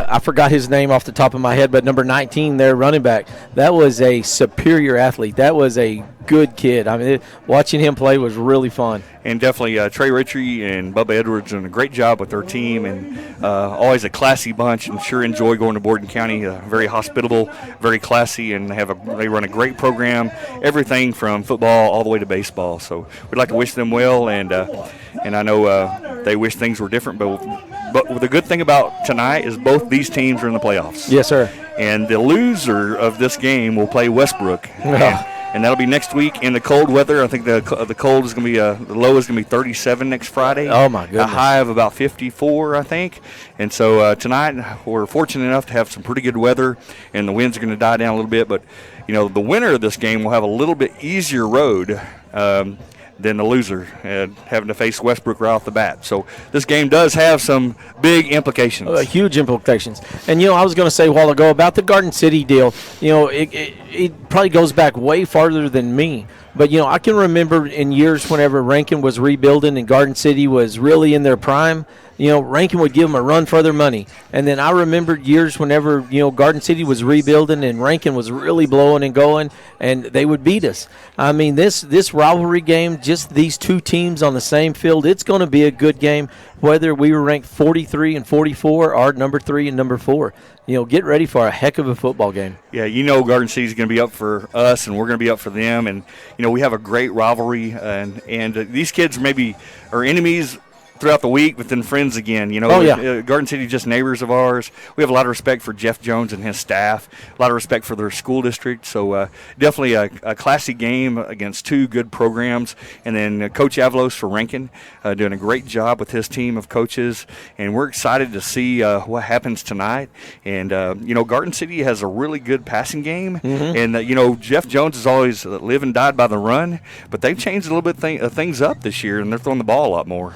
I forgot his name off the top of my head, but number 19 there, running back, that was a superior athlete. That was a good kid. I mean, watching him play was really fun. And definitely Trey Ritchie and Bubba Edwards doing a great job with their team, and always a classy bunch, and sure enjoy going to Borden County. Very hospitable, very classy, and they run a great program, everything from football all the way to baseball. So we'd like to wish them well, and I know they wish things were different, but the good thing about tonight is both these teams are in the playoffs. Yes, sir. And the loser of this game will play Westbrook. And that'll be next week in the cold weather. I think the cold is going to be the low is going to be 37 next Friday. Oh my goodness! A high of about 54, I think. And so tonight we're fortunate enough to have some pretty good weather, and the winds are going to die down a little bit. But the winner of this game will have a little bit easier road than the loser, having to face Westbrook right off the bat. So this game does have some big implications. Huge implications. And, I was going to say a while ago about the Garden City deal, it probably goes back way farther than me. But, I can remember in years whenever Rankin was rebuilding and Garden City was really in their prime, Rankin would give them a run for their money. And then I remember years whenever, Garden City was rebuilding and Rankin was really blowing and going, and they would beat us. I mean, this rivalry game, just these two teams on the same field, it's going to be a good game, whether we were ranked 43 and 44 or number 3 and number 4. Get ready for a heck of a football game. Yeah, Garden City is going to be up for us, and we're going to be up for them. And, we have a great rivalry, and these kids maybe are enemies throughout the week, but then friends again. Garden City just neighbors of ours. We have a lot of respect for Jeff Jones and his staff, a lot of respect for their school district. So definitely a classy game against two good programs. And then Coach Avalos for Rankin doing a great job with his team of coaches. And we're excited to see what happens tonight. And, Garden City has a really good passing game. Mm-hmm. And, Jeff Jones has always lived and died by the run, but they've changed a little bit things up this year, and they're throwing the ball a lot more.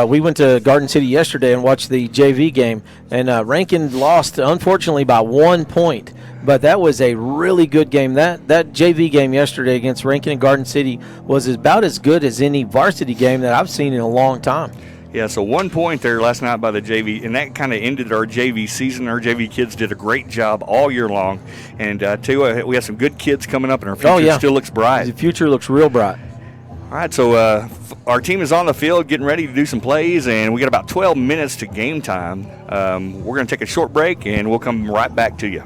We went to Garden City yesterday and watched the JV game, and Rankin lost, unfortunately, by 1 point. But that was a really good game. That JV game yesterday against Rankin and Garden City was about as good as any varsity game that I've seen in a long time. Yeah, so 1 point there last night by the JV, and that kind of ended our JV season. Our JV kids did a great job all year long. And, we have some good kids coming up, and our future still looks bright. The future looks real bright. All right, so our team is on the field getting ready to do some plays, and we got about 12 minutes to game time. We're going to take a short break, and we'll come right back to you.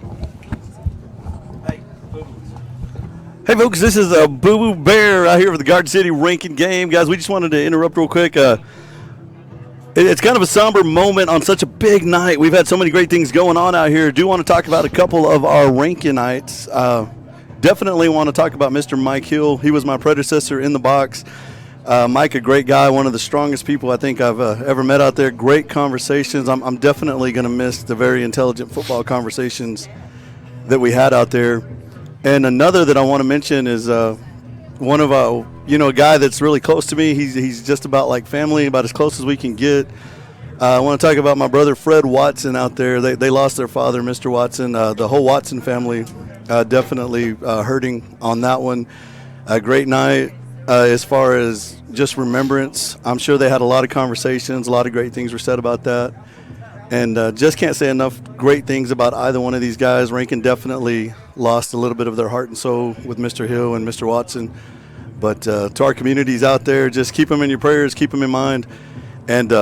Hey, folks, this is Boo Boo Bear out here for the Garden City Rankin game. Guys, we just wanted to interrupt real quick. It's kind of a somber moment on such a big night. We've had so many great things going on out here. Do want to talk about a couple of our Rankinites. Definitely want to talk about Mr. Mike Hill. He was my predecessor in the box. Mike, a great guy, one of the strongest people I think I've ever met out there. Great conversations. I'm definitely going to miss the very intelligent football conversations that we had out there. And another that I want to mention is one of a guy that's really close to me. He's just about like family, about as close as we can get. I want to talk about my brother Fred Watson out there. They lost their father, Mr. Watson. The whole Watson family definitely hurting on that one. A great night as far as just remembrance. I'm sure they had a lot of conversations. A lot of great things were said about that. And just can't say enough great things about either one of these guys. Rankin definitely lost a little bit of their heart and soul with Mr. Hill and Mr. Watson. But to our communities out there, just keep them in your prayers, keep them in mind. And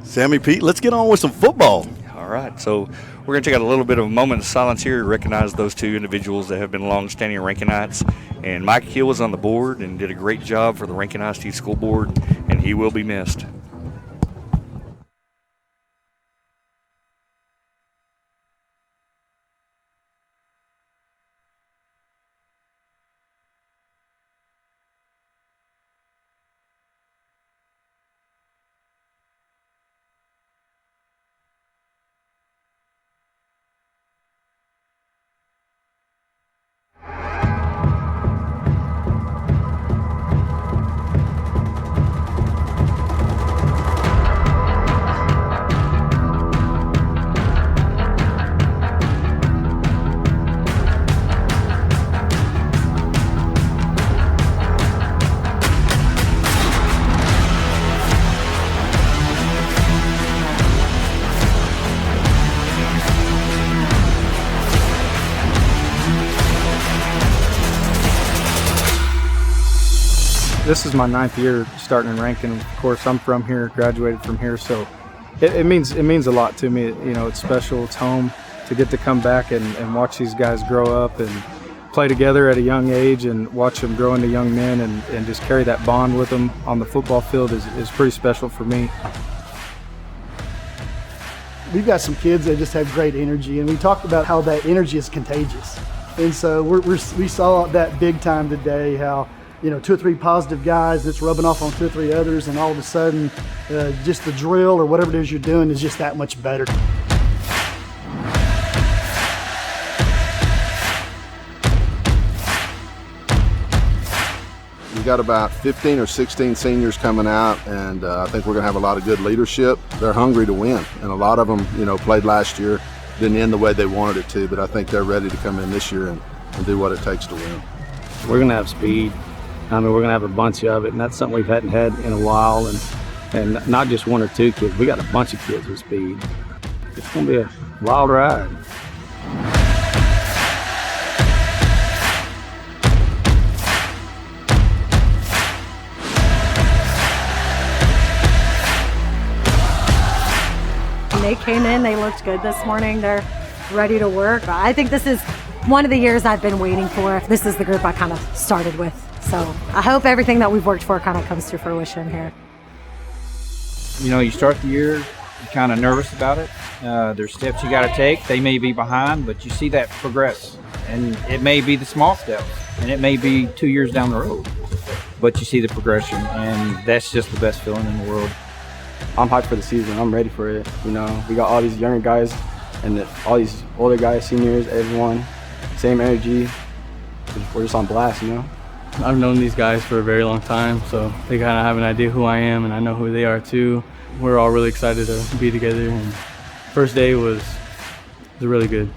Sammy, Pete, let's get on with some football. All right, so we're going to take a little bit of a moment of silence here to recognize those two individuals that have been long-standing Rankinites. And Mike Hill was on the board and did a great job for the Rankin ISD School Board, and he will be missed. This is my 9th year starting in Rankin. Of course, I'm from here, graduated from here, so it means a lot to me. You know, it's special. It's home. To get to come back and watch these guys grow up and play together at a young age and watch them grow into young men and just carry that bond with them on the football field is pretty special for me. We've got some kids that just have great energy, and we talked about how that energy is contagious. And so we saw that big time today, how 2 or 3 positive guys that's rubbing off on 2 or 3 others, and all of a sudden just the drill or whatever it is you're doing is just that much better. We got about 15 or 16 seniors coming out, and I think we're going to have a lot of good leadership. They're hungry to win, and a lot of them, played last year, didn't end the way they wanted it to, but I think they're ready to come in this year and do what it takes to win. We're going to have speed. We're going to have a bunch of it, and that's something we hadn't had in a while, and not just 1 or 2 kids. We got a bunch of kids with speed. It's going to be a wild ride. They came in, they looked good this morning. They're ready to work. I think this is one of the years I've been waiting for. This is the group I kind of started with. So I hope everything that we've worked for kind of comes to fruition here. You start the year, you're kind of nervous about it. There's steps you got to take. They may be behind, but you see that progress. And it may be the small steps, and it may be 2 years down the road. But you see the progression, and that's just the best feeling in the world. I'm hyped for the season. I'm ready for it. We got all these younger guys and all these older guys, seniors, everyone, same energy. We're just on blast, I've known these guys for a very long time, so they kind of have an idea who I am, and I know who they are too. We're all really excited to be together, and first day was really good.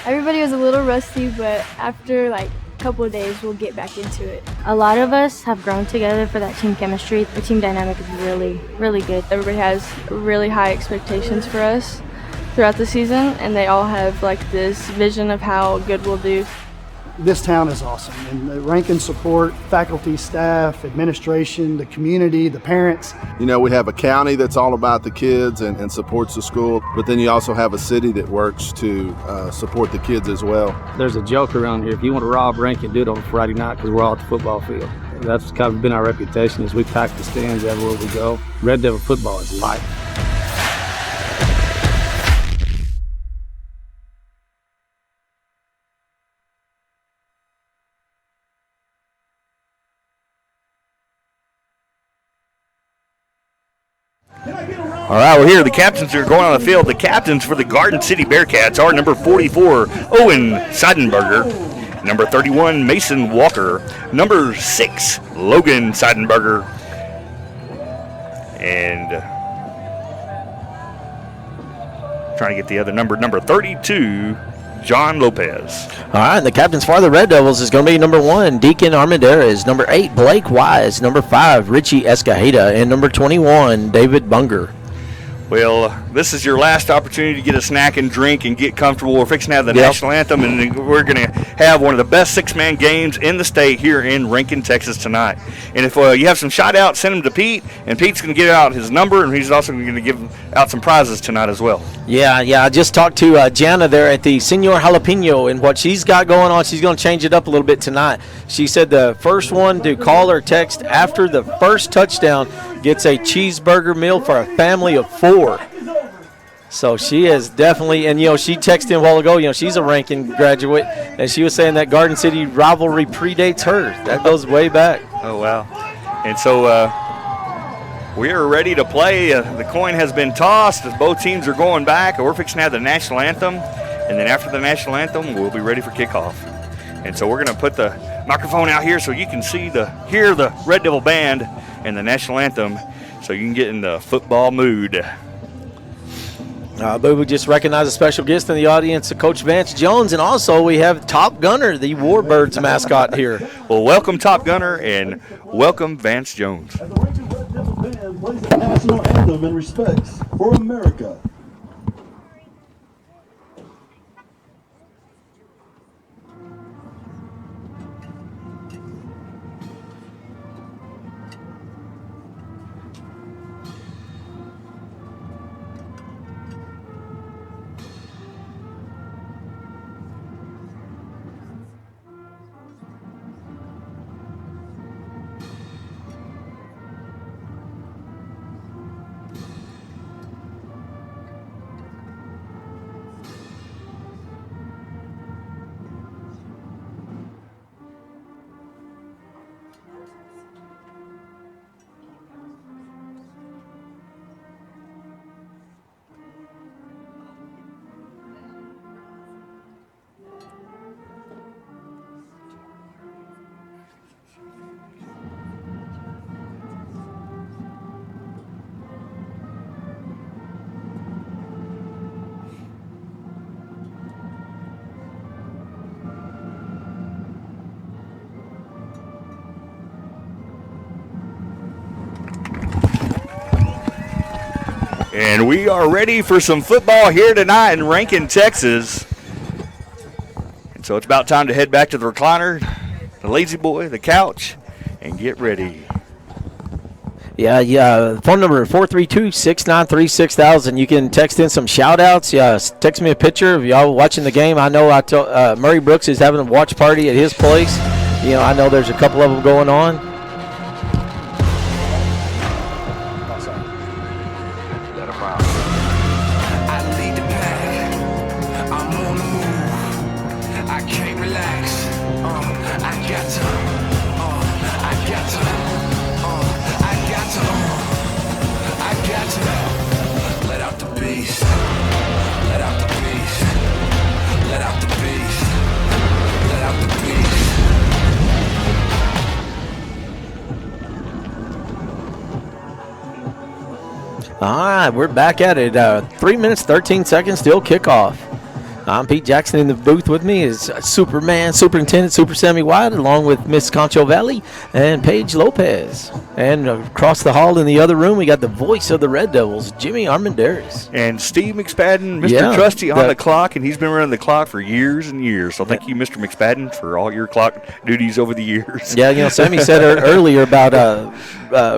Everybody was a little rusty, but after a couple of days, we'll get back into it. A lot of us have grown together for that team chemistry. The team dynamic is really, really good. Everybody has really high expectations for us throughout the season, and they all have this vision of how good we'll do. This town is awesome, and the Rankin support, faculty, staff, administration, the community, the parents. We have a county that's all about the kids and supports the school, but then you also have a city that works to support the kids as well. There's a joke around here. If you want to rob Rankin, do it on a Friday night because we're all at the football field. That's kind of been our reputation, is we pack the stands everywhere we go. Red Devil football is life. All right, well, here the captains are going on the field. The captains for the Garden City Bearcats are number 44, Owen Seidenberger, number 31, Mason Walker, number 6, Logan Seidenberger, and trying to get the other number 32, John Lopez. All right, and the captains for the Red Devils is going to be number 1, Deacon Armendariz, number 8, Blake Wise, number 5, Richie Escajeda, and number 21, David Bunger. Well, this is your last opportunity to get a snack and drink and get comfortable. We're fixing to have the national anthem, and we're going to have one of the best 6-man games in the state here in Rankin, Texas tonight. And if you have some shout-outs, send them to Pete, and Pete's going to get out his number, and he's also going to give out some prizes tonight as well. Yeah, I just talked to Jana there at the Senor Jalapeno, and what she's got going on, she's going to change it up a little bit tonight. She said the first one to call or text after the first touchdown gets a cheeseburger meal for a family of 4. So she is definitely, and she texted in a while ago, she's a Rankin graduate, and she was saying that Garden City rivalry predates her. That goes way back. Oh, wow. And so we are ready to play. The coin has been tossed as both teams are going back. We're fixing to have the national anthem, and then after the national anthem, we'll be ready for kickoff. And so we're going to put the microphone out here so you can hear the Red Devil Band and the national anthem, so you can get in the football mood. But we just recognize a special guest in the audience, Coach Vance Jones, and also we have Top Gunner, the Warbirds mascot here. Well, welcome Top Gunner and welcome Vance Jones. And the Rankin Red Devil Band plays the national anthem in respects for America. And we are ready for some football here tonight in Rankin, Texas. And so it's about time to head back to the recliner, the lazy boy, the couch, and get ready. Yeah. Phone number 432-693-6000. You can text in some shout-outs. Text me a picture of y'all watching the game. I know Murray Brooks is having a watch party at his place. I know there's a couple of them going on. All right, we're back at it. 3 minutes, 13 seconds, still kickoff. I'm Pete Jackson. In the booth with me is Superman, Superintendent Super Sammy White, along with Miss Concho Valley and Paige Lopez. And across the hall in the other room, we got the voice of the Red Devils, Jimmy Armendariz. And Steve McSpadden, Mr. Trusty on the clock, and he's been running the clock for years and years. So thank you, Mr. McSpadden, for all your clock duties over the years. Yeah, Sammy said earlier about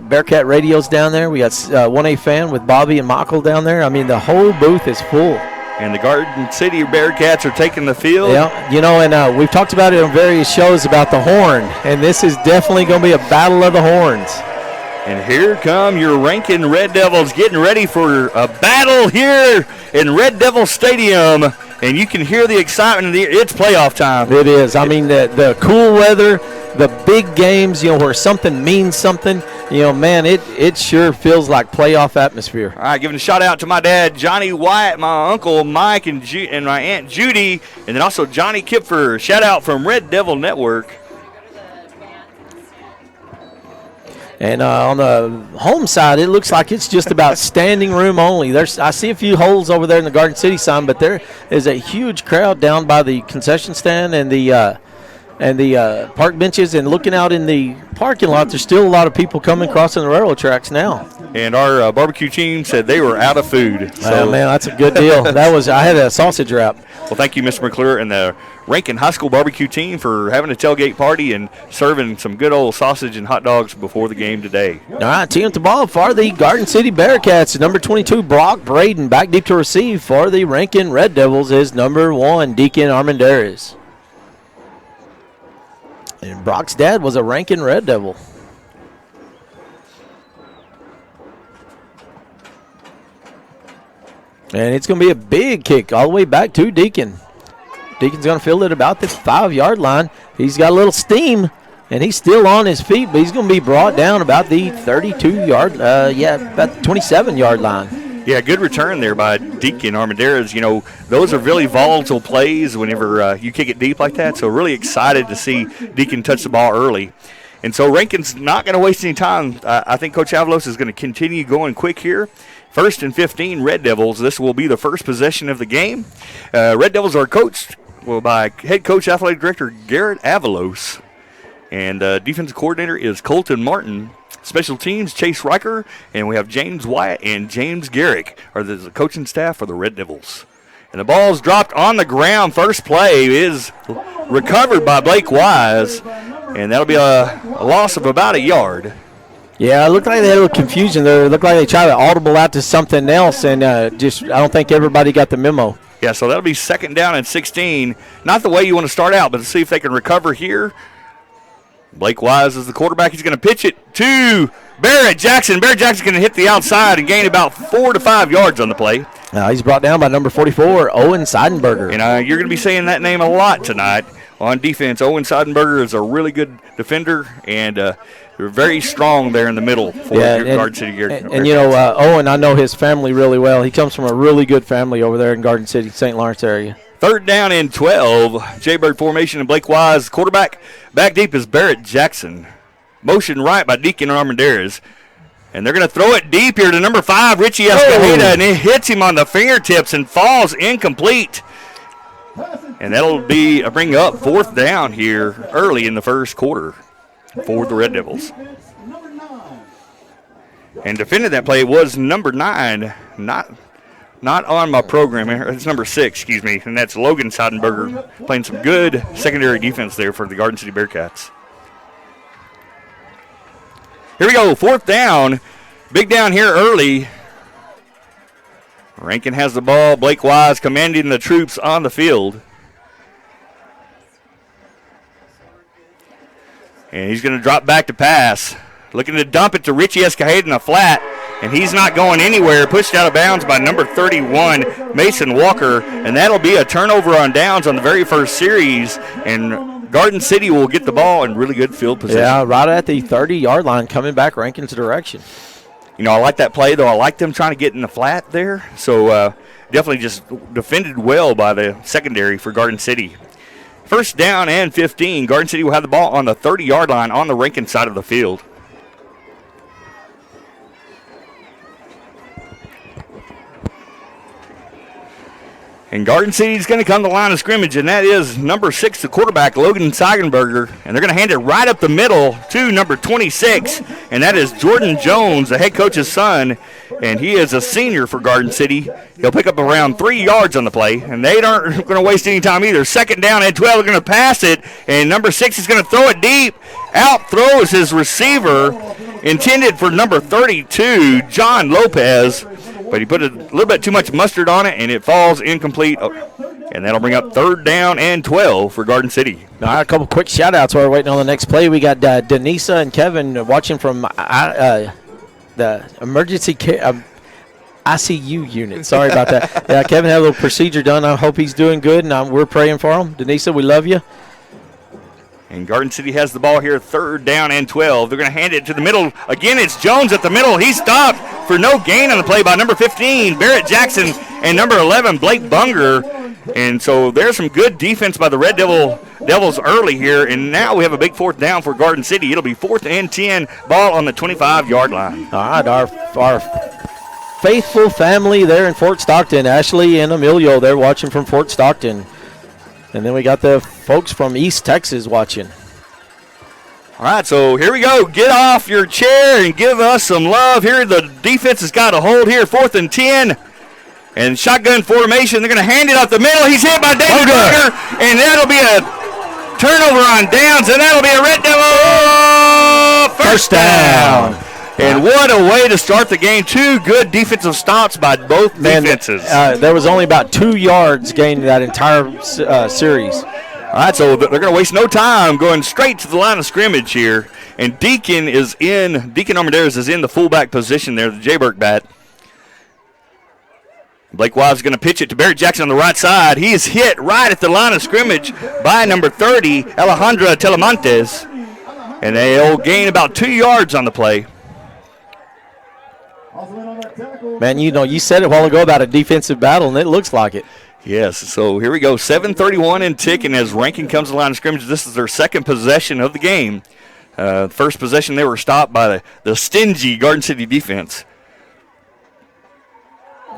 Bearcat Radios down there. We got 1A Fan with Bobby and Michael down there. I mean, the whole booth is full. And the Garden City Bearcats are taking the field. Yeah, and we've talked about it on various shows about the horn, and this is definitely going to be a battle of the horns. And here come your Rankin Red Devils getting ready for a battle here in Red Devil Stadium. And you can hear the excitement. It's playoff time. It is. I mean, the cool weather, the big games, where something means something, man, it sure feels like playoff atmosphere. All right, giving a shout out to my dad, Johnny White, my uncle Mike, and my Aunt Judy, and then also Johnny Kipfer. Shout out from Red Devil Network. And on the home side, it looks like it's just about standing room only. I see a few holes over there in the Garden City sign, but there is a huge crowd down by the concession stand and the park benches, and looking out in the parking lot. There's still a lot of people coming crossing the railroad tracks now. And our barbecue team said they were out of food. So man, that's a good deal. I had a sausage wrap. Well, thank you, Mr. McClure, and the Rankin High School barbecue team for having a tailgate party and serving some good old sausage and hot dogs before the game today. All right, team at the ball for the Garden City Bearcats. Number 22, Brock Braden, back deep to receive for the Rankin Red Devils is number 1, Deacon Armendariz. And Brock's dad was a Rankin Red Devil. And it's going to be a big kick all the way back to Deacon. Deacon's going to field it about the 5-yard line. He's got a little steam, and he's still on his feet, but he's going to be brought down about the 32-yard, about the 27-yard line. Yeah, good return there by Deacon Armendariz. You know, those are really volatile plays whenever you kick it deep like that, so really excited to see Deacon touch the ball early. And so Rankin's not going to waste any time. I think Coach Avalos is going to continue going quick here. 1st and 15, Red Devils. This will be the first possession of the game. Red Devils are coached by head coach, athletic director Garrett Avalos. And defensive coordinator is Colton Martin. Special teams, Chase Riker. And we have James Wyatt and James Garrick are the coaching staff for the Red Devils. And the ball's dropped on the ground. First play is recovered by Blake Wise. And that'll be a loss of about a yard. Yeah, it looked like they had a little confusion there. It looked like they tried to audible out to something else, and I don't think everybody got the memo. Yeah, so that'll be 2nd down and 16. Not the way you want to start out, but to see if they can recover here. Blake Wise is the quarterback. He's going to pitch it to Barrett Jackson. Barrett Jackson's going to hit the outside and gain about 4 to 5 yards on the play. He's brought down by number 44, Owen Seidenberger. And you're going to be saying that name a lot tonight on defense. Owen Seidenberger is a really good defender, and they're very strong there in the middle for Garden City. And you know, Owen, I know his family really well. He comes from a really good family over there in Garden City, St. Lawrence area. 3rd down and 12. Jaybird formation and Blake Wise, quarterback. Back deep is Barrett Jackson. Motion right by Deacon Armendariz. And they're going to throw it deep here to number 5, Richie Escaleda, and it hits him on the fingertips and falls incomplete. And that'll be a bring up 4th down here early in the first quarter for the Red Devils. And defending that play was number 9, not on my program. It's number 6, excuse me, and that's Logan Seidenberger playing some good secondary defense there for the Garden City Bearcats. Here we go, 4th down. Big down here early. Rankin has the ball. Blake Wise commanding the troops on the field. And he's going to drop back to pass. Looking to dump it to Richie Escaleda in the flat. And he's not going anywhere. Pushed out of bounds by number 31, Mason Walker. And that'll be a turnover on downs on the very first series. And Garden City will get the ball in really good field position. Yeah, right at the 30-yard line, coming back Rankin's direction. You know, I like that play, though. I like them trying to get in the flat there. So definitely just defended well by the secondary for Garden City. 1st down and 15. Garden City will have the ball on the 30-yard line on the Rankin side of the field. And Garden City is going to come to the line of scrimmage, and that is number 6, the quarterback, Logan Seidenberger. And they're going to hand it right up the middle to number 26, and that is Jordan Jones, the head coach's son. And he is a senior for Garden City. He'll pick up around 3 yards on the play, and they aren't going to waste any time either. 2nd down and 12, they're going to pass it, and number 6 is going to throw it deep. Out throws his receiver, intended for number 32, John Lopez. But he put a little bit too much mustard on it, and it falls incomplete. And that'll bring up 3rd down and 12 for Garden City. All right, a couple quick shout-outs while we're waiting on the next play. We got Denisa and Kevin watching from the emergency care ICU unit. Sorry about that. Yeah, Kevin had a little procedure done. I hope he's doing good, and we're praying for him. Denisa, we love you. And Garden City has the ball here, 3rd down and 12. They're going to hand it to the middle. Again, it's Jones at the middle. He's stopped for no gain on the play by number 15, Barrett Jackson, and number 11, Blake Bunger. And so there's some good defense by the Red Devil Devils early here, and now we have a big 4th down for Garden City. It'll be 4th and 10, ball on the 25-yard line. All right, our faithful family there in Fort Stockton, Ashley and Emilio, they're watching from Fort Stockton. And then we got the folks from East Texas watching. All right, so here we go. Get off your chair and give us some love. Here the defense has got a hold here, 4th and 10. And shotgun formation, they're going to hand it up the middle. He's hit by David Berger, and that'll be a turnover on downs, and that'll be a Red Devil first down. And what a way to start the game. 2 good defensive stops by both defenses. There was only about 2 yards gained that entire series. All right, so they're going to waste no time going straight to the line of scrimmage here. And Deacon Armendariz is in the fullback position there, the Jayburg bat. Blake Wise is going to pitch it to Barrett Jackson on the right side. He is hit right at the line of scrimmage by number 30, Alejandra Telemontes. And they'll gain about 2 yards on the play. Man, you said it a while ago about a defensive battle, and it looks like it. Yes, so here we go. 7:31 and ticking as Rankin comes to the line of scrimmage. This is their second possession of the game. First possession, they were stopped by the stingy Garden City defense.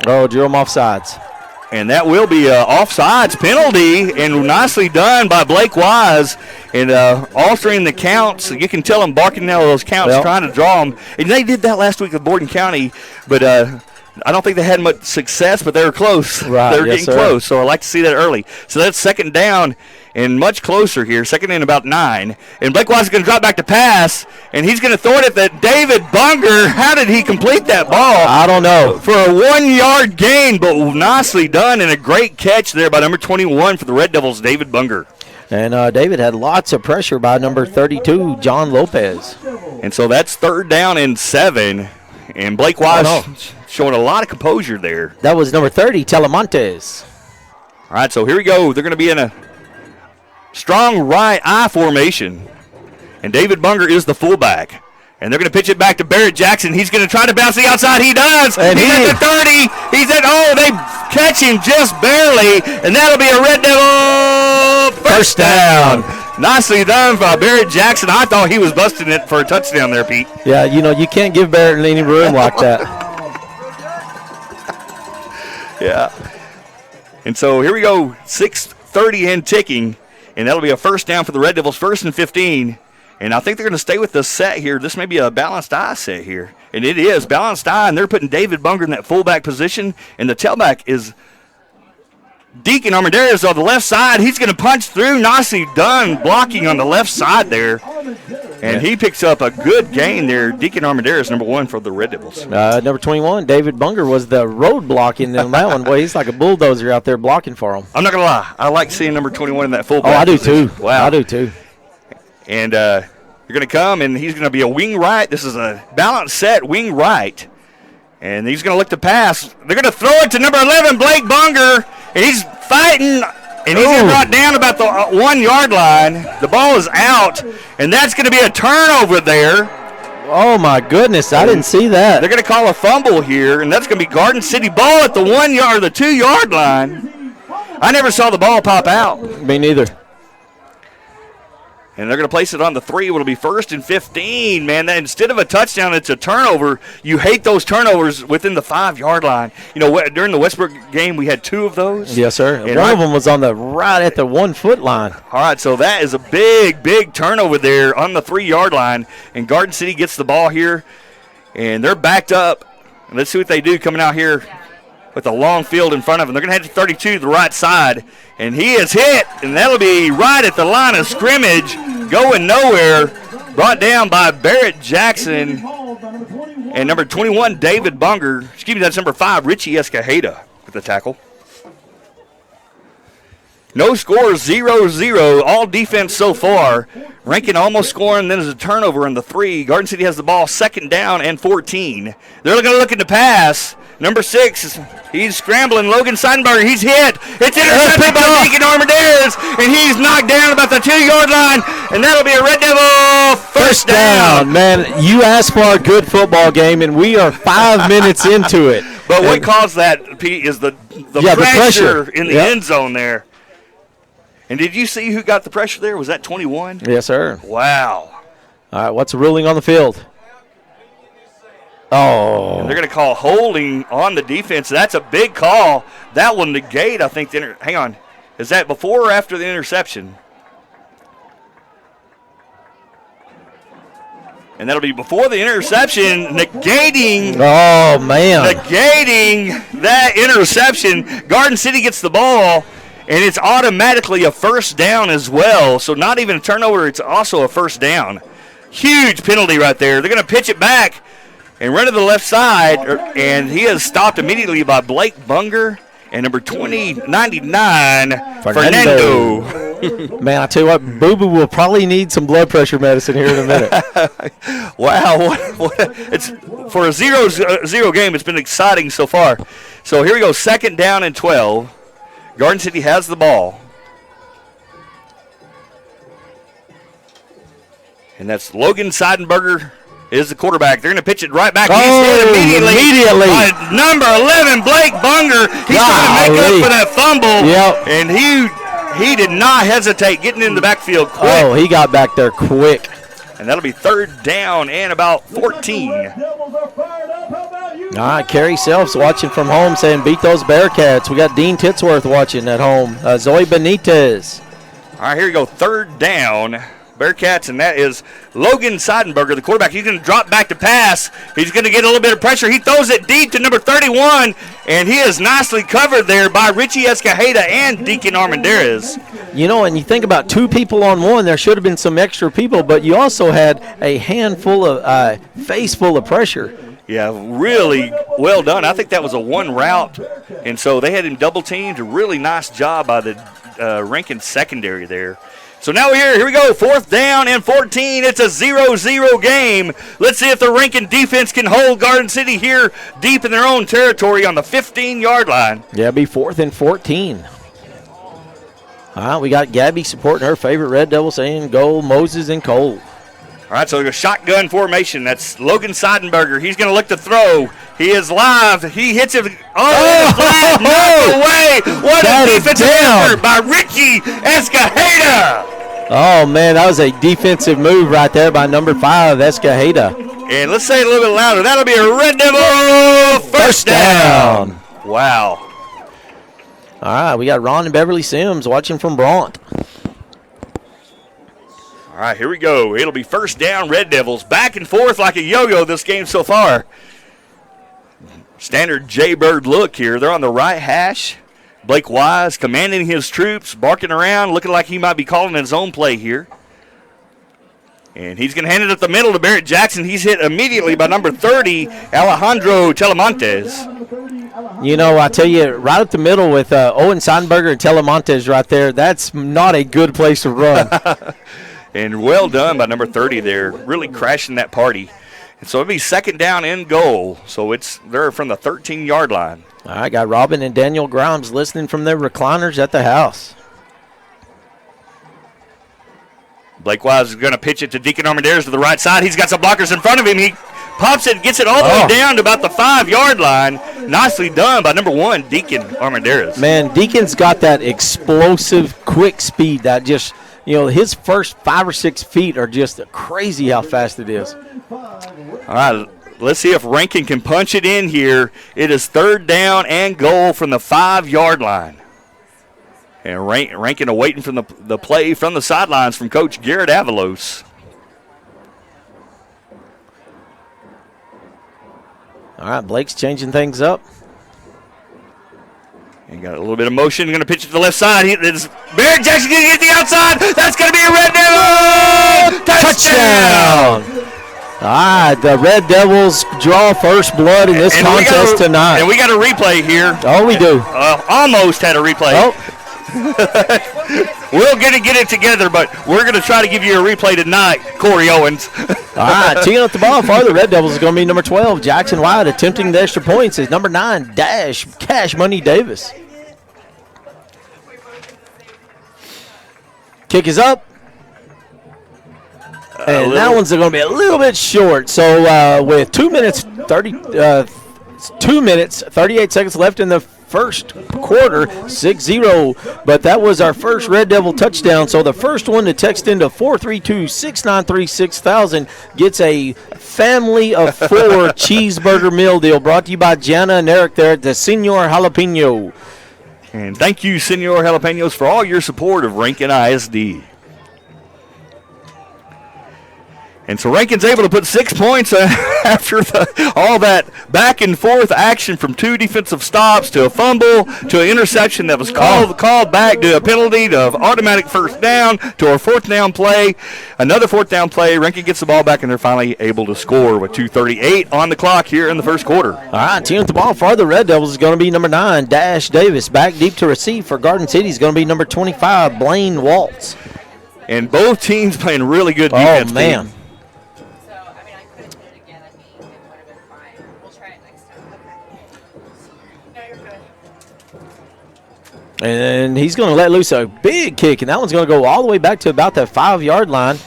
Oh, drew them offsides. And that will be an offsides penalty, and nicely done by Blake Wise. And altering the counts, you can tell them barking out those counts, trying to draw them. And they did that last week with Borden County, but I don't think they had much success, but they were close. Right, they were getting close, so I like to see that early. So that's second down and much closer here, second and about 9. And Blake Wise is going to drop back to pass, and he's going to throw it at David Bunger. How did he complete that ball? I don't know. For a 1-yard gain, but nicely done, and a great catch there by number 21 for the Red Devils, David Bunger. And David had lots of pressure by number 32, John Lopez. And so that's 3rd down and 7. And Blake Wise showing a lot of composure there. That was number 30, Telemontes. All right, so here we go. They're going to be in a strong right eye formation. And David Bunger is the fullback. And they're going to pitch it back to Barrett Jackson. He's going to try to bounce the outside. He does. And he's at the 30. They catch him just barely. And that'll be a Red Devil first down. Nicely done by Barrett Jackson. I thought he was busting it for a touchdown there, Pete. Yeah, you can't give Barrett any room like that. Yeah. And so here we go, 6:30 and ticking. And that'll be a first down for the Red Devils, 1st and 15. And I think they're going to stay with the set here. This may be a balanced eye set here. And it is, balanced eye. And they're putting David Bunger in that fullback position. And the tailback is Deacon Armendariz on the left side. He's going to punch through. Nicely done blocking on the left side there. And he picks up a good gain there. Deacon Armendariz, number 1 for the Red Devils. Number 21, David Bunger, was the road blocking on that one. Boy, he's like a bulldozer out there blocking for him. I'm not going to lie. I like seeing number 21 in that fullback. Oh, I do position. too. Wow. I do too. And you're going to come, and he's going to be a wing right. This is a balanced set, wing right. And he's going to look to pass. They're going to throw it to number 11, Blake Bunger. And he's fighting, and he's going to brought down about the 1-yard line. The ball is out, and that's going to be a turnover there. Oh, my goodness. I didn't see that. They're going to call a fumble here, and that's going to be Garden City ball at the 2-yard line. I never saw the ball pop out. Me neither. And they're going to place it on the 3. It'll be 1st and 15, man. Instead of a touchdown, it's a turnover. You hate those turnovers within the 5-yard line. During the Westbrook game, we had 2 of those. Yes, sir. And one of them was on the right at the 1-foot line. All right, so that is a big, big turnover there on the 3-yard line. And Garden City gets the ball here, and they're backed up. And let's see what they do coming out here with a long field in front of them. They're going to head to 32 to the right side. And he is hit, and that'll be right at the line of scrimmage, going nowhere. Brought down by Barrett Jackson and number 21, David Bunger. Excuse me, that's number 5, Richie Escajeda with the tackle. No score, 0-0. All defense so far. Rankin almost scoring, then there's a turnover on the 3. Garden City has the ball, 2nd down and 14. They're going to look to pass. Number 6, he's scrambling. Logan Seidenberger, he's hit. It's intercepted by Deacon Armendariz, and he's knocked down about the 2-yard line, and that'll be a Red Devil first down. Man, you asked for a good football game, and we are 5 minutes into it. But what caused that, Pete, is the pressure in the end zone there. And did you see who got the pressure there? Was that 21? Yes, sir. Wow. All right, what's the ruling on the field? Oh. And they're going to call holding on the defense. That's a big call. That will negate, I think, hang on. Is that before or after the interception? And that'll be before the interception, negating. Oh, man. Negating that interception. Garden City gets the ball, and it's automatically a first down as well. So not even a turnover, it's also a first down. Huge penalty right there. They're going to pitch it back and run to the left side, and he is stopped immediately by Blake Bunger and number 99, Fernando. Man, I tell you what, Boo Boo will probably need some blood pressure medicine here in a minute. Wow, it's for a 0-0 game. It's been exciting so far. So here we go, 2nd down and 12. Garden City has the ball, and that's Logan Seidenberger is the quarterback. They're going to pitch it right back. He's hit immediately by number 11, Blake Bunger. He's trying to make up for that fumble. Yep. And he did not hesitate getting in the backfield quick. Oh, he got back there quick. And that'll be 3rd down and about 14. All right, Kerry Self's watching from home saying beat those Bearcats. We got Dean Titsworth watching at home. Zoe Benitez. All right, here we go, 3rd down. Bearcats, and that is Logan Seidenberger, the quarterback. He's going to drop back to pass. He's going to get a little bit of pressure. He throws it deep to number 31, and he is nicely covered there by Richie Escajeda and Deacon Armendariz. You know, and you think about 2 people on one, there should have been some extra people, but you also had a handful of, face full of pressure. Yeah, really well done. I think that was a 1 route, and so they had him double teamed. A really nice job by the Rankin secondary there. So now here we go, 4th down and 14. It's a 0-0 game. Let's see if the Rankin defense can hold Garden City here deep in their own territory on the 15-yard line. Yeah, it'll be 4th and 14. All right, we got Gabby supporting her favorite Red Devil saying go Moses and Cole. All right, so a shotgun formation. That's Logan Seidenberger. He's going to look to throw. He is live. He hits it. Knocked away. What a defensive effort by Richie Escajeda. Oh, man, that was a defensive move right there by number 5, Escajeda. And let's say it a little bit louder. That'll be a Red Devil first down. Wow. All right, we got Ron and Beverly Sims watching from Bront. All right, here we go. It'll be first down, Red Devils. Back and forth like a yo-yo this game so far. Standard Jaybird look here. They're on the right hash. Blake Wise commanding his troops, barking around, looking like he might be calling his own play here. And he's going to hand it up the middle to Barrett Jackson. He's hit immediately by number 30, Alejandro Telemontes. You know, I tell you, right up the middle with Owen Seidenberger and Telemontes right there, that's not a good place to run. And well done by number 30 there, really crashing that party. And so it'll be 2nd down and goal. So they're from the 13-yard line. All right, got Robin and Daniel Grimes listening from their recliners at the house. Blake Wise is going to pitch it to Deacon Armendariz to the right side. He's got some blockers in front of him. He pops it, gets it all the way down to about the 5-yard line. Nicely done by number 1, Deacon Armendariz. Man, Deacon's got that explosive, quick speed that just, you know, his first 5 or 6 feet are just crazy how fast it is. All right, let's see if Rankin can punch it in here. It is 3rd down and goal from the 5-yard line. And Rankin awaiting from the play from the sidelines from Coach Garrett Avalos. All right, Blake's changing things up. And got a little bit of motion. Going to pitch it to the left side. Barrett Jackson going to get the outside. That's going to be a Red Devil touchdown. All right, the Red Devils draw first blood in this contest tonight. And we got a replay here. Oh, we do. Almost had a replay. Oh. We'll get it together, but we're going to try to give you a replay tonight, Corey Owens. All right, teeing up the ball for the Red Devils is going to be number 12, Jackson White. Attempting the extra points is number 9, Cash Money Davis. Kick is up. And that one's going to be a little bit short. So with 2 minutes, 38 seconds left in the first quarter, 6-0. But that was our first Red Devil touchdown. So the first one to text into 432-693-6000 gets a family of 4 cheeseburger meal deal brought to you by Jana and Eric there at the Senor Jalapeno. And thank you, Senor Jalapenos, for all your support of Rankin ISD. And so Rankin's able to put 6 points after all that back and forth action, from 2 defensive stops to a fumble to an interception that was called back to a penalty to an automatic first down to a 4th down play. Another 4th down play. Rankin gets the ball back, and they're finally able to score with 2:38 on the clock here in the first quarter. All right, team with the ball for the Red Devils is going to be number 9, Dash Davis. Back deep to receive for Garden City is going to be number 25, Blaine Waltz. And both teams playing really good defense. Oh, man. And he's going to let loose a big kick, and that one's going to go all the way back to about that 5-yard line.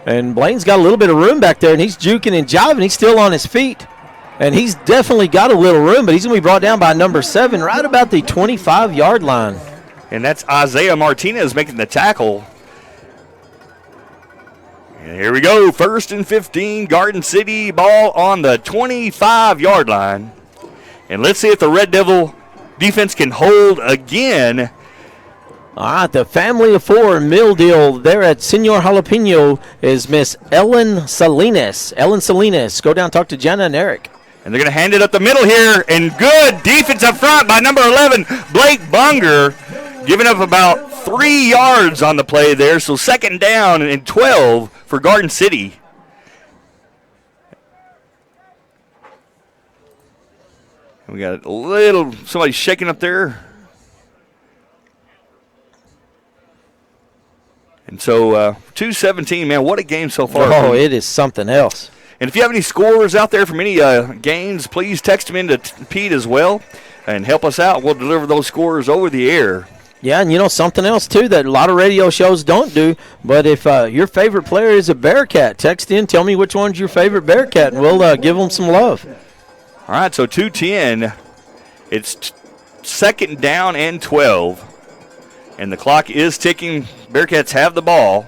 And Blaine's got a little bit of room back there, and he's juking and jiving. He's still on his feet. And he's definitely got a little room, but he's going to be brought down by number 7 right about the 25-yard line. And that's Isaiah Martinez making the tackle. And here we go, 1st and 15, Garden City, ball on the 25-yard line. And let's see if the Red Devil defense can hold again. All right, the family of 4 meal deal there at Senor Jalapeno is Miss Ellen Salinas. Ellen Salinas, go down and talk to Jenna and Eric. And they're going to hand it up the middle here, and good defense up front by number 11, Blake Bunger, giving up about 3 yards on the play there, so 2nd down and 12 for Garden City. We got a little, somebody shaking up there. And so 2:17, man, what a game so far. Oh, it is something else. And if you have any scores out there from any games, please text them into Pete as well and help us out. We'll deliver those scores over the air. Yeah, and you know something else, too, that a lot of radio shows don't do, but if your favorite player is a Bearcat, text in, tell me which one's your favorite Bearcat, and we'll give them some love. All right, so 2:10. It's 2nd down and 12. And the clock is ticking. Bearcats have the ball.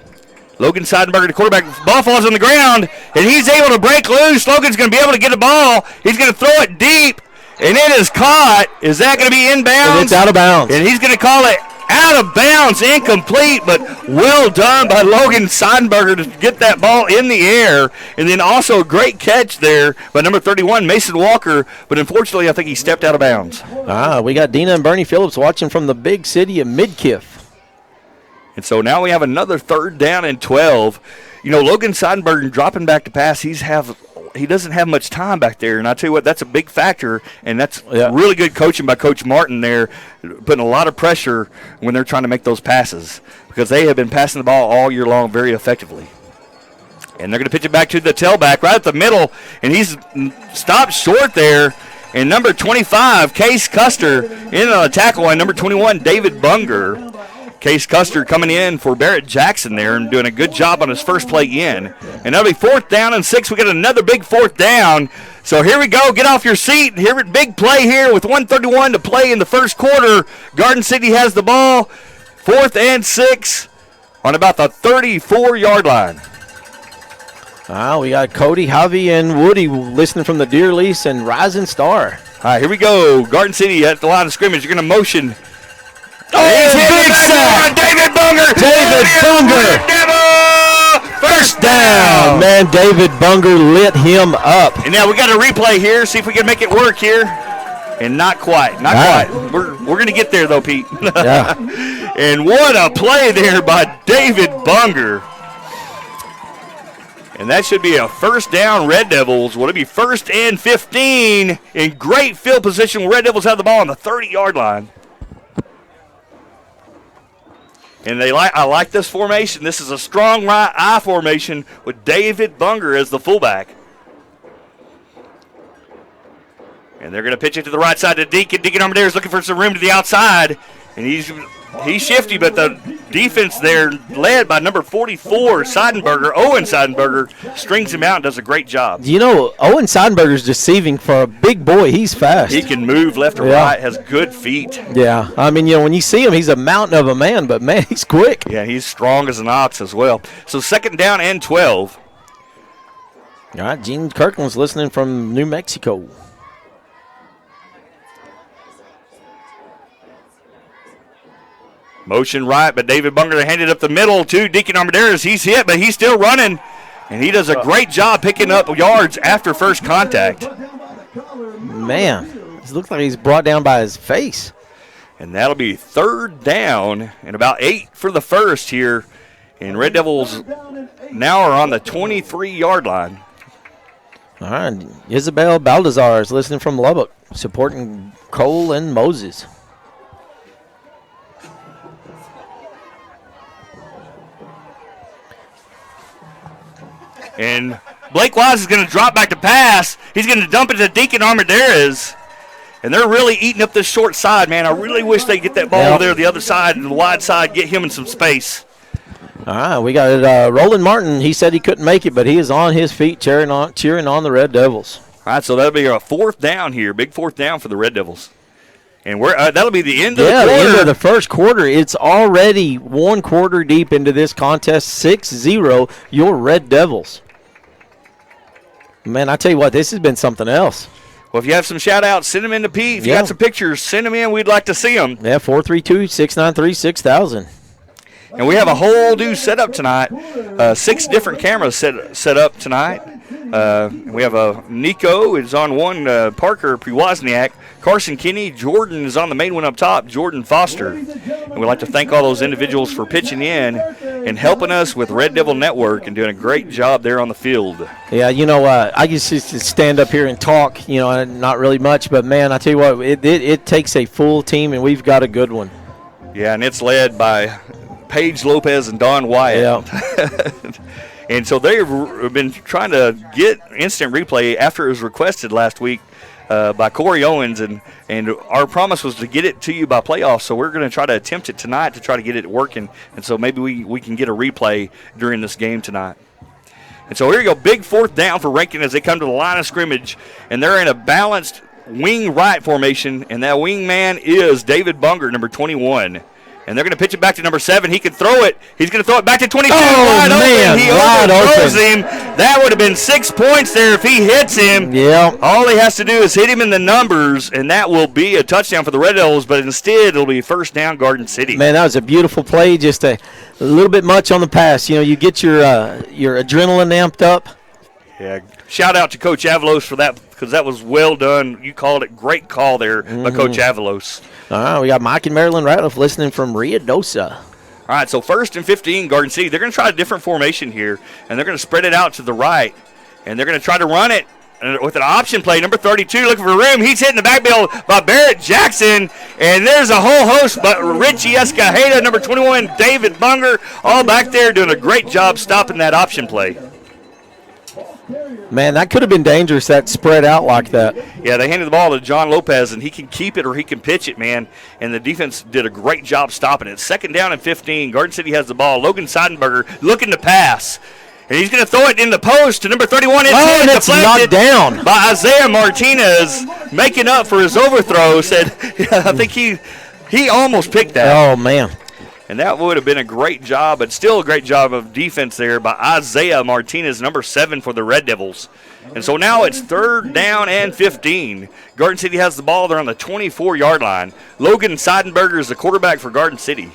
Logan Seidenberger, the quarterback. Ball falls on the ground, and he's able to break loose. Logan's going to be able to get the ball. He's going to throw it deep, and it is caught. Is that going to be inbounds? And it's out of bounds. And he's going to call it out of bounds, incomplete, but well done by Logan Seidenberger to get that ball in the air. And then also a great catch there by number 31, Mason Walker, but unfortunately I think he stepped out of bounds. We got Dina and Bernie Phillips watching from the big city of Midkiff. And so now we have another 3rd down and 12. You know, Logan Seidenberger dropping back to pass, he doesn't have much time back there, and I tell you what, that's a big factor, and that's really good coaching by Coach Martin there, putting a lot of pressure when they're trying to make those passes, because they have been passing the ball all year long very effectively. And they're going to pitch it back to the tailback right at the middle, and he's stopped short there. And number 25, Case Custer, in on a tackle, and number 21, David Bunger. Case Custer coming in for Barrett Jackson there and doing a good job on his first play in. And that'll be 4th down and 6. We got another big 4th down. So here we go. Get off your seat. Here, big play here with 1:31 to play in the first quarter. Garden City has the ball. 4th and 6 on about the 34-yard line. We got Cody, Javi, and Woody listening from the Deer Lease and Rising Star. All right, here we go. Garden City at the line of scrimmage. You're going to motion. Oh, big sack! David Bunger! David Bunger! First down! Man, David Bunger lit him up. And now we got a replay here. See if we can make it work here. And not quite. Not quite. We're going to get there, though, Pete. Yeah. And what a play there by David Bunger. And that should be a 1st down, Red Devils. Will it be 1st and 15 in great field position? Red Devils have the ball on the 30-yard line. And I like this formation. This is a strong right eye formation with David Bunger as the fullback. And they're going to pitch it to the right side to Deacon. Deacon Armadale is looking for some room to the outside. And he's shifty, but the defense there, led by number 44, Seidenberger. Owen Seidenberger strings him out and does a great job. You know, Owen Seidenberger's deceiving for a big boy. He's fast. He can move left or right, has good feet. Yeah, I mean, you know, when you see him, he's a mountain of a man, but, man, he's quick. Yeah, he's strong as an ox as well. So 2nd down and 12. All right, Gene Kirkland's listening from New Mexico. Motion right, but David Bunger handed up the middle to Deacon Armendariz. He's hit, but he's still running. And he does a great job picking up yards after first contact. Man, it looks like he's brought down by his face. And that'll be 3rd down and about 8 for the first here. And Red Devils now are on the 23-yard line. All right, Isabel Baldazar is listening from Lubbock, supporting Cole and Moses. And Blake Wise is going to drop back to pass. He's going to dump it to Deacon Armendariz. And they're really eating up this short side, man. I really wish they'd get that ball over there, the other side, and the wide side, get him in some space. All right, we got Roland Martin. He said he couldn't make it, but he is on his feet cheering on the Red Devils. All right, so that'll be a 4th down here, big 4th down for the Red Devils. And that'll be the end of the quarter. Yeah, the end of the first quarter. It's already 1 quarter deep into this contest, 6-0, your Red Devils. Man, I tell you what, this has been something else. Well, if you have some shout-outs, send them in to Pete. If you got some pictures, send them in. We'd like to see them. Yeah, 432-693-6000. And we have a whole new setup tonight. 6 different cameras set up tonight. We have Nico is on one, Parker Priwozniak, Carson Kinney, Jordan is on the main one up top, Jordan Foster. And we'd like to thank all those individuals for pitching in and helping us with Red Devil Network and doing a great job there on the field. Yeah, you know, I used to stand up here and talk, you know, not really much, but, man, I tell you what, it takes a full team, and we've got a good one. Yeah, and it's led by Paige Lopez and Don Wyatt. Yeah. And so they've been trying to get instant replay after it was requested last week by Corey Owens, and our promise was to get it to you by playoffs, so we're going to try to attempt it tonight to try to get it working, and so maybe we can get a replay during this game tonight. And so here you go, big 4th down for Rankin as they come to the line of scrimmage, and they're in a balanced wing right formation, and that wing man is David Bunger, number 21. And they're going to pitch it back to number 7. He can throw it. He's going to throw it back to 22. Oh, man, He overthrows him. That would have been 6 points there if he hits him. Yeah. All he has to do is hit him in the numbers, and that will be a touchdown for the Red Devils. But instead, it'll be 1st down, Garden City. Man, that was a beautiful play. Just a little bit much on the pass. You know, you get your adrenaline amped up. Yeah. Shout out to Coach Avalos for that, because that was well done. You called it. Great call there by Coach Avalos. All right, we got Mike and Marilyn Ratliff listening from Ruidoso. All right, so 1st and 15, Garden City. They're going to try a different formation here, and they're going to spread it out to the right, and they're going to try to run it with an option play. Number 32 looking for room. He's hitting the backfield by Barrett Jackson, and there's a whole host, but Richie Escajeda, number 21, David Bunger, all back there doing a great job stopping that option play. Man, that could have been dangerous, that spread out like that. Yeah, they handed the ball to John Lopez, and he can keep it or he can pitch it, man. And the defense did a great job stopping it. 2nd down and 15. Garden City has the ball. Logan Seidenberger looking to pass. And he's going to throw it in the post to number 31. It's knocked down by Isaiah Martinez, making up for his overthrow. Said, yeah, I think he almost picked that. Oh, man. And that would have been a great job, but still a great job of defense there by Isaiah Martinez, number 7 for the Red Devils. And so now it's 3rd down and 15. Garden City has the ball. They're on the 24-yard line. Logan Seidenberger is the quarterback for Garden City.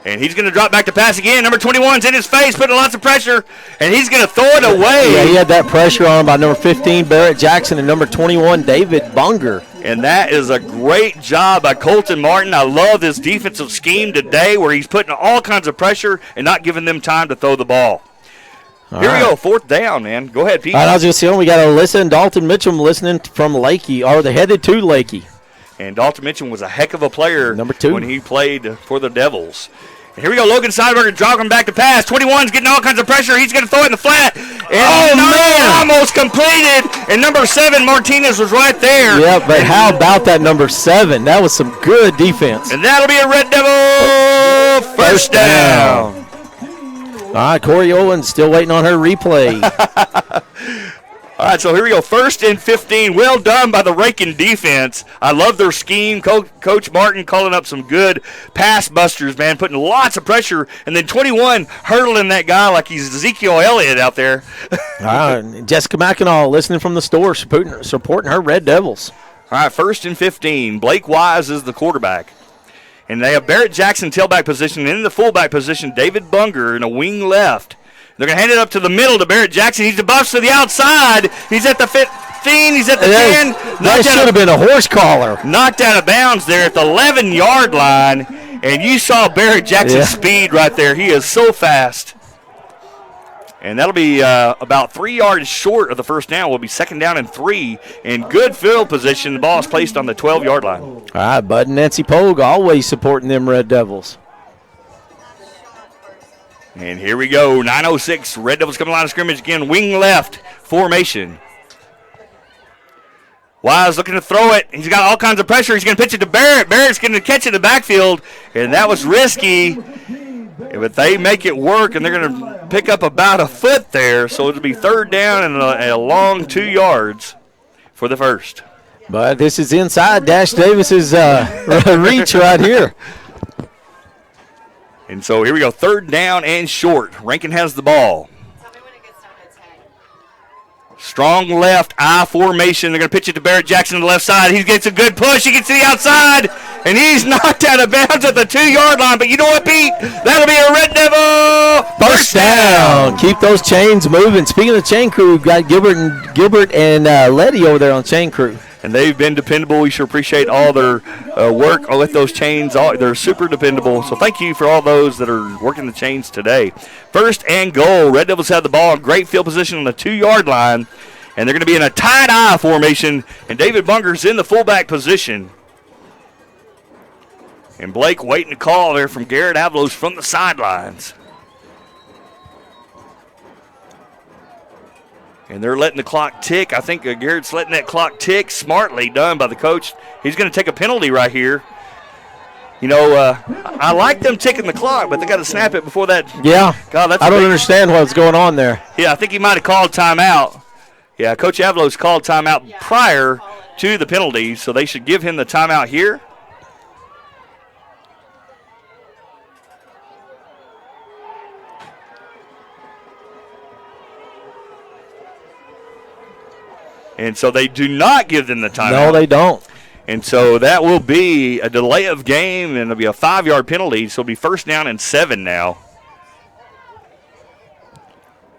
And he's going to drop back to pass again. Number 21's in his face, putting lots of pressure, and he's going to throw it away. Yeah, he had that pressure on by number 15, Barrett Jackson, and number 21, David Bunger. And that is a great job by Colton Martin. I love his defensive scheme today where he's putting all kinds of pressure and not giving them time to throw the ball. Here we go, 4th down, man. Go ahead, Pete. All right, I was just saying we got Alyssa and Dalton Mitchum listening from Lakey, or they're headed to Lakey. And Dalton Mitchum was a heck of a player number 2 when he played for the Devils. And here we go, Logan Seidenberger dropping back to pass. 21's getting all kinds of pressure. He's going to throw it in the flat. And man! Almost completed. And number 7, Martinez, was right there. Yeah, but how about that number 7? That was some good defense. And that'll be a Red Devil First down. All right, Corey Owens still waiting on her replay. All right, so here we go. 1st and 15. Well done by the Rankin defense. I love their scheme. Coach Martin calling up some good pass busters, man, putting lots of pressure. And then 21 hurdling that guy like he's Ezekiel Elliott out there. All right, Jessica McInall listening from the store, supporting her Red Devils. All right, 1st and 15. Blake Wise is the quarterback. And they have Barrett Jackson tailback position. And in the fullback position, David Bunger in a wing left. They're going to hand it up to the middle to Barrett Jackson. He's buffs to the outside. He's at the 15. He's at the 10. That should have been a horse collar. Knocked out of bounds there at the 11-yard line. And you saw Barrett Jackson's speed right there. He is so fast. And that'll be about 3 yards short of the first down. Will be 2nd down and 3. In good field position. The ball is placed on the 12-yard line. All right, Bud and Nancy Pogue always supporting them Red Devils. And here we go, 9:06. Red Devils coming line of scrimmage again. Wing left formation. Wise looking to throw it. He's got all kinds of pressure. He's going to pitch it to Barrett. Barrett's going to catch it in the backfield, and that was risky. But they make it work, and they're going to pick up about a foot there. So it'll be 3rd down and a long 2 yards for the first. But this is inside Dash Davis's reach right here. And so here we go, 3rd down and short. Rankin has the ball. Strong left, I formation. They're going to pitch it to Barrett Jackson on the left side. He gets a good push. He gets to the outside, and he's knocked out of bounds at the 2-yard line. But you know what, Pete? That'll be a Red Devil first down. Keep those chains moving. Speaking of chain crew, we've got Gilbert and Letty over there on chain crew. And they've been dependable. We sure appreciate all their work with those chains. They're super dependable. So thank you for all those that are working the chains today. 1st and goal. Red Devils have the ball. Great field position on the 2-yard line. And they're going to be in a tight eye formation. And David Bunger's in the fullback position. And Blake waiting to call there from Garrett Avalos from the sidelines. And they're letting the clock tick. I think Garrett's letting that clock tick. Smartly done by the coach. He's going to take a penalty right here. You know, I like them ticking the clock, but they got to snap it before that. Yeah. God, I don't understand what's going on there. Yeah, I think he might have called timeout. Yeah, Coach Avalos called timeout prior to the penalty, so they should give him the timeout here. And so they do not give them the timeout. No, they don't. And so that will be a delay of game, and it'll be a 5-yard penalty. So it'll be 1st down and 7 now.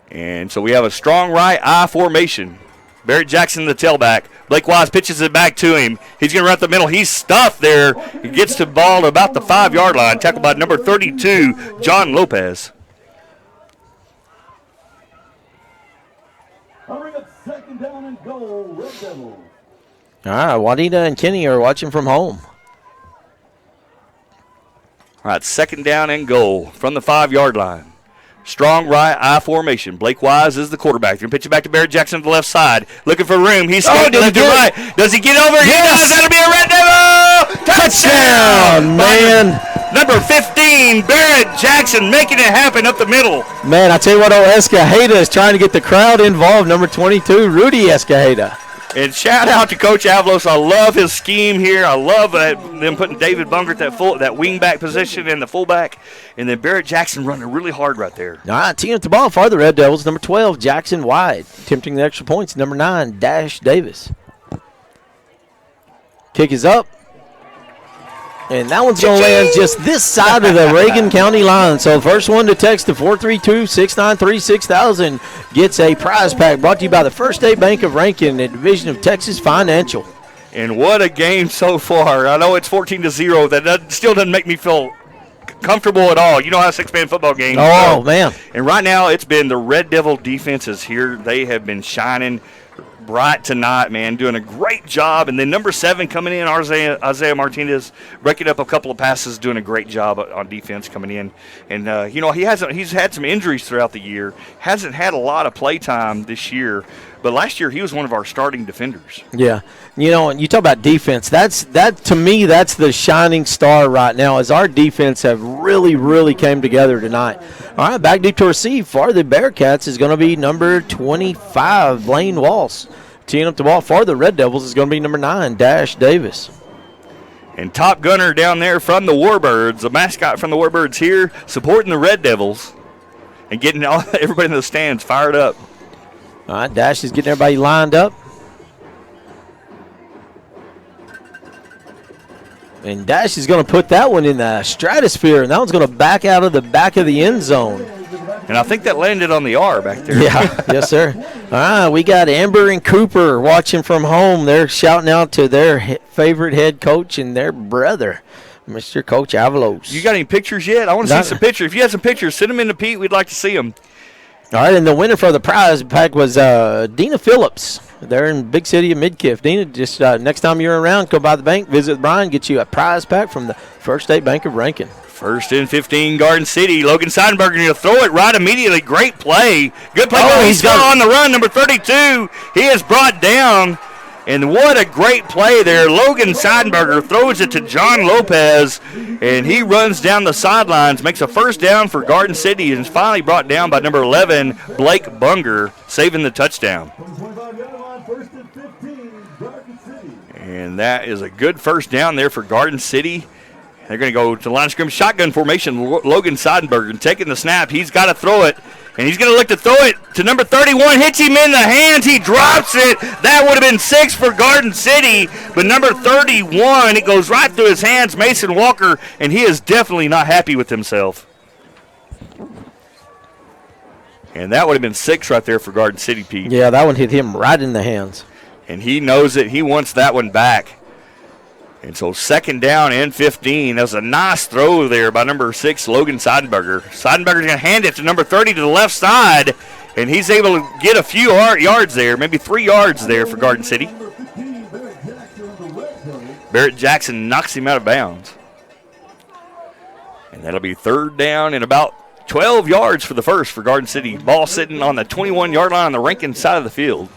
And so we have a strong right eye formation. Barrett Jackson, the tailback. Blake Wise pitches it back to him. He's going to run up the middle. He's stuffed there. He gets the ball to about the 5-yard line. Tackled by number 32, John Lopez. Second down and goal, Red Devils. All right, Juanita and Kenny are watching from home. All right, 2nd down and goal from the 5-yard line. Strong right I formation. Blake Wise is the quarterback. They're going to pitch it back to Barrett Jackson to the left side. Looking for room. He's skating left to right. Does he get over? Yes. He does. That'll be a Red Devil Touchdown, man. Number 15, Barrett Jackson making it happen up the middle. Man, I tell you what, Escajeda is trying to get the crowd involved. Number 22, Rudy Escajeda. And shout out to Coach Avalos. I love his scheme here. I love them putting David Bunger at that wingback position and the fullback. And then Barrett Jackson running really hard right there. All right, teeing up the ball for the Red Devils. Number 12, Jackson Wide. Attempting the extra points. Number 9, Dash Davis. Kick is up. And that one's going to land just this side of the Reagan County line. So first one to text to 432-693-6000 gets a prize pack brought to you by the First State Bank of Rankin, a division of Texas Financial. And what a game so far. I know it's 14-0. That still doesn't make me feel comfortable at all. You know how 6-man football games Oh, go. man. And right now it's been the Red Devil defenses here. They have been shining bright tonight, man, doing a great job. And then number 7 coming in, Isaiah Martinez, breaking up a couple of passes, doing a great job on defense coming in. And, he's had some injuries throughout the year, hasn't had a lot of play time this year. but last year he was one of our starting defenders. Yeah. And you talk about defense. To me, that's the shining star right now, as our defense have really, really came together tonight. All right, back deep to receive for the Bearcats is going to be number 25, Blaine Walls. Teeing up the ball for the Red Devils is going to be number 9, Dash Davis. And top gunner down there from the Warbirds, the mascot from the Warbirds here, supporting the Red Devils and getting everybody in the stands fired up. All right, Dash is getting everybody lined up. And Dash is going to put that one in the stratosphere, and that one's going to back out of the back of the end zone. And I think that landed on the R back there. Yeah, yes, sir. All right, we got Amber and Cooper watching from home. They're shouting out to their favorite head coach and their brother, Mr. Coach Avalos. You got any pictures yet? I want to see some pictures. If you have some pictures, send them in to Pete. We'd like to see them. All right, and the winner for the prize pack was Dina Phillips. They're in big city of Midkiff. Dina, just next time you're around, go by the bank, visit Brian, get you a prize pack from the First State Bank of Rankin. First and 15, Garden City. Logan Seidenberger going to throw it right immediately. Great play. Good play. Oh, he's still on the run, number 32. He is brought down. And what a great play there. Logan Seidenberger throws it to John Lopez, and he runs down the sidelines, makes a first down for Garden City, and is finally brought down by number 11, Blake Bunger, saving the touchdown. And that is a good first down there for Garden City. They're going to go to the line of scrimmage, shotgun formation. Logan Seidenberger taking the snap. He's got to throw it, and he's going to look to throw it to number 31. Hits him in the hands. He drops it. That would have been 6 for Garden City, but number 31, it goes right through his hands, Mason Walker, and he is definitely not happy with himself. And that would have been 6 right there for Garden City, Pete. Yeah, that one hit him right in the hands. And he knows it. He wants that one back. And so second down and 15. That was a nice throw there by number 6, Logan Seidenberger. Seidenberger's going to hand it to number 30 to the left side, and he's able to get a few yards there, maybe 3 yards there for Garden City. Barrett Jackson knocks him out of bounds. And that'll be third down and about 12 yards for the first for Garden City. Ball sitting on the 21-yard line on the Rankin side of the field.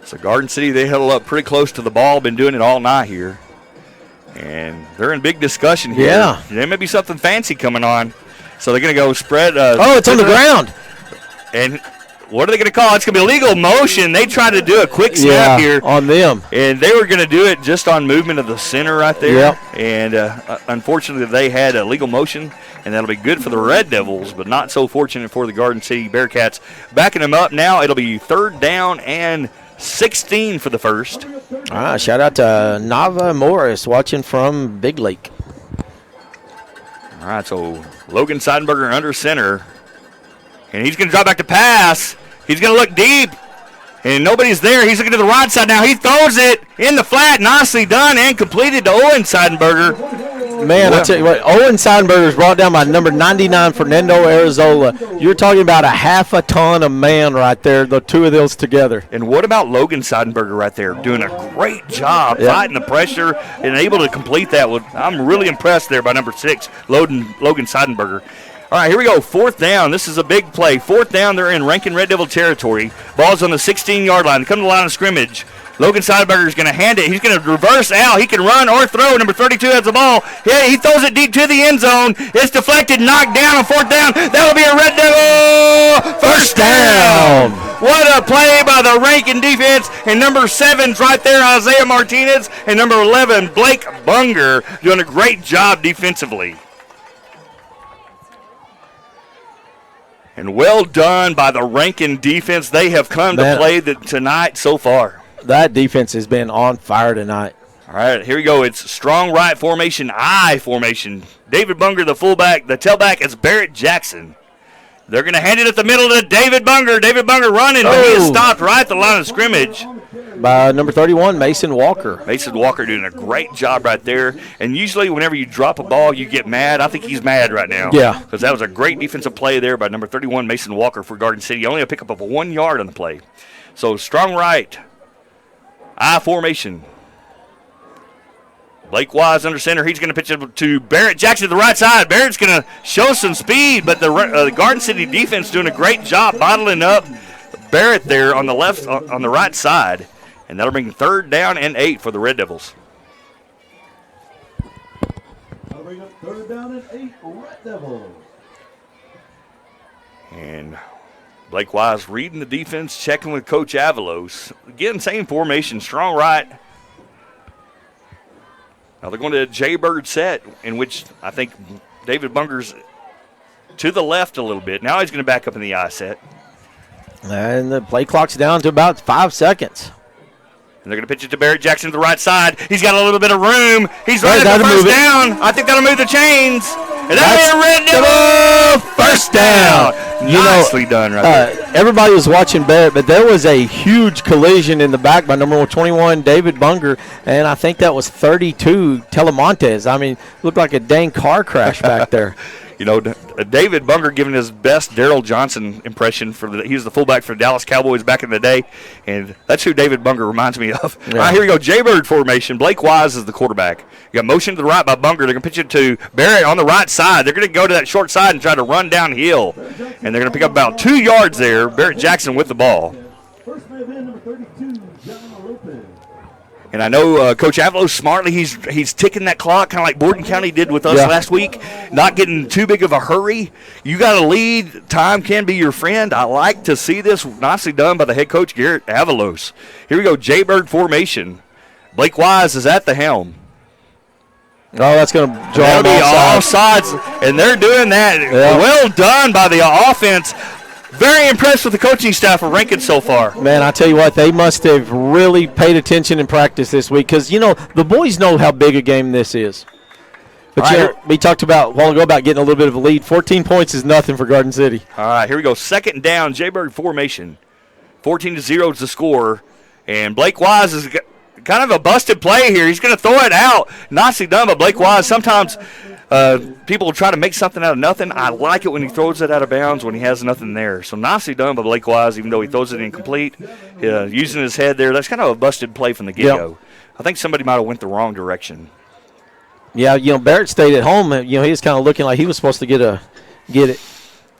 So Garden City, they huddle up pretty close to the ball, been doing it all night here. And they're in big discussion here. Yeah. There may be something fancy coming on. So they're going to go spread. It's on the ground. And what are they going to call? It's going to be illegal motion. They tried to do a quick snap here. On them. And they were going to do it just on movement of the center right there. Yep. And unfortunately, they had a legal motion, and that'll be good for the Red Devils, but not so fortunate for the Garden City Bearcats. Backing them up now, it'll be third down and 16 for the first. Shout out to Nava Morris watching from Big Lake. All right, so Logan Seidenberger under center. And he's going to drop back to pass. He's going to look deep. And nobody's there. He's looking to the right side now. He throws it in the flat. Nicely done and completed to Owen Seidenberger. Man, I tell you what, Owen Seidenberger is brought down by number 99, Fernando Arizola. You're talking about a half a ton of man right there, the two of those together. And what about Logan Seidenberger right there? Doing a great job fighting the pressure and able to complete that. I'm really impressed there by number 6, Logan Seidenberger. All right, here we go. Fourth down. This is a big play. Fourth down, they're in Rankin Red Devil territory. Ball's on the 16-yard line. They come to the line of scrimmage. Logan Seidenberger is going to hand it. He's going to reverse out. He can run or throw. Number 32 has the ball. Yeah, he throws it deep to the end zone. It's deflected, knocked down on fourth down. That will be a Red Devil first down. What a play by the Rankin defense. And number 7's right there, Isaiah Martinez. And number 11, Blake Bunger, doing a great job defensively. And well done by the Rankin defense. They have come to play tonight so far. That defense has been on fire tonight. All right, here we go. It's strong right formation, I formation. David Bunger, the fullback. The tailback is Barrett Jackson. They're going to hand it at the middle to David Bunger. David Bunger running, but he is stopped right at the line of scrimmage. By number 31, Mason Walker. Mason Walker doing a great job right there. And usually whenever you drop a ball, you get mad. I think he's mad right now. Yeah. Because that was a great defensive play there by number 31, Mason Walker for Garden City. Only a pickup of 1 yard on the play. So strong right. I formation. Blake Wise under center. He's going to pitch it to Barrett Jackson to the right side. Barrett's going to show some speed, but the Garden City defense doing a great job bottling up Barrett there on the left, on the right side. And that'll bring 3rd down and 8 for the Red Devils. That'll bring up 3rd down and 8 Red Devils. And Blake Wise reading the defense, checking with Coach Avalos. Again, same formation, strong right. Now they're going to a Jaybird set, in which I think David Bunger's to the left a little bit. Now he's going to back up in the I set. And the play clock's down to about 5 seconds. And they're going to pitch it to Barrett Jackson to the right side. He's got a little bit of room. He's running the first down. I think that'll move the chains. And that's a Red Devil first down. Nicely done right there. Everybody was watching Barrett, but there was a huge collision in the back by number 21, David Bunger, and I think that was 32, Telemontes. I mean, looked like a dang car crash back there. David Bunger giving his best Daryl Johnson impression he was the fullback for the Dallas Cowboys back in the day, and that's who David Bunger reminds me of. Yeah. All right, here we go, Jaybird formation. Blake Wise is the quarterback. You got motion to the right by Bunger. They're going to pitch it to Barrett on the right side. They're going to go to that short side and try to run downhill, and they're going to pick up about 2 yards there. Barrett Jackson with the ball. First man in, number 32, John Lopez. And I know Coach Avalos smartly, he's ticking that clock, kind of like Borden County did with us last week, not getting too big of a hurry. You got to lead. Time can be your friend. I like to see this nicely done by the head coach, Garrett Avalos. Here we go, Jaybird formation. Blake Wise is at the helm. Oh, that's going to draw be all sides, and they're doing that. Yep. Well done by the offense. Very impressed with the coaching staff of Rankin so far. Man, I tell you what, they must have really paid attention in practice this week because, the boys know how big a game this is. But we talked about a while ago about getting a little bit of a lead. 14 points is nothing for Garden City. All right, here we go. 2nd down, Jaybird formation. 14-0 is the score. And Blake Wise is kind of a busted play here. He's going to throw it out. Nicely done by Blake Wise. Sometimes people try to make something out of nothing. I like it when he throws it out of bounds when he has nothing there. So nicely done by Blake Wise, even though he throws it incomplete. Using his head there, that's kind of a busted play from the get-go. Yep. I think somebody might have went the wrong direction. Yeah, Barrett stayed at home. He was kind of looking like he was supposed to get it.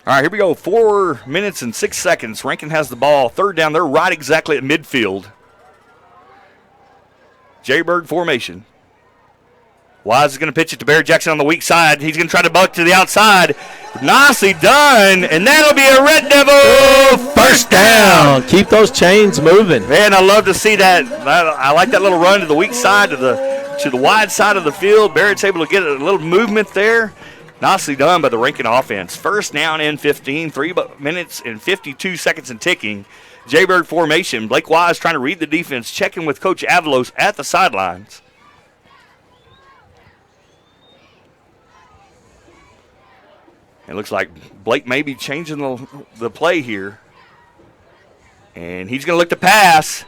All right, here we go. 4 minutes and 6 seconds. Rankin has the ball. 3rd down. They're right exactly at midfield. Jaybird formation. Wise is going to pitch it to Barrett Jackson on the weak side. He's going to try to buck to the outside. Nicely done, and that'll be a Red Devil first down. Keep those chains moving. Man, I love to see that. I like that little run to the weak side, to the wide side of the field. Barrett's able to get a little movement there. Nicely done by the Rankin offense. 1st down and 15, 3 minutes and 52 seconds and ticking. Jaybird formation. Blake Wise trying to read the defense, checking with Coach Avalos at the sidelines. It looks like Blake may be changing the play here. And he's going to look to pass.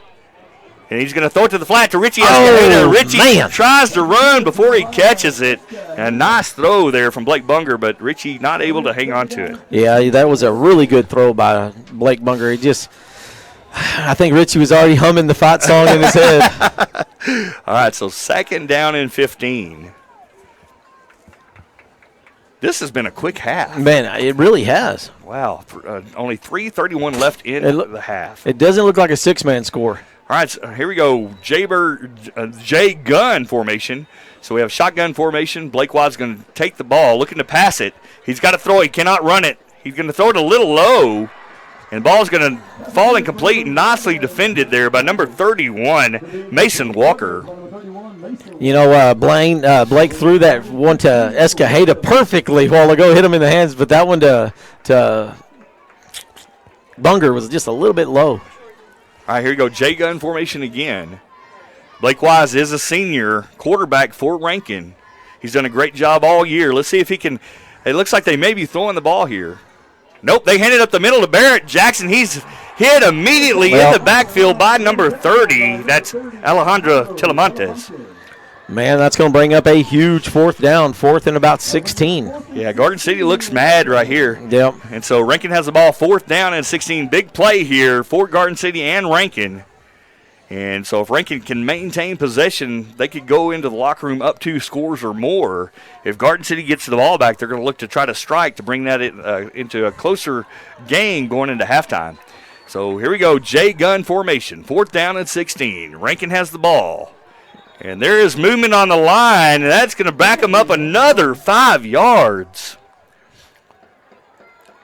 And he's going to throw it to the flat to Richie. Richie tries to run before he catches it. A nice throw there from Blake Bunger, but Richie not able to hang on to it. Yeah, that was a really good throw by Blake Bunger. I think Richie was already humming the fight song in his head. All right, so 2nd down and 15. This has been a quick half. Man, it really has. Wow, only 3:31 left in the half. It doesn't look like a 6-man score. All right, so here we go. J-gun formation. So we have shotgun formation. Blake Wise is going to take the ball, looking to pass it. He's got to throw it. He cannot run it. He's going to throw it a little low, and the ball's going to fall incomplete. Nicely defended there by number 31, Mason Walker. Blake threw that one to Escajeda perfectly a while ago, hit him in the hands, but that one to Bunger was just a little bit low. All right, here we go. J-gun formation again. Blake Wise is a senior quarterback for Rankin. He's done a great job all year. Let's see if he can. It looks like they may be throwing the ball here. Nope, they handed up the middle to Barrett Jackson. He's hit immediately in the backfield by number 30. That's Alejandro Telemontes. Man, that's going to bring up a huge 4th down, 4th and about 16. Yeah, Garden City looks mad right here. Yep. And so Rankin has the ball 4th down and 16. Big play here for Garden City and Rankin. And so if Rankin can maintain possession, they could go into the locker room up 2 scores or more. If Garden City gets the ball back, they're going to look to try to strike to bring that into a closer game going into halftime. So here we go, J-gun formation, 4th down and 16. Rankin has the ball. And there is movement on the line, and that's going to back them up another 5 yards.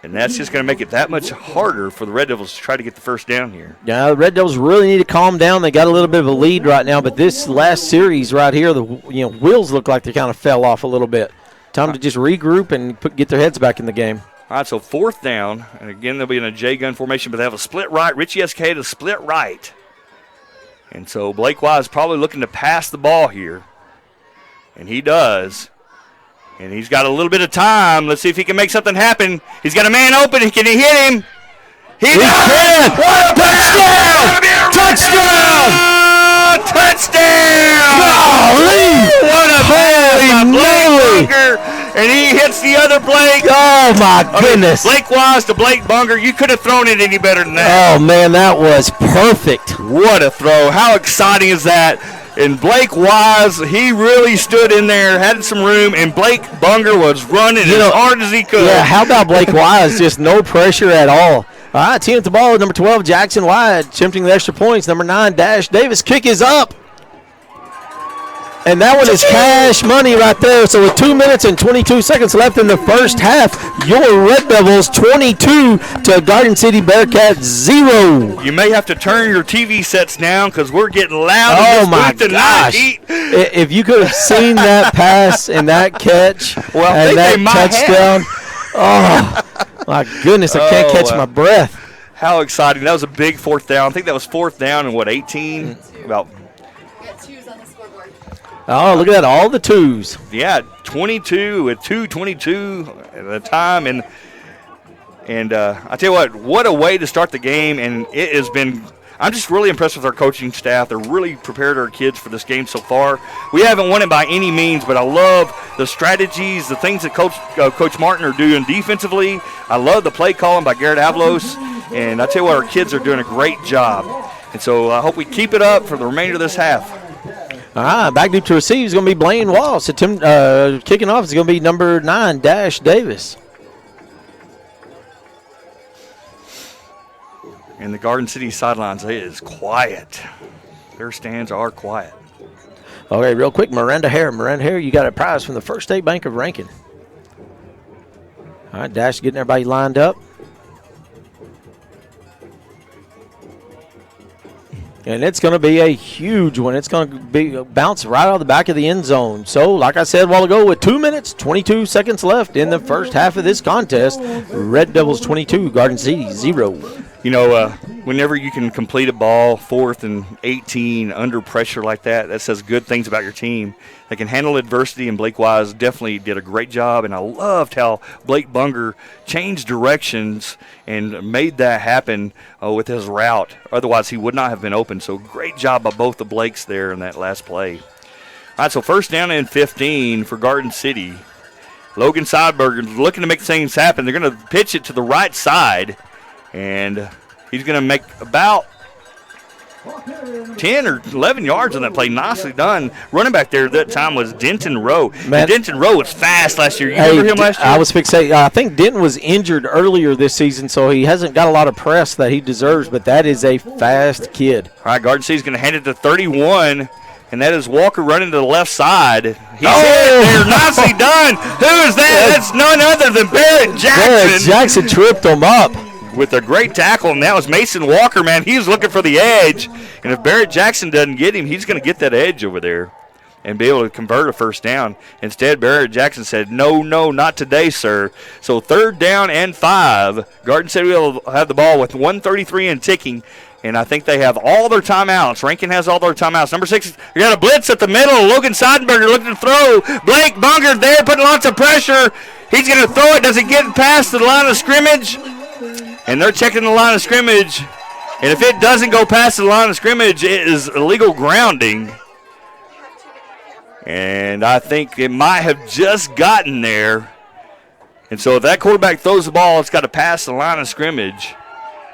And that's just going to make it that much harder for the Red Devils to try to get the first down here. Yeah, the Red Devils really need to calm down. They got a little bit of a lead right now, but this last series right here, the wheels look like they kind of fell off a little bit. Time to just regroup and get their heads back in the game. All right, so 4th down, and again they'll be in a J-gun formation, but they have a split right. Richie SK to split right. And so Blake Wise probably looking to pass the ball here, and he does. And he's got a little bit of time. Let's see if he can make something happen. He's got a man open. Can he hit him? He does! What a touchdown! Touchdown! Touchdown! Golly! What a pass by Blake Bunker. And he hits the other Blake. Oh, my goodness. Blake Wise to Blake Bunker. You could have thrown it any better than that. Oh, man, that was perfect. What a throw. How exciting is that? And Blake Wise, he really stood in there, had some room, and Blake Bunger was running as hard as he could. Yeah, how about Blake Wise? Just no pressure at all. All right, team at the ball, number 12, Jackson Wyatt, attempting the extra points. Number 9, Dash Davis, kick is up. And that one is cash money right there. So with 2 minutes and 22 seconds left in the first half, your Red Devils 22 to Garden City Bearcats 0. You may have to turn your TV sets down because we're getting loud. Oh, my gosh. If you could have seen that pass and that catch and that touchdown. Oh, my goodness, I can't catch my breath. How exciting. That was a big 4th down. I think that was 4th down and, 18? About. Oh, look at that, all the 2s. Yeah, 22 with 2:22 at the time. And I tell you what a way to start the game. And it has been – I'm just really impressed with our coaching staff. They're really prepared our kids for this game so far. We haven't won it by any means, but I love the strategies, the things that Coach Martin are doing defensively. I love the play calling by Garrett Avalos. And I tell you what, our kids are doing a great job. And so I hope we keep it up for the remainder of this half. Back deep to receive is going to be Blaine Walsh. Kicking off is going to be number 9, Dash Davis. And the Garden City sidelines, it is quiet. Their stands are quiet. Okay, real quick, Miranda Hare, you got a prize from the First State Bank of Rankin. All right, Dash getting everybody lined up. And it's going to be a huge one. It's going to be bounce right out of the back of the end zone. So, like I said a while ago, with 2 minutes, 22 seconds left in the first half of this contest, Red Devils 22, Garden City 0. You know, whenever you can complete a ball 4th and 18 under pressure like that, that says good things about your team. They can handle adversity, and Blake Wise definitely did a great job. And I loved how Blake Bunger changed directions and made that happen with his route. Otherwise, he would not have been open. So great job by both the Blakes there in that last play. All right, so 1st down and 15 for Garden City. Logan Seidberger looking to make things happen. They're going to pitch it to the right side. And he's going to make about 10 or 11 yards on that play. Nicely done. Running back there at that time was Denton Rowe. And Denton Rowe was fast last year. You remember him last year? I was fixated. I think Denton was injured earlier this season, so he hasn't got a lot of press that he deserves, but that is a fast kid. All right, Garden City's going to hand it to 31, and that is Walker running to the left side. He's hit there. Nicely done. Who is that? That's none other than Barrett Jackson. Barrett Jackson tripped him up. With a great tackle, and that was Mason Walker, man. He was looking for the edge. And if Barrett Jackson doesn't get him, he's going to get that edge over there and be able to convert a first down. Instead, Barrett Jackson said, no, not today, sir. So 3rd down and 5. Garden City will have the ball with 1:33 and ticking. And I think they have all their timeouts. Rankin has all their timeouts. Number 6, you got a blitz at the middle. Logan Seidenberger looking to throw. Blake Bunger there putting lots of pressure. He's going to throw it. Does it get past the line of scrimmage? And they're checking the line of scrimmage. And if it doesn't go past the line of scrimmage, it is illegal grounding. And I think it might have just gotten there. And so if that quarterback throws the ball, it's got to pass the line of scrimmage.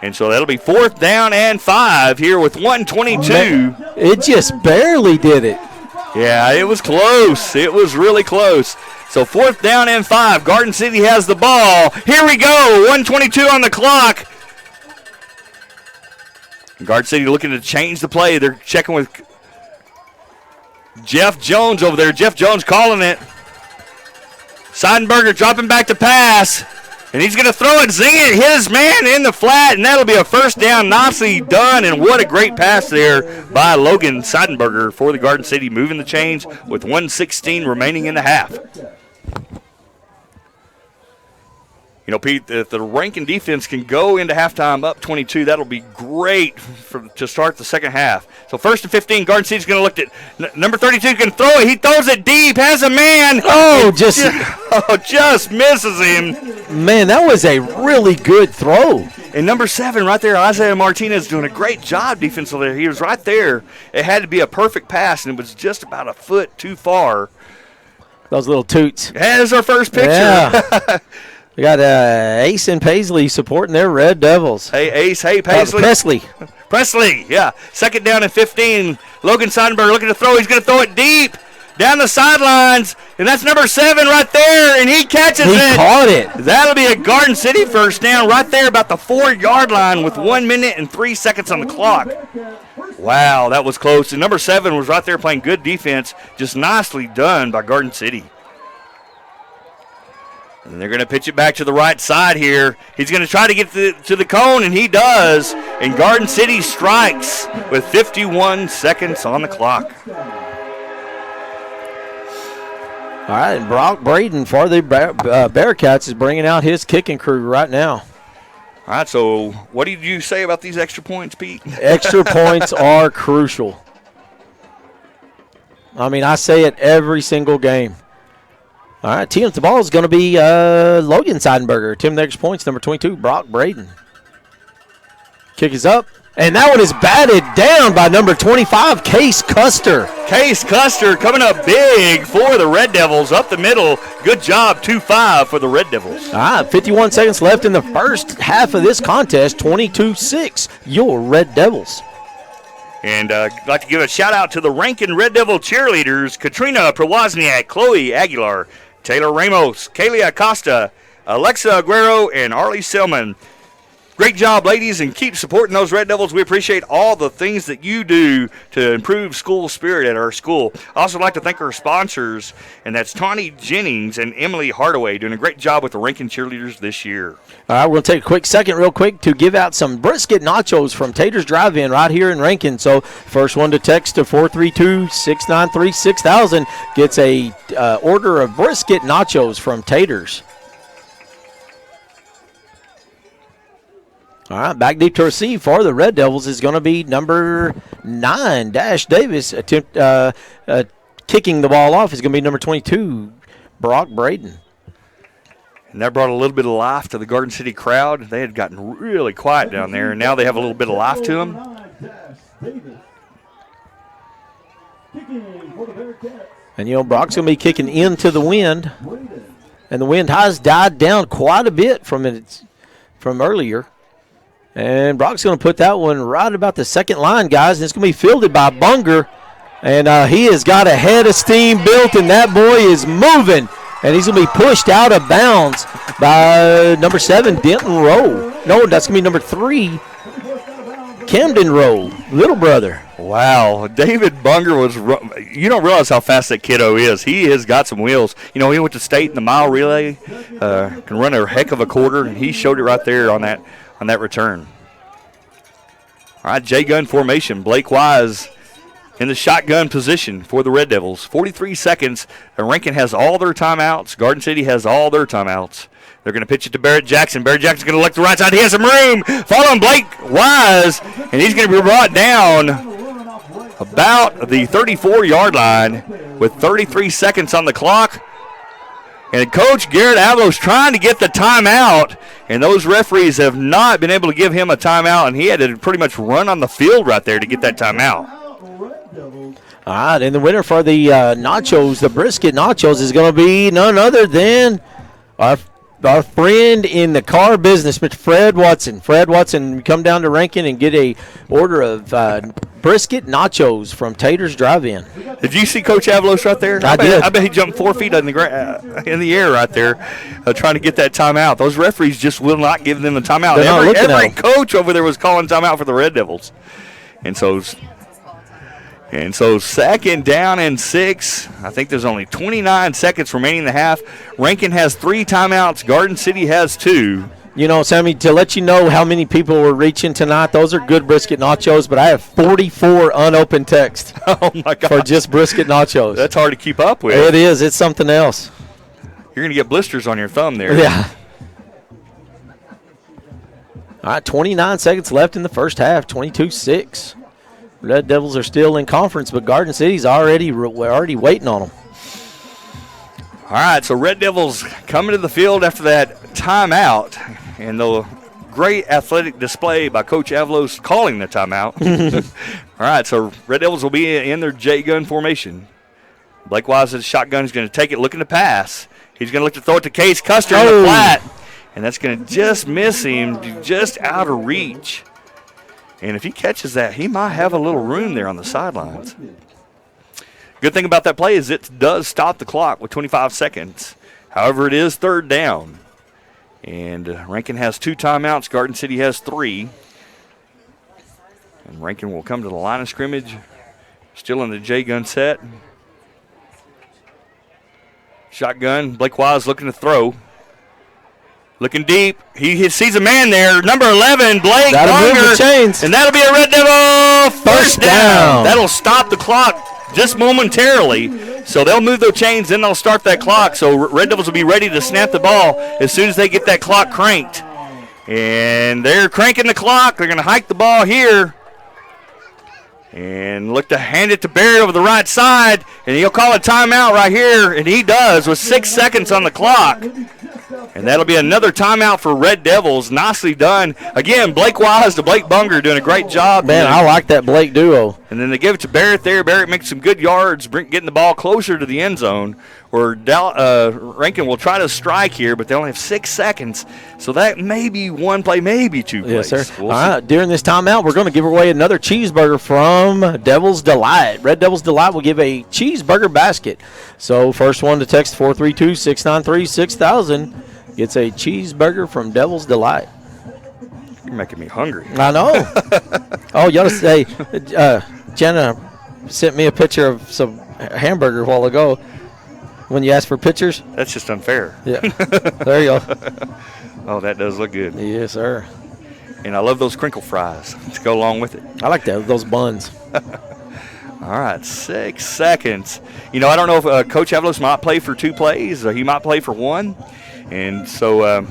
And so that'll be 4th down and 5 here with 1:22. It just barely did it. Yeah, it was close. It was really close. So 4th down and 5. Garden City has the ball. Here we go. 1:22 on the clock. Garden City looking to change the play. They're checking with Jeff Jones over there. Jeff Jones calling it. Seidenberger dropping back to pass. And he's going to throw it, zing it, hit his man in the flat, and that'll be a 1st down. Nicely done, and what a great pass there by Logan Seidenberger for the Garden City, moving the chains with 1:16 remaining in the half. You know, Pete, if the Rankin defense can go into halftime up 22, that'll be great to start the second half. So 1st and 15, Garden City's going to look at number 32 can throw it. He throws it deep, has a man. Just misses him. Man, that was a really good throw. And number 7 right there, Isaiah Martinez, doing a great job defensively. He was right there. It had to be a perfect pass, and it was just about a foot too far. Those little toots. There's our first picture. Yeah. We got Ace and Paisley supporting their Red Devils. Hey, Ace. Hey, Paisley. Presley, yeah. 2nd down and 15. Logan Seidenberg looking to throw. He's going to throw it deep down the sidelines. And that's number 7 right there. And he catches it. He caught it. That'll be a Garden City 1st down right there about the 4-yard line with 1 minute and 3 seconds on the clock. Wow, that was close. And number 7 was right there playing good defense. Just nicely done by Garden City. And they're going to pitch it back to the right side here. He's going to try to get to the cone, and he does. And Garden City strikes with 51 seconds on the clock. All right, and Brock Braden for the Bearcats is bringing out his kicking crew right now. All right, so what did you say about these extra points, Pete? Extra points are crucial. I mean, I say it every single game. All right, team at the ball is going to be Logan Seidenberger. Team the extra points, number 22, Brock Braden. Kick is up, and that one is batted down by number 25, Case Custer. Case Custer coming up big for the Red Devils up the middle. Good job, 2-5 for the Red Devils. All right, 51 seconds left in the first half of this contest, 22-6, your Red Devils. And I'd like to give a shout-out to the Rankin Red Devil cheerleaders, Katrina Prowazniak, Chloe Aguilar, Taylor Ramos, Kaylee Acosta, Alexa Aguero, and Arlie Selman. Great job, ladies, and keep supporting those Red Devils. We appreciate all the things that you do to improve school spirit at our school. I also like to thank our sponsors, and that's Tawny Jennings and Emily Hardaway, doing a great job with the Rankin cheerleaders this year. All right, we're going to take a quick second real quick to give out some brisket nachos from Tater's Drive-In right here in Rankin. So first one to text to 432-693-6000 gets a order of brisket nachos from Tater's. All right, back deep to receive for the Red Devils is going to be number 9, Dash Davis. Kicking the ball off is going to be number 22, Brock Braden. And that brought a little bit of life to the Garden City crowd. They had gotten really quiet down there, and now they have a little bit of life to them. And, you know, Brock's going to be kicking into the wind. And the wind has died down quite a bit from earlier. And Brock's going to put that one right about the second line, guys. And it's going to be fielded by Bunger. And he has got a head of steam built, and that boy is moving. And he's going to be pushed out of bounds by number 7, Denton Rowe. No, that's going to be number 3, Camden Rowe, little brother. Wow, David Bunger was – you don't realize how fast that kiddo is. He has got some wheels. You know, he went to state in the mile relay, can run a heck of a quarter, and he showed it right there on that return. All right, J-gun formation. Blake Wise in the shotgun position for the Red Devils. 43 seconds. And Rankin has all their timeouts. Garden City has all their timeouts. They're going to pitch it to Barrett Jackson. Barrett Jackson's going to look to the right side. He has some room. Following Blake Wise, and he's going to be brought down about the 34-yard line with 33 seconds on the clock. And Coach Garrett Avalos trying to get the timeout, and those referees have not been able to give him a timeout, and he had to pretty much run on the field right there to get that timeout. All right, and the winner for the nachos, the brisket nachos, is going to be none other than our our friend in the car business, Mr. Fred Watson. Fred Watson, come down to Rankin and get a order of brisket nachos from Tater's Drive-In. Did you see Coach Avalos right there? I did. I bet he jumped 4 feet in the air right there, trying to get that timeout. Those referees just will not give them the timeout. Every coach over there was calling timeout for the Red Devils, and so 2nd down and 6. I think there's only 29 seconds remaining in the half. Rankin has 3 timeouts. Garden City has 2. You know, Sammy, to let you know how many people were reaching tonight, those are good brisket nachos, but I have 44 unopened texts oh my God, for just brisket nachos. That's hard to keep up with. It is. It's something else. You're going to get blisters on your thumb there. Yeah. All right, 29 seconds left in the first half, 22-6. Red Devils are still in conference, but Garden City's already waiting on them. All right, so Red Devils coming to the field after that timeout, and the great athletic display by Coach Avalos calling the timeout. All right, so Red Devils will be in their J-gun formation. Blake Wise is shotgun. He's going to take it, looking to pass. He's going to look to throw it to Case Custer in the flat, and that's going to just miss him, just out of reach. And if he catches that, he might have a little room there on the sidelines. Good thing about that play is it does stop the clock with 25 seconds. However, it is 3rd down. And Rankin has 2 timeouts. Garden City has 3. And Rankin will come to the line of scrimmage. Still in the J-gun set. Shotgun. Blake Wise looking to throw. Looking deep. He sees a man there. Number 11, Blake Bunger. And that'll be a Red Devil first down. That'll stop the clock just momentarily. So they'll move their chains, then they'll start that clock. So Red Devils will be ready to snap the ball as soon as they get that clock cranked. And they're cranking the clock. They're going to hike the ball here. And look to hand it to Barrett over the right side. And he'll call a timeout right here. And he does with 6 seconds on the clock. And that'll be another timeout for Red Devils. Nicely done. Again, Blake Wise to Blake Bunger doing a great job. Man, I like that Blake duo. And then they give it to Barrett there. Barrett makes some good yards, getting the ball closer to the end zone. Where Rankin will try to strike here, but they only have 6 seconds. So that may be one play, maybe 2 plays. Yes, sir. All right, during this timeout, we're going to give away another cheeseburger from Devil's Delight. Red Devil's Delight will give a cheeseburger basket. So first one to text 432-693-6000 gets a cheeseburger from Devil's Delight. You're making me hungry. I know. Oh, you ought to say, Jenna sent me a picture of some hamburger a while ago. When you ask for pictures? That's just unfair. Yeah. There you go. Oh, that does look good. Yes, sir. And I love those crinkle fries to go along with it. I like those buns. All right, 6 seconds. You know, I don't know if Coach Avalos might play for 2 plays. He might play for 1. And so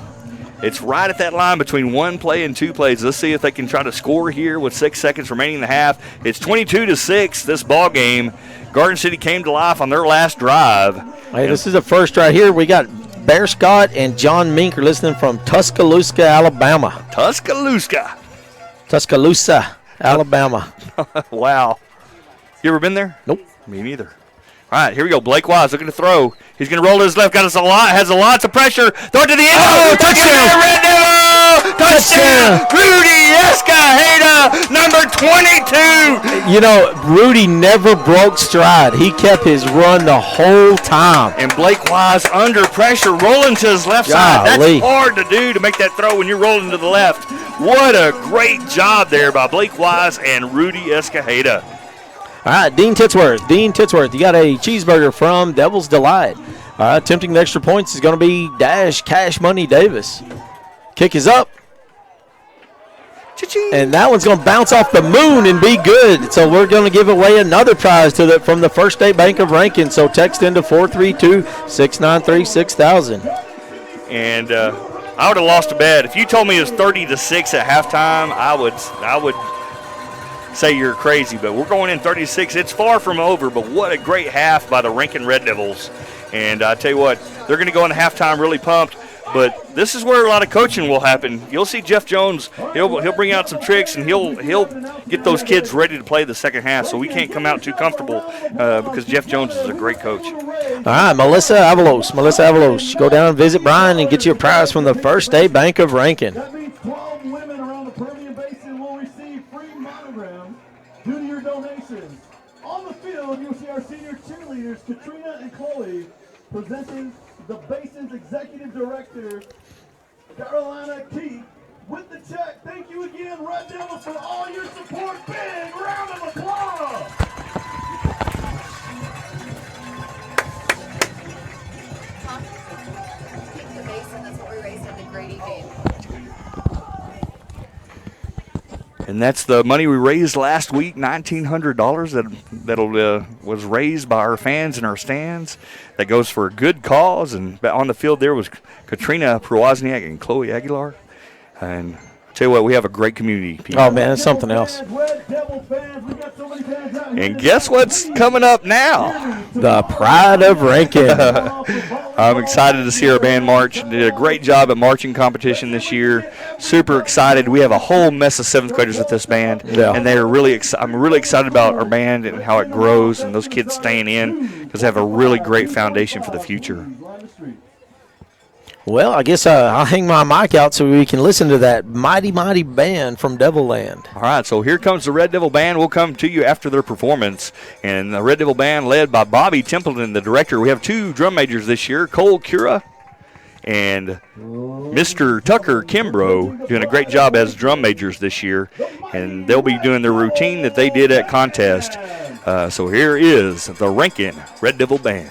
it's right at that line between 1 play and 2 plays. Let's see if they can try to score here with 6 seconds remaining in the half. It's 22-6, this ball game. Garden City came to life on their last drive. Hey, this is the first right here. We got Bear Scott and John Mink are listening from Tuscaloosa, Alabama. Tuscaloosa, Alabama. Wow. You ever been there? Nope. Me neither. All right, here we go. Blake Wise looking to throw. He's going to roll to his left. Has lots of pressure. Throw it to the end zone. Touchdown. Red Devil. Touchdown. Rudy Escajeda, number 22. You know, Rudy never broke stride. He kept his run the whole time. And Blake Wise under pressure, rolling to his left side. That's hard to do, to make that throw when you're rolling to the left. What a great job there by Blake Wise and Rudy Escajeda. All right, Dean Titsworth, you got a cheeseburger from Devil's Delight. All right, attempting the extra points is going to be Dash Cash Money Davis. Kick is up. Cha-ching. And that one's going to bounce off the moon and be good. So we're going to give away another prize from the First State Bank of Rankin. So text into 432-693-6000. And I would have lost a bet. If you told me it was 30-6 at halftime, I would say you're crazy, but we're going in 36. It's far from over, but what a great half by the Rankin Red Devils. And I tell you what, they're going to go into halftime really pumped, but this is where a lot of coaching will happen. You'll see Jeff Jones, he'll bring out some tricks, and he'll get those kids ready to play the second half, so we can't come out too comfortable because Jeff Jones is a great coach. All right, Melissa Avalos. Go down and visit Brian and get your prize from the First Day Bank of Rankin. That means 12 women around the Permian Basin will receive free monograms due to your donations. On the field, you'll see our senior cheerleaders, Katrina and Chloe, presenting the Basin's Executive Director, Carolina Keith, with the check. Thank you again, Red Devils, for all your support. Big round of applause. Keep the Basin, that's what we raised in the Grady game. And that's the money we raised last week, $1,900 that was raised by our fans in our stands. That goes for a good cause. And on the field there was Katrina Prowazniak and Chloe Aguilar. And I tell you what, we have a great community. People. Oh, man, it's something else. And guess what's coming up now? The Pride of Rankin. I'm excited to see our band march. Did a great job at marching competition this year. Super excited. We have a whole mess of 7th graders with this band, and they're really. I'm really excited about our band and how it grows, and those kids staying in because they have a really great foundation for the future. Well, I guess I'll hang my mic out so we can listen to that mighty, mighty band from Devil Land. All right, so here comes the Red Devil Band. We'll come to you after their performance. And the Red Devil Band led by Bobby Templeton, the director. We have 2 drum majors this year, Cole Cura and Mr. Tucker Kimbrough, doing a great job as drum majors this year. And they'll be doing their routine that they did at contest. So here is the Rankin Red Devil Band.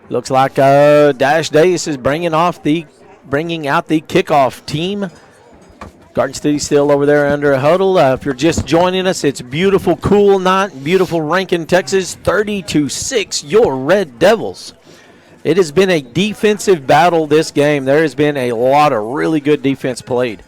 Looks like Dash Davis is bringing out the kickoff team. Garden City still over there under a huddle. If you're just joining us, it's beautiful, cool night, beautiful Rankin, Texas, 30-6, your Red Devils. It has been a defensive battle this game. There has been a lot of really good defense played.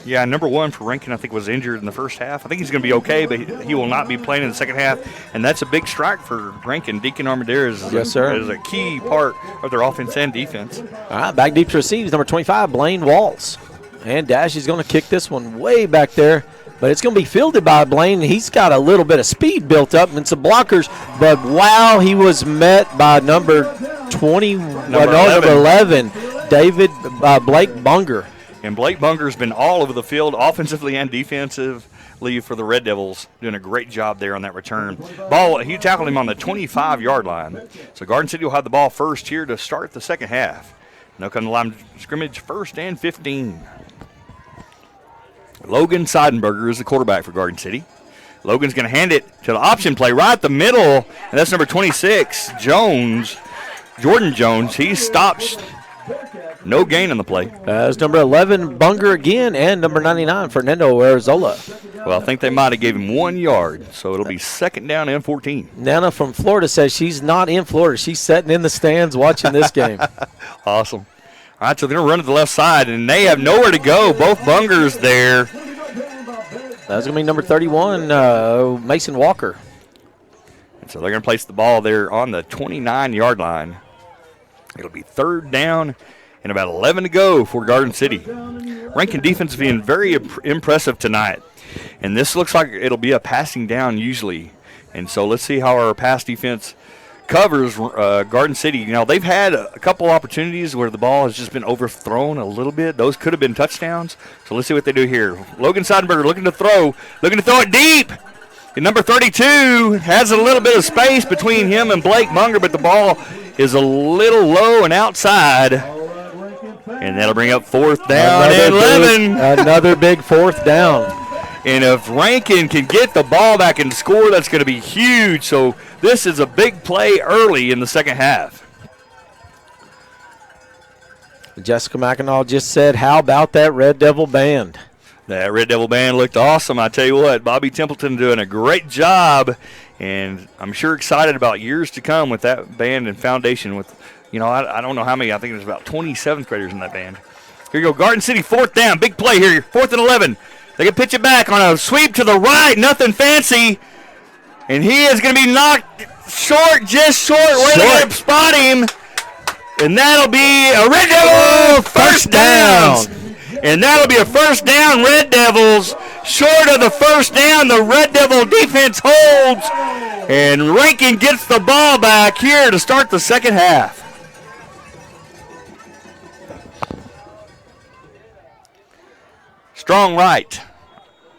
Yeah, number 1 for Rankin, I think, was injured in the first half. I think he's going to be okay, but he will not be playing in the second half. And that's a big strike for Rankin. Deacon Armendariz is a key part of their offense and defense. All right, back deep to receive, number 25, Blaine Walls. And Dash is going to kick this one way back there. But it's going to be fielded by Blaine. He's got a little bit of speed built up and some blockers. But, wow, he was met by number 11, David Blake Bunger. And Blake Bunger's been all over the field, offensively and defensively for the Red Devils, doing a great job there on that return. Ball, he tackled him on the 25-yard line. So Garden City will have the ball first here to start the second half. Now come the line of scrimmage, 1st and 15. Logan Seidenberger is the quarterback for Garden City. Logan's going to hand it to the option play right at the middle, and that's number 26, Jordan Jones. He stops. No gain on the play. That's number 11, Bunger again, and number 99, Fernando Arizola. Well, I think they might have gave him 1 yard, so it'll be 2nd down and 14. Nana from Florida says she's not in Florida. She's sitting in the stands watching this game. Awesome. All right, so they're going to run to the left side, and they have nowhere to go. Both Bungers there. That's going to be number 31, Mason Walker. And so they're going to place the ball there on the 29-yard line. It'll be 3rd down and about 11 to go for Garden City. Rankin defense being very impressive tonight. And this looks like it'll be a passing down usually. And so let's see how our pass defense covers Garden City. You know, they've had a couple opportunities where the ball has just been overthrown a little bit. Those could have been touchdowns. So let's see what they do here. Logan Seidenberger looking to throw it deep. And number 32 has a little bit of space between him and Blake Bunger, but the ball is a little low and outside. And that'll bring up 4th down and 11. Another big 4th down. And if Rankin can get the ball back and score, that's going to be huge. So this is a big play early in the second half. Jessica McEnall just said, how about that Red Devil band? That Red Devil band looked awesome. I tell you what, Bobby Templeton doing a great job. And I'm sure excited about years to come with that band and foundation with, you know, I don't know how many. I think there's about 20 7th graders in that band. Here you go. Garden City, 4th down. Big play here. 4th and 11. They can pitch it back on a sweep to the right. Nothing fancy. And he is going to be knocked short, just short. Where they going to spot him? And that'll be a Red Devil first down. And that'll be a first down, Red Devils. Short of the first down, the Red Devil defense holds. And Rankin gets the ball back here to start the second half. Strong right.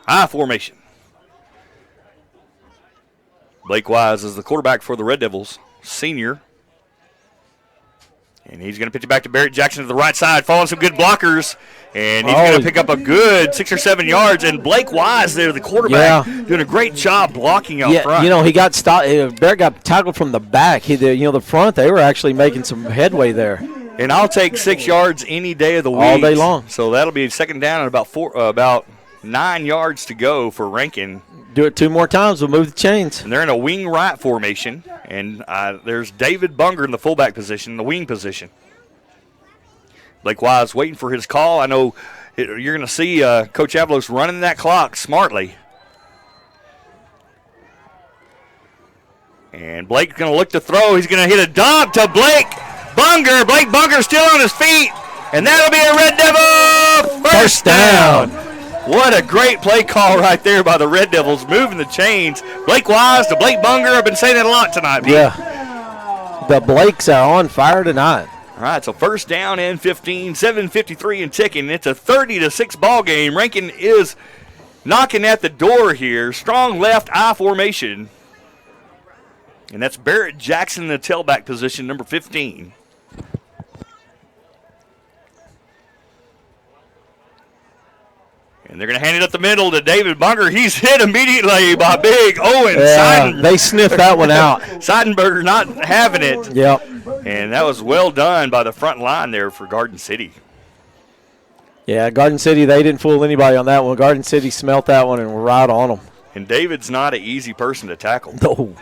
I formation. Blake Wise is the quarterback for the Red Devils, senior. And he's going to pitch it back to Barrett Jackson to the right side, following some good blockers. And he's going to pick up a good 6 or 7 yards. And Blake Wise there, the quarterback, doing a great job blocking out front. You know, he got stopped. Barrett got tackled from the back. The front, they were actually making some headway there. And I'll take 6 yards any day of the week. All day long. So that'll be 2nd down and about 9 yards to go for Rankin. Do it 2 more times, we'll move the chains. And they're in a wing right formation. And there's David Bunger in the fullback position, the wing position. Blake Wise waiting for his call. I know you're going to see Coach Avalos running that clock smartly. And Blake's going to look to throw. He's going to hit a dump to Blake Bunger. Blake Bunger still on his feet. And that'll be a Red Devil first down. What a great play call right there by the Red Devils, moving the chains. Blake Wise to Blake Bunger. I've been saying that a lot tonight, Pete. Yeah. The Blakes are on fire tonight. All right, so first down and 15, 7:53 and ticking. It's a 30-6 ball game. Rankin is knocking at the door here. Strong left I formation. And that's Barrett Jackson in the tailback position, number 15. And they're going to hand it up the middle to David Bunger. He's hit immediately by big Owen Seidenberger. They sniffed that one out. Seidenberger not having it. Yep. And that was well done by the front line there for Garden City. Yeah, Garden City, they didn't fool anybody on that one. Garden City smelt that one and were right on them. And David's not an easy person to tackle. No.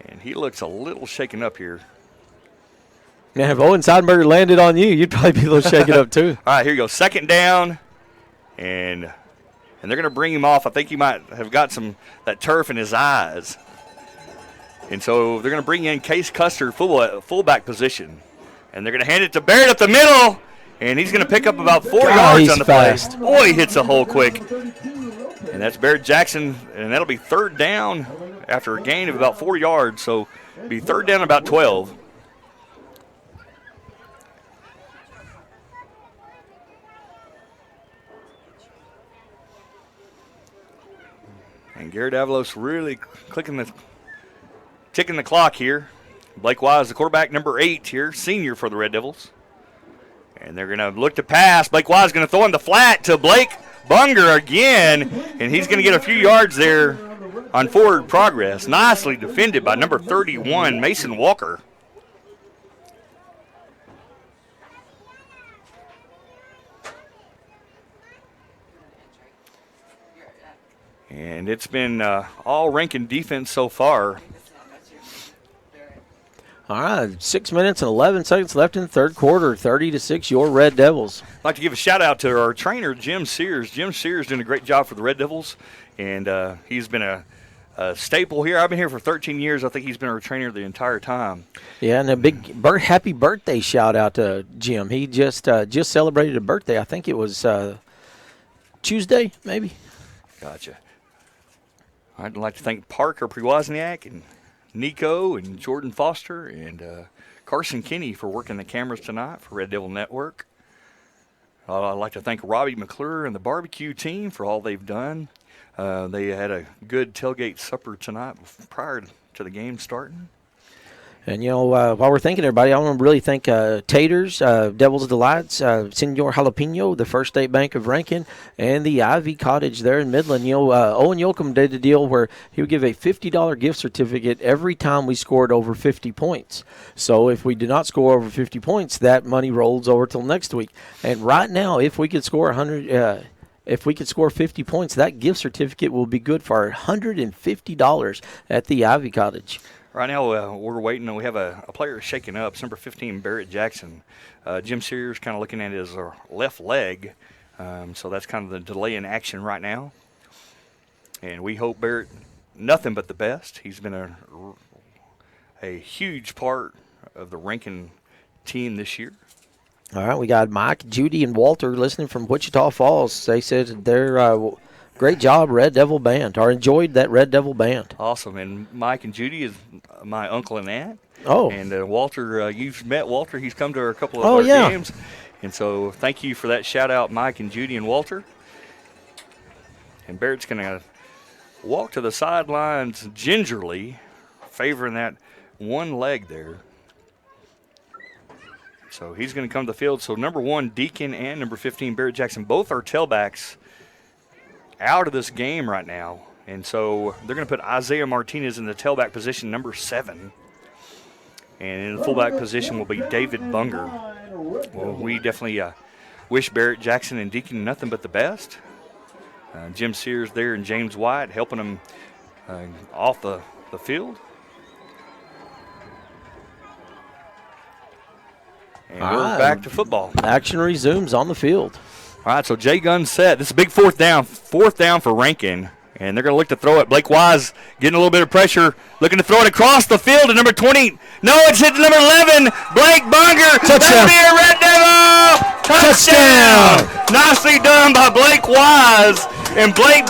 And he looks a little shaken up here. Man, if Owen Seidenberger landed on you, you'd probably be a little shaken up too. All right, here you go. Second down, and they're going to bring him off. I think he might have got that turf in his eyes. And so they're going to bring in Case Custer, fullback position. And they're going to hand it to Barrett up the middle, and he's going to pick up about 4 yards on the fast play. Boy, he hits a hole quick. And that's Barrett Jackson, and that'll be third down after a gain of about 4 yards. So it'll be third down about 12. And Garrett Avalos really ticking the clock here. Blake Wise, the quarterback, number 8 here, senior for the Red Devils. And they're going to look to pass. Blake Wise going to throw in the flat to Blake Bunger again, and he's going to get a few yards there on forward progress. Nicely defended by number 31, Mason Walker. And it's been all Rankin defense so far. All right, 6 minutes and 11 seconds left in the third quarter. 30-6, your Red Devils. I'd like to give a shout-out to our trainer, Jim Sears. Jim Sears doing a great job for the Red Devils, and he's been a staple here. I've been here for 13 years. I think he's been our trainer the entire time. Yeah, and a big happy birthday shout-out to Jim. He just celebrated a birthday. I think it was Tuesday, maybe. Gotcha. I'd like to thank Parker Priwozniak and Nico and Jordan Foster and Carson Kinney for working the cameras tonight for Red Devil Network. I'd like to thank Robbie McClure and the barbecue team for all they've done. They had a good tailgate supper tonight prior to the game starting. And, while we're thanking everybody, I want to really thank Taters, Devil's Delights, Senor Jalapeno, the First State Bank of Rankin, and the Ivy Cottage there in Midland. Owen Yolcomb did a deal where he would give a $50 gift certificate every time we scored over 50 points. So if we did not score over 50 points, that money rolls over till next week. And right now, if we could score 100 if we could score 50 points, that gift certificate will be good for $150 at the Ivy Cottage. Right now, we're waiting. We have a player shaking up. It's number 15, Barrett Jackson. Jim Sears kind of looking at his left leg. So that's kind of the delay in action right now. And we hope Barrett nothing but the best. He's been a huge part of the Rankin team this year. All right, we got Mike, Judy, and Walter listening from Wichita Falls. They said they're great job, Red Devil Band, or enjoyed that Red Devil Band. Awesome. And Mike and Judy is my uncle and aunt. Oh. And Walter, you've met Walter. He's come to a couple of our games. And so thank you for that shout-out, Mike and Judy and Walter. And Barrett's going to walk to the sidelines gingerly, favoring that one leg there. So he's going to come to the field. So number 1, Deacon, and number 15, Barrett Jackson, both are tailbacks out of this game right now. And so they're going to put Isaiah Martinez in the tailback position, number 7. And in the fullback position will be David Bunger. Well, we definitely wish Barrett Jackson and Deacon nothing but the best. Jim Sears there and James White helping them off the field. And we're back to football. Action resumes on the field. All right, so Jay Gunn set. This is a big fourth down for Rankin. And they're going to look to throw it. Blake Wise getting a little bit of pressure, looking to throw it across the field to number 20. No, it's hit to number 11, Blake Bunger. Touchdown. That'll be a Red Devil. Touchdown. Nicely done by Blake Wise. And Blake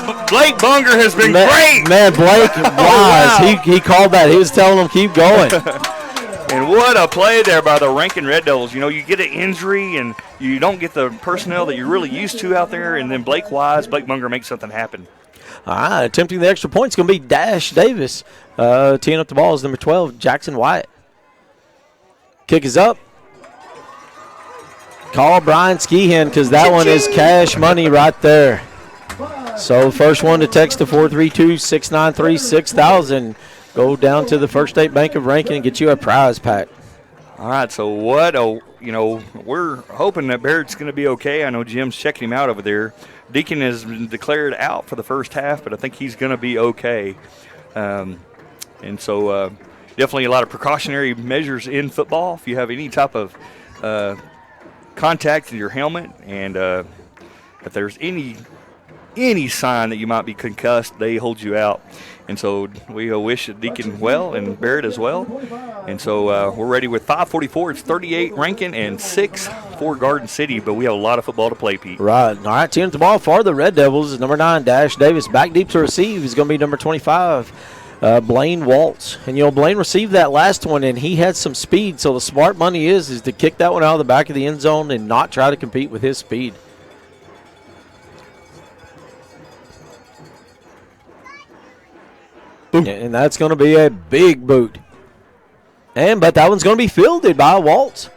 Bunger has been great. Man, Blake Wise, wow. he called that. He was telling them keep going. And what a play there by the Rankin Red Devils. You get an injury and you don't get the personnel that you're really used to out there, and then Blake Bunger makes something happen. All right, attempting the extra point is going to be Dash Davis. Teeing up the ball is number 12, Jackson Wyatt. Kick is up. Call Brian Skehan because that one is cash money right there. So first one to text to 432-693-6000. Go down to the First State Bank of Rankin and get you a prize pack. All right, so we're hoping that Barrett's going to be okay. I know Jim's checking him out over there. Deacon has been declared out for the first half, but I think he's going to be okay. And so definitely a lot of precautionary measures in football. If you have any type of contact in your helmet, and if there's any sign that you might be concussed, they hold you out. And so we wish Deacon well and Barrett as well. And so we're ready with 5:44. It's 38 Rankin and 6 for Garden City, but we have a lot of football to play, Pete. Right. All right, team the ball for the Red Devils is number 9, Dash Davis. Back deep to receive is going to be number 25, Blaine Waltz. And, Blaine received that last one, and he had some speed. So the smart money is to kick that one out of the back of the end zone and not try to compete with his speed. And that's going to be a big boot. But that one's going to be fielded by Waltz.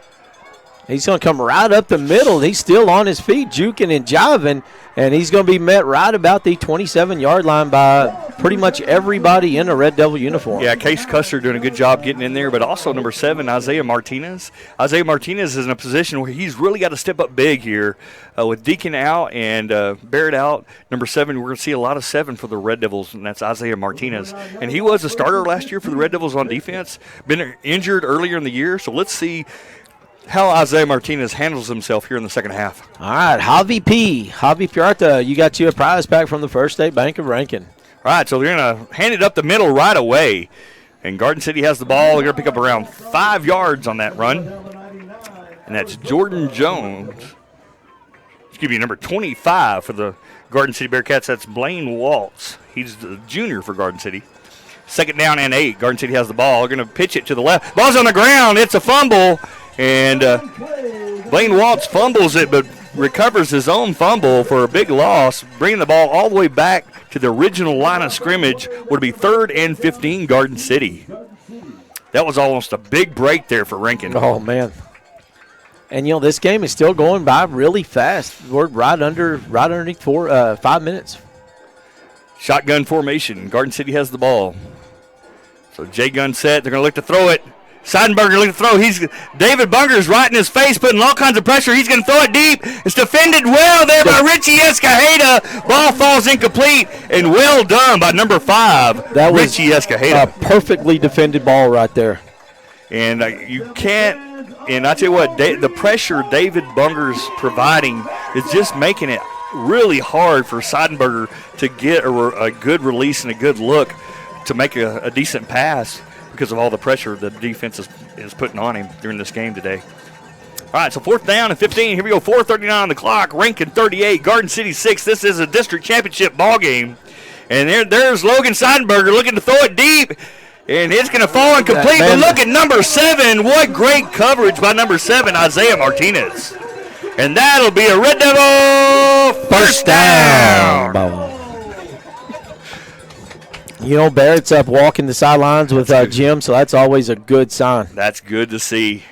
He's going to come right up the middle. He's still on his feet, juking and jiving, and he's going to be met right about the 27-yard line by pretty much everybody in a Red Devil uniform. Yeah, Case Custer doing a good job getting in there, but also number 7, Isaiah Martinez. Isaiah Martinez is in a position where he's really got to step up big here with Deacon out and Barrett out. Number 7, we're going to see a lot of 7 for the Red Devils, and that's Isaiah Martinez. And he was a starter last year for the Red Devils on defense, been injured earlier in the year, so let's see how Isaiah Martinez handles himself here in the second half. All right, Javi Piarta, you got you a prize pack from the First State Bank of Rankin. All right, so they're going to hand it up the middle right away. And Garden City has the ball. They're going to pick up around 5 yards on that run. And that's Jordan Jones. Excuse me, number 25 for the Garden City Bearcats. That's Blaine Waltz. He's the junior for Garden City. Second down and 8. Garden City has the ball. They're going to pitch it to the left. Ball's on the ground. It's a fumble. And Blaine Waltz fumbles it, but recovers his own fumble for a big loss, bringing the ball all the way back to the original line of scrimmage. Would be 3rd and 15, Garden City. That was almost a big break there for Rankin. Oh, man. And, this game is still going by really fast. We're right underneath 5 minutes. Shotgun formation. Garden City has the ball. So J-gun set. They're going to look to throw it. Seidenberger looking to throw. David Bunger's right in his face, putting all kinds of pressure. He's going to throw it deep. It's defended well there by Richie Escajeda. Ball falls incomplete, and well done by number 5, that Richie Escajeda. A perfectly defended ball right there. And you can't, and I tell you what, the pressure David Bunger's providing is just making it really hard for Seidenberger to get a good release and a good look to make a decent pass, because of all the pressure the defense is putting on him during this game today. All right, so 4th down and 15. Here we go, 4:39 on the clock. Rankin 38, Garden City 6. This is a district championship ball game. And there's Logan Seidenberger looking to throw it deep. And it's going to fall incomplete. But look at number 7. What great coverage by number 7, Isaiah Martinez. And that'll be a Red Devil first down. Barrett's up walking the sidelines with Jim, so that's always a good sign. That's good to see.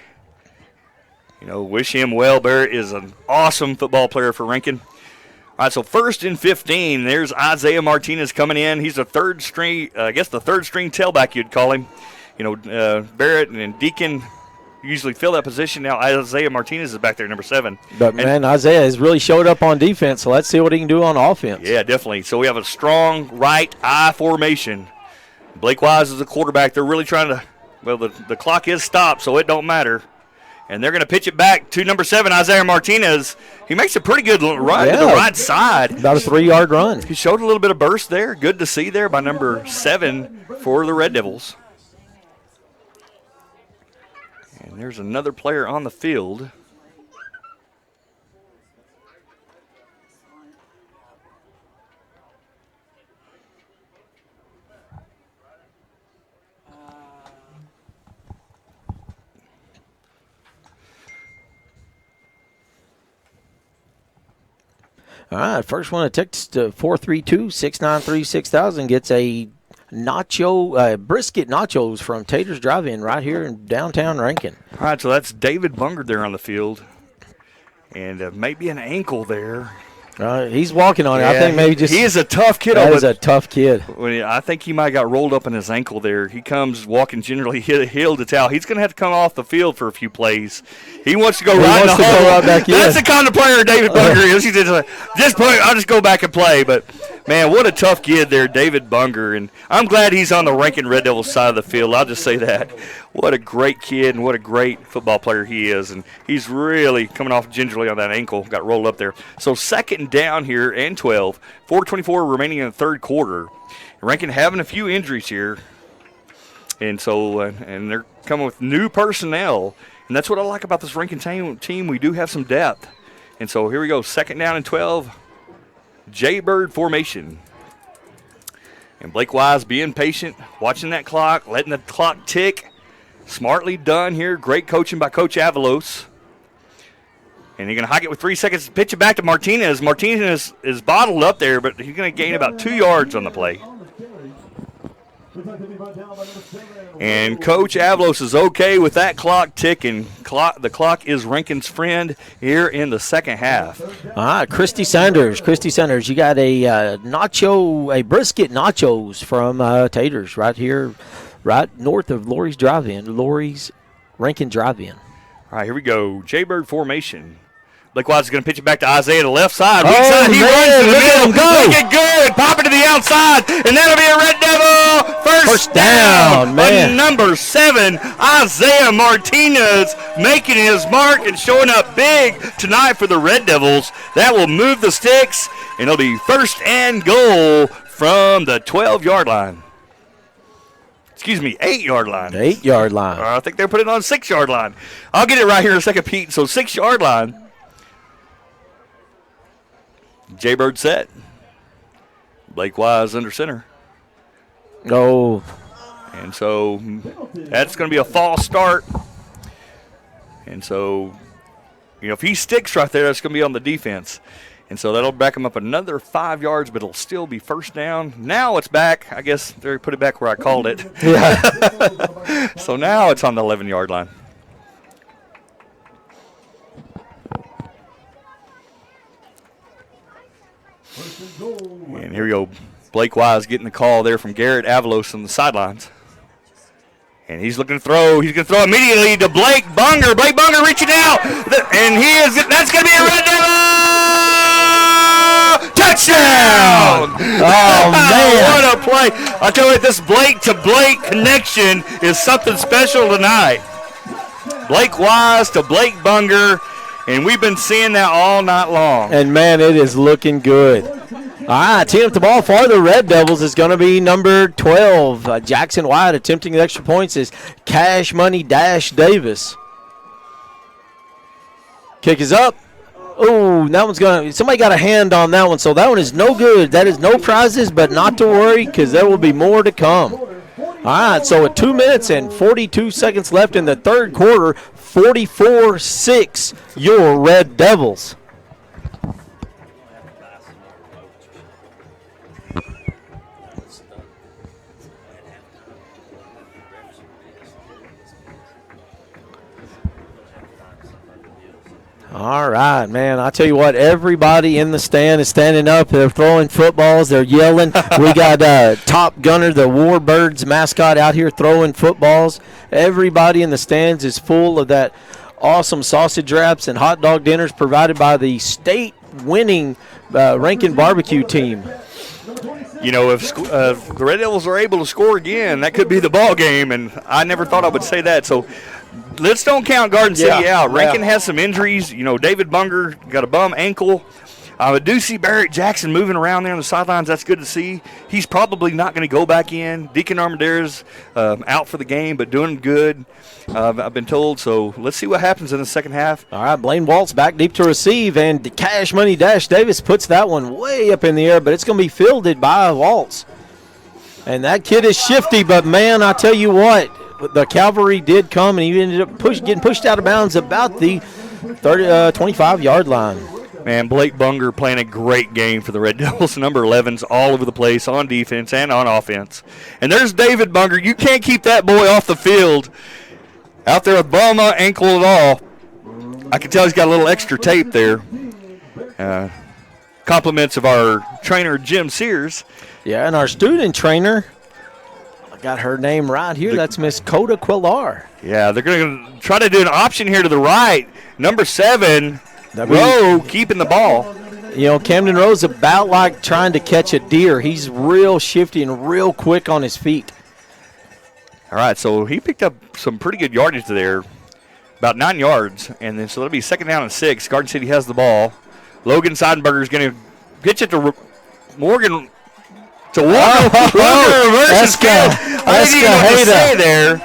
Wish him well. Barrett is an awesome football player for Rankin. All right, so 1st and 15. There's Isaiah Martinez coming in. He's the third string tailback you'd call him. Barrett and Deacon usually fill that position. Now Isaiah Martinez is back there, number 7. But, Isaiah has really showed up on defense, so let's see what he can do on offense. Yeah, definitely. So we have a strong right eye formation. Blake Wise is the quarterback. They're really trying to – the clock is stopped, so it don't matter. And they're going to pitch it back to number 7, Isaiah Martinez. He makes a pretty good run to the right side. About a 3-yard run. He showed a little bit of burst there. Good to see there by number 7 for the Red Devils. And there's another player on the field. All right, first one to text 432-693-6000 gets a brisket nachos from Tater's Drive-In right here in downtown Rankin. All right, so that's David Bunger there on the field. And maybe an ankle there. He's walking on it. I think maybe just. He is a tough kid. That is a tough kid. I think he might have got rolled up in his ankle there. He comes walking generally heel to toe. He's going to have to come off the field for a few plays. He wants to go right in the hole. Right back That's the kind of player David Bunger is. He says, I'll just go back and play. But Man, what a tough kid there, David Bunger. And I'm glad he's on the Rankin Red Devils side of the field. I'll just say that. What a great kid and what a great football player he is. And he's really coming off gingerly on that ankle. Got rolled up there. So 2nd down here and 12. 4:24 remaining in the 3rd quarter. Rankin having a few injuries here. And so and they're coming with new personnel. And that's what I like about this Rankin team. We do have some depth. And so here we go. 2nd down and 12. Jaybird formation. And Blake Wise being patient, watching that clock, letting the clock tick. Smartly done here. Great coaching by Coach Avalos. And he's going to hike it with 3 seconds. Pitch it back to Martinez. Martinez is bottled up there, but he's going to gain about 2 yards on the play. And Coach Avalos is okay with that clock ticking. The clock is Rankin's friend here in the 2nd half. All right, Christy Sanders, you got a brisket nachos from Taters right here, right north of Lori's Rankin Drive-In. All right, here we go. Jaybird formation. Blake Wise is going to pitch it back to Isaiah to the left side. Weak side, he runs to the middle. Make it good. Pop it to the outside, and that'll be a Red Devil first down. Man. Number 7, Isaiah Martinez, making his mark and showing up big tonight for the Red Devils. That will move the sticks, and it'll be 1st and goal from the 12-yard line. Excuse me, 8-yard line. 8-yard line. I think they're putting it on 6-yard line. I'll get it right here in a second, Pete. So 6-yard line. Jaybird set. Blake Wise under center. Oh. And so that's going to be a false start. And so, if he sticks right there, that's going to be on the defense. And so that'll back him up another 5 yards, but it'll still be 1st down. Now it's back. I guess they put it back where I called it. Yeah. So now it's on the 11-yard line. And here we go. Blake Wise getting the call there from Garrett Avalos on the sidelines. And he's looking to throw. He's going to throw immediately to Blake Bunger. Blake Bunger reaching out. And that's going to be a Red Devil touchdown. Oh, man. What a play. I'll tell you what, this Blake to Blake connection is something special tonight. Blake Wise to Blake Bunger. And we've been seeing that all night long. And, man, it is looking good. All right, teeing up the ball for the Red Devils is going to be number 12. Jackson White attempting the extra points is Cash Money Dash Davis. Kick is up. Oh, that one's going to – somebody got a hand on that one, so that one is no good. That is no prizes, but not to worry because there will be more to come. All right, so with 2 minutes and 42 seconds left in the 3rd quarter, 44-6, your Red Devils. All right, man. I tell you what, everybody in the stand is standing up. They're throwing footballs. They're yelling. We got Top Gunner, the Warbirds mascot, out here throwing footballs. Everybody in the stands is full of that awesome sausage wraps and hot dog dinners provided by the state-winning Rankin barbecue team. If the Red Devils are able to score again, that could be the ball game, and I never thought I would say that. So let's don't count Garden City out. Rankin has some injuries. David Bunger got a bum ankle. I do see Barrett Jackson moving around there on the sidelines. That's good to see. He's probably not going to go back in. Deacon Armander's out for the game, but doing good, I've been told. So let's see what happens in the 2nd half. All right, Blaine Waltz back deep to receive, and Cash Money Dash Davis puts that one way up in the air, but it's going to be fielded by Waltz. And that kid is shifty, but, man, I tell you what, the cavalry did come, and he ended up getting pushed out of bounds about the 25-yard line. Man, Blake Bunger playing a great game for the Red Devils. Number 11's all over the place on defense and on offense. And there's David Bunger. You can't keep that boy off the field. Out there with bum, ankle and all. I can tell he's got a little extra tape there. Compliments of our trainer, Jim Sears. Yeah, and our student trainer, I got her name right here. That's Miss Coda Quillar. Yeah, they're going to try to do an option here to the right. Number 7. Rowe keeping the ball. You know, Camden Rose about like trying to catch a deer. He's real shifty and real quick on his feet. All right, so he picked up some pretty good yardage there, about 9 yards. And then so it'll be 2nd down and 6. Garden City has the ball. Logan Seidenberger is going to pitch it to Morgan. To Walker. Escajeda there.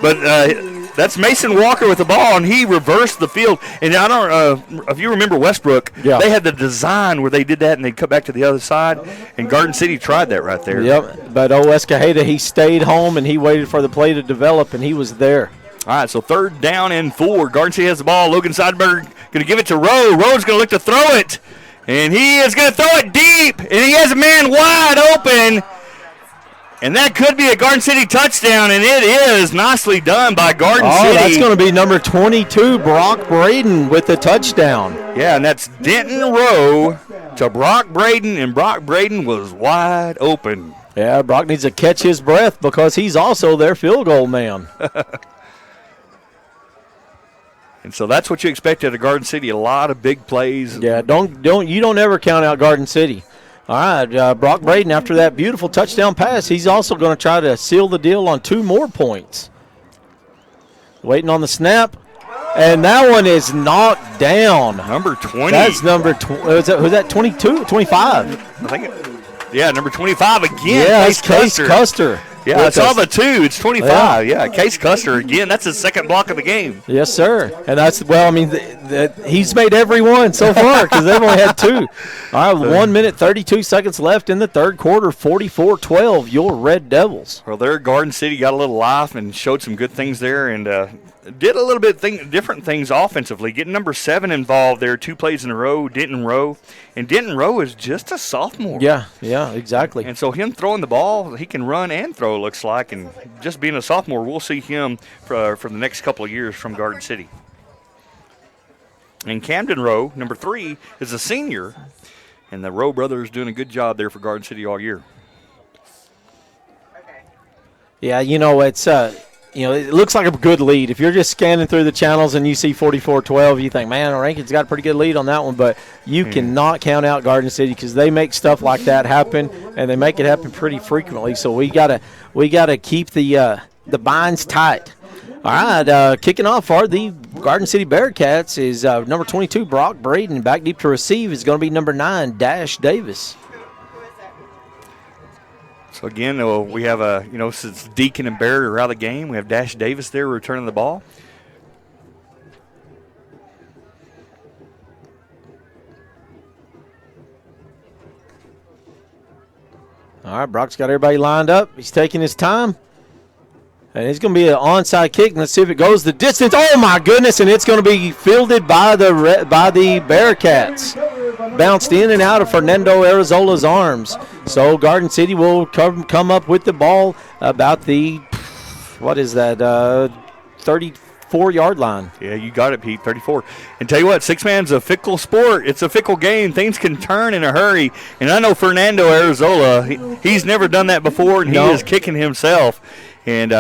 But that's Mason Walker with the ball, and he reversed the field. And I don't if you remember Westbrook, they had the design where they did that and they cut back to the other side, and Garden City tried that right there. Yep, but Escajeda, he stayed home, and he waited for the play to develop, and he was there. All right, so 3rd down and 4. Garden City has the ball. Logan Seidenberger going to give it to Rowe. Rowe's going to look to throw it, and he is going to throw it deep, and he has a man wide open. And that could be a Garden City touchdown, and it is nicely done by Garden City. Oh, that's going to be number 22, Brock Braden, with the touchdown. Yeah, and that's Denton Rowe to Brock Braden, and Brock Braden was wide open. Yeah, Brock needs to catch his breath because he's also their field goal man. And so that's what you expect out of Garden City, a lot of big plays. Yeah, you don't ever count out Garden City. All right, Brock Braden, after that beautiful touchdown pass, he's also going to try to seal the deal on 2 more points. Waiting on the snap, and that one is knocked down. Number 20. That's number 20. Was that 22, 25? I think yeah, number 25 again. Yeah, that's Case Custer. Yeah, I saw the 2. It's 25. Yeah, Case Custer again. That's his 2nd block of the game. Yes, sir. And that's, well, I mean, he's made every one so far because they've only had 2. All right, 1 minute, 32 seconds left in the 3rd quarter, 44-12, your Red Devils. Well, there, Garden City got a little life and showed some good things there and did a little bit different things offensively. Getting number 7 involved there, 2 plays in a row, Denton Rowe. And Denton Rowe is just a sophomore. Yeah, exactly. And so him throwing the ball, he can run and throw, looks like. And just being a sophomore, we'll see him for the next couple of years from Garden City. And Camden Rowe, number 3, is a senior. And the Rowe brothers doing a good job there for Garden City all year. Yeah, it's it looks like a good lead. If you're just scanning through the channels and you see 44-12, you think, man, Rankin's got a pretty good lead on that one. But you cannot count out Garden City because they make stuff like that happen, and they make it happen pretty frequently. So we gotta keep the binds tight. All right, kicking off for the Garden City Bearcats is number 22, Brock Braden. Back deep to receive is going to be number 9, Dash Davis. So, again, we have since Deacon and Barrett are out of the game, we have Dash Davis there returning the ball. All right, Brock's got everybody lined up. He's taking his time. And it's going to be an onside kick. Let's see if it goes the distance. Oh, my goodness, and it's going to be fielded by the Bearcats. Bounced in and out of Fernando Arizola's arms. So Garden City will come up with the ball about the, 34-yard line. Yeah, you got it, Pete, 34. And tell you what, six-man's a fickle sport. It's a fickle game. Things can turn in a hurry. And I know Fernando Arizola, he's never done that before, and he is kicking himself. And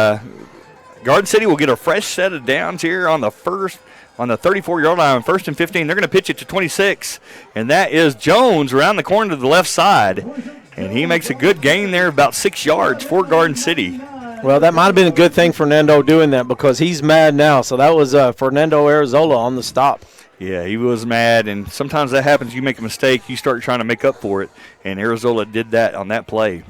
Garden City will get a fresh set of downs here on the 34-yard line, 1st and 15. They're going to pitch it to 26, and that is Jones around the corner to the left side. And he makes a good gain there, about 6 yards for Garden City. Well, that might have been a good thing, Fernando, doing that because he's mad now. So that was Fernando Arizola on the stop. Yeah, he was mad, and sometimes that happens. You make a mistake, you start trying to make up for it, and Arizola did that on that play.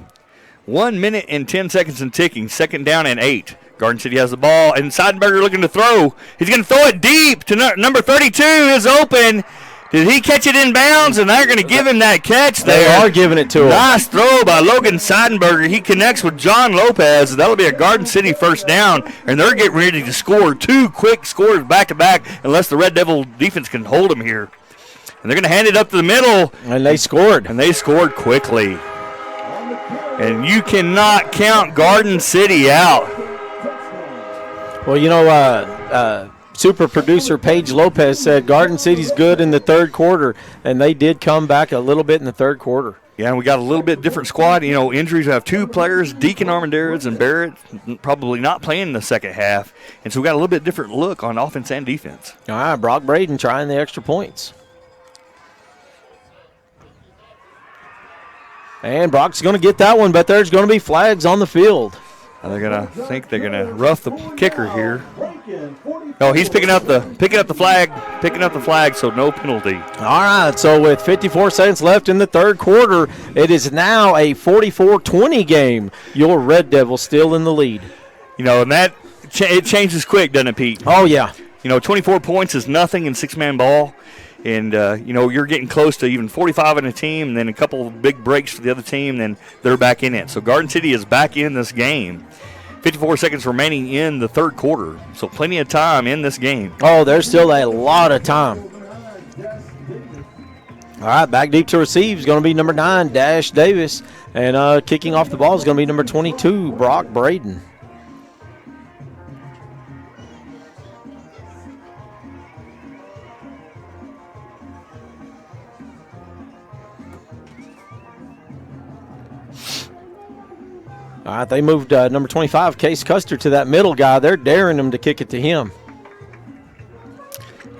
1 minute and 10 seconds and ticking, 2nd down and 8. Garden City has the ball, and Seidenberger looking to throw. He's going to throw it deep to number 32 is open. Did he catch it in bounds? And they're going to give him that catch there. They are giving it to him. Nice throw by Logan Seidenberger. He connects with John Lopez. That'll be a Garden City 1st down, and they're getting ready to score 2 quick scores back-to-back unless the Red Devil defense can hold them here. And they're going to hand it up to the middle. And they scored. And they scored quickly. And you cannot count Garden City out. Well, super producer Paige Lopez said Garden City's good in the 3rd quarter, and they did come back a little bit in the 3rd quarter. Yeah, and we got a little bit different squad. Injuries. We have 2 players, Deacon Armendariz and Barrett, probably not playing in the second half. And so we got a little bit different look on offense and defense. All right, Brock Braden trying the extra points. And Brock's going to get that one, but there's going to be flags on the field. They're going to think they're going to rough the kicker here. No, he's picking up the flag, so no penalty. All right, so with 54 seconds left in the third quarter, it is now a 44-20 game. Your Red Devils still in the lead. You know, and that it changes quick, doesn't it, Pete? Oh, yeah. You know, 24 points is nothing in six-man ball. And, you know, you're getting close to even 45 in a team, and then a couple of big breaks for the other team, then they're back in it. So Garden City is back in this game. 54 seconds remaining in the third quarter. So plenty of time in this game. Oh, there's still a lot of time. All right, back deep to receive is going to be number 9, Dash Davis. And kicking off the ball is going to be number 22, Brock Braden. All right, they moved number 25, Case Custer, to that middle guy. They're daring him to kick it to him.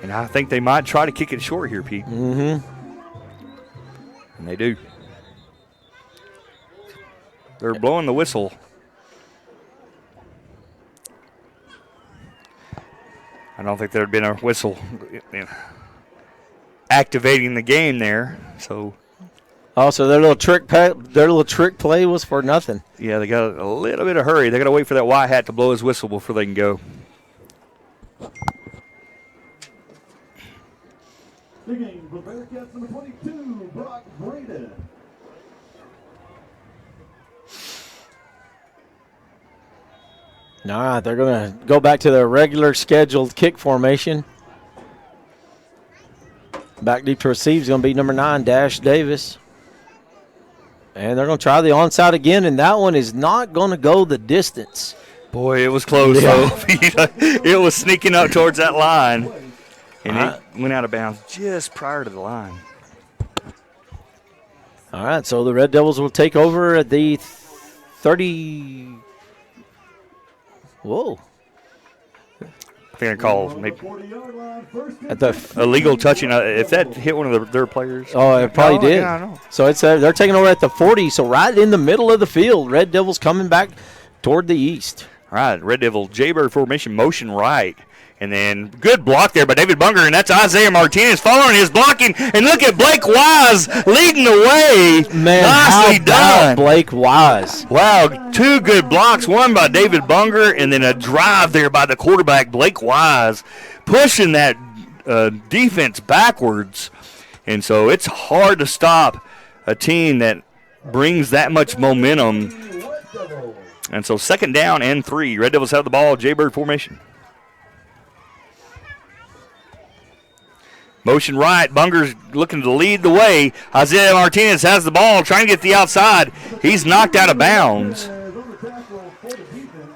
And I think they might try to kick it short here, Pete. Mm-hmm. And they do. They're blowing the whistle. I don't think there had been a whistle activating the game there, so... Also, their little trick play was for nothing. Yeah, they got a little bit of hurry. They got to wait for that white hat to blow his whistle before they can go. Kicking the Bearcats number 22, Brock Braden. All right, they're going to go back to their regular scheduled kick formation. Back deep to receive is going to be number 9, Dash Davis. And they're going to try the onside again, and that one is not going to go the distance. Boy, it was close. Yeah. It was sneaking up towards that line, and it went out of bounds just prior to the line. All right, so the Red Devils will take over at the 30. Whoa. I think I called maybe at the illegal touching. If that hit one of their players. Oh, it probably did. Yeah, I know. So it's they're taking over at the 40, so right in the middle of the field. Red Devils coming back toward the east. All right, Red Devil Jaybird formation, motion right. And then good block there by David Bunger, and that's Isaiah Martinez following his blocking. And look at Blake Wise leading the way. Man, nicely done. Blake Wise. Wow, 2 good blocks, one by David Bunger, and then a drive there by the quarterback, Blake Wise, pushing that defense backwards. And so it's hard to stop a team that brings that much momentum. And so 2nd down and 3. Red Devils have the ball, Jaybird formation. Motion right. Bunger's looking to lead the way. Isaiah Martinez has the ball, trying to get the outside. He's knocked out of bounds.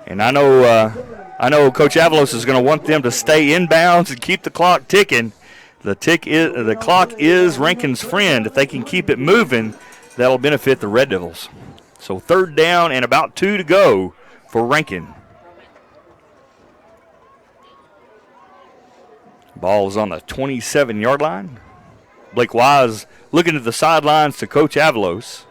And I know Coach Avalos is going to want them to stay in bounds and keep the clock ticking. The clock is Rankin's friend. If they can keep it moving, that'll benefit the Red Devils. So 3rd down and about 2 to go for Rankin. Ball is on the 27-yard line. Blake Wise looking at the sidelines to Coach Avalos.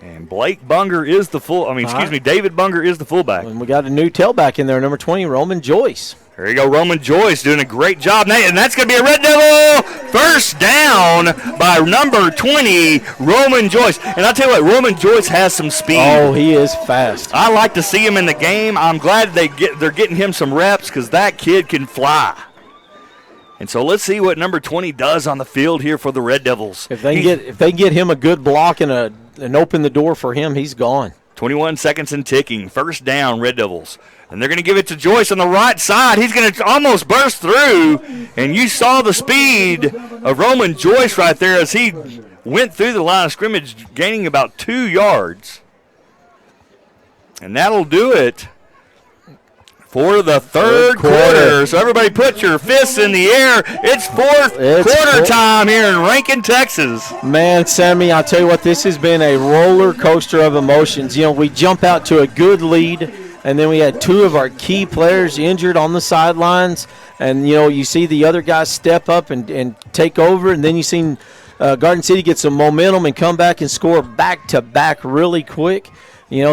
And David Bunger is the fullback. And we got a new tailback in there, number 20, Roman Joyce. There you go, Roman Joyce doing a great job. And that's going to be a Red Devil first down by number 20, Roman Joyce. And I'll tell you what, Roman Joyce has some speed. Oh, he is fast. I like to see him in the game. I'm glad they're getting him some reps because that kid can fly. And so let's see what number 20 does on the field here for the Red Devils. If they get him a good block and open the door for him, he's gone. 21 seconds and ticking. First down, Red Devils. And they're going to give it to Joyce on the right side. He's going to almost burst through. And you saw the speed of Roman Joyce right there as he went through the line of scrimmage, gaining about 2 yards. And that'll do it for the third quarter. So everybody put your fists in the air. It's fourth quarter time here in Rankin, Texas. Man, Sammy, I'll tell you what, this has been a roller coaster of emotions. You know, we jump out to a good lead. and then we had 2 of our key players injured on the sidelines. And, you see the other guys step up and take over, and then you seen Garden City get some momentum and come back and score back-to-back really quick.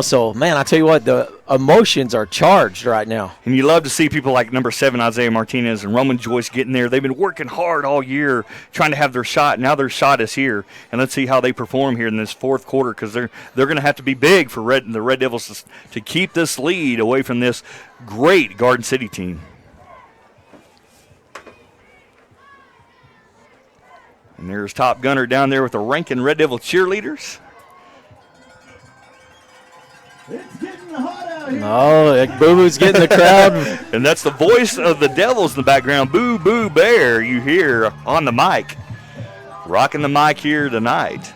So, man, I tell you what, the emotions are charged right now. And you love to see people like number 7, Isaiah Martinez, and Roman Joyce getting there. They've been working hard all year trying to have their shot. Now their shot is here. And let's see how they perform here in this fourth quarter, because they're going to have to be big for the Red Devils to keep this lead away from this great Garden City team. And there's Top Gunner down there with the Rankin Red Devil cheerleaders. It's getting hot out here. Oh, Boo Boo's getting the crowd. And that's the voice of the Devils in the background. Boo Boo Bear, you hear on the mic. Rocking the mic here tonight.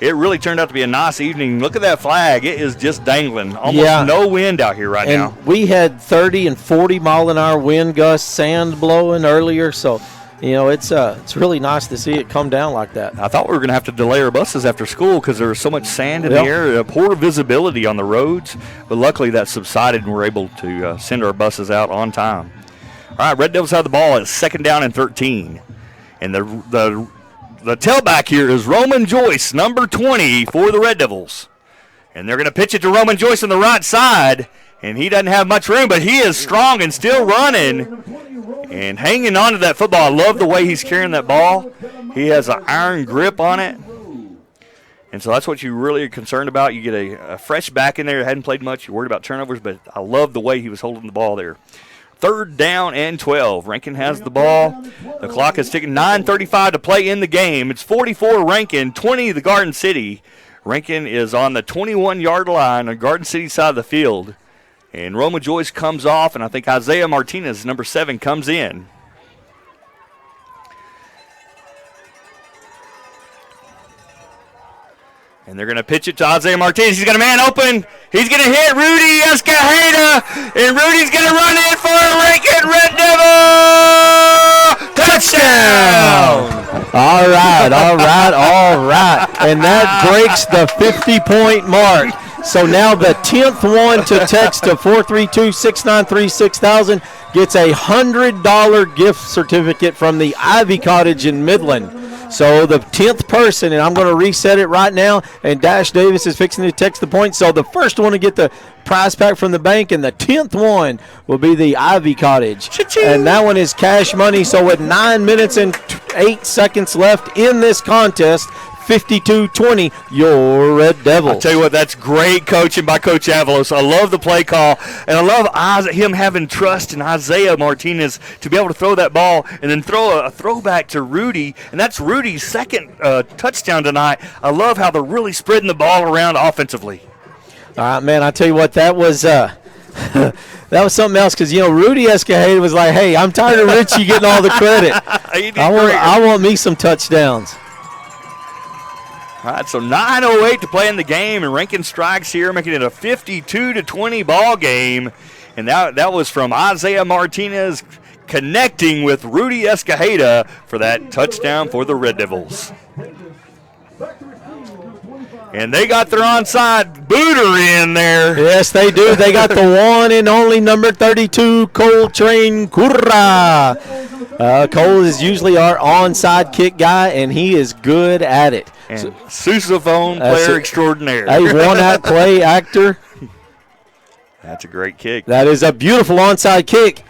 It really turned out to be a nice evening. Look at that flag. It is just dangling. Almost no wind out here right now. We had 30 and 40 mile an hour wind gusts, sand blowing earlier, so it's really nice to see it come down like that. I thought we were going to have to delay our buses after school because there was so much sand in the air, poor visibility on the roads. But luckily that subsided and we're able to send our buses out on time. All right, Red Devils have the ball at 2nd down and 13. And the tailback here is Roman Joyce, number 20 for the Red Devils. And they're going to pitch it to Roman Joyce on the right side. And he doesn't have much room, but he is strong and still running and hanging on to that football. I love the way he's carrying that ball. He has an iron grip on it. And so that's what you really are concerned about. You get a fresh back in there that hadn't played much. You're worried about turnovers, but I love the way he was holding the ball there. 3rd down and 12. Rankin has the ball. The clock is ticking. 9:35 to play in the game. It's 44 Rankin, 20 the Garden City. Rankin is on the 21-yard line on Garden City side of the field. And Roma Joyce comes off, and I think Isaiah Martinez, number 7, comes in. And they're going to pitch it to Isaiah Martinez. He's got a man open. He's going to hit Rudy Escajeda, and Rudy's going to run in for a Rankin Red Devil touchdown. All right. And that breaks the 50-point mark. So now the 10th one to text to 432-693-6000 gets a $100 gift certificate from the Ivy Cottage in Midland. So the 10th person, and I'm going to reset it right now, and Dash Davis is fixing to text the point. So the first one to get the prize pack from the bank, and the 10th one will be the Ivy Cottage. Cha-ching. And that one is cash money. So with 9 minutes and 8 seconds left in this contest, 52-20, your Red Devils. I'll tell you what, that's great coaching by Coach Avalos. I love the play call, and I love him having trust in Isaiah Martinez to be able to throw that ball and then throw a throwback to Rudy, and that's Rudy's 2nd touchdown tonight. I love how they're really spreading the ball around offensively. All right, man, I tell you what, that was that was something else because, Rudy Escajeda was like, hey, I'm tired of Richie getting all the credit. I want me some touchdowns. All right, so 9:08 to play in the game, and Rankin strikes here, making it a 52-20 ball game. And that was from Isaiah Martinez connecting with Rudy Escajeda for that touchdown for the Red Devils. And they got their onside booter in there. Yes, they do. They got the one and only number 32, Coltrane Curra. Cole is usually our onside kick guy, and he is good at it. And sousaphone player extraordinaire. A one-act play actor. That's a great kick. That is a beautiful onside kick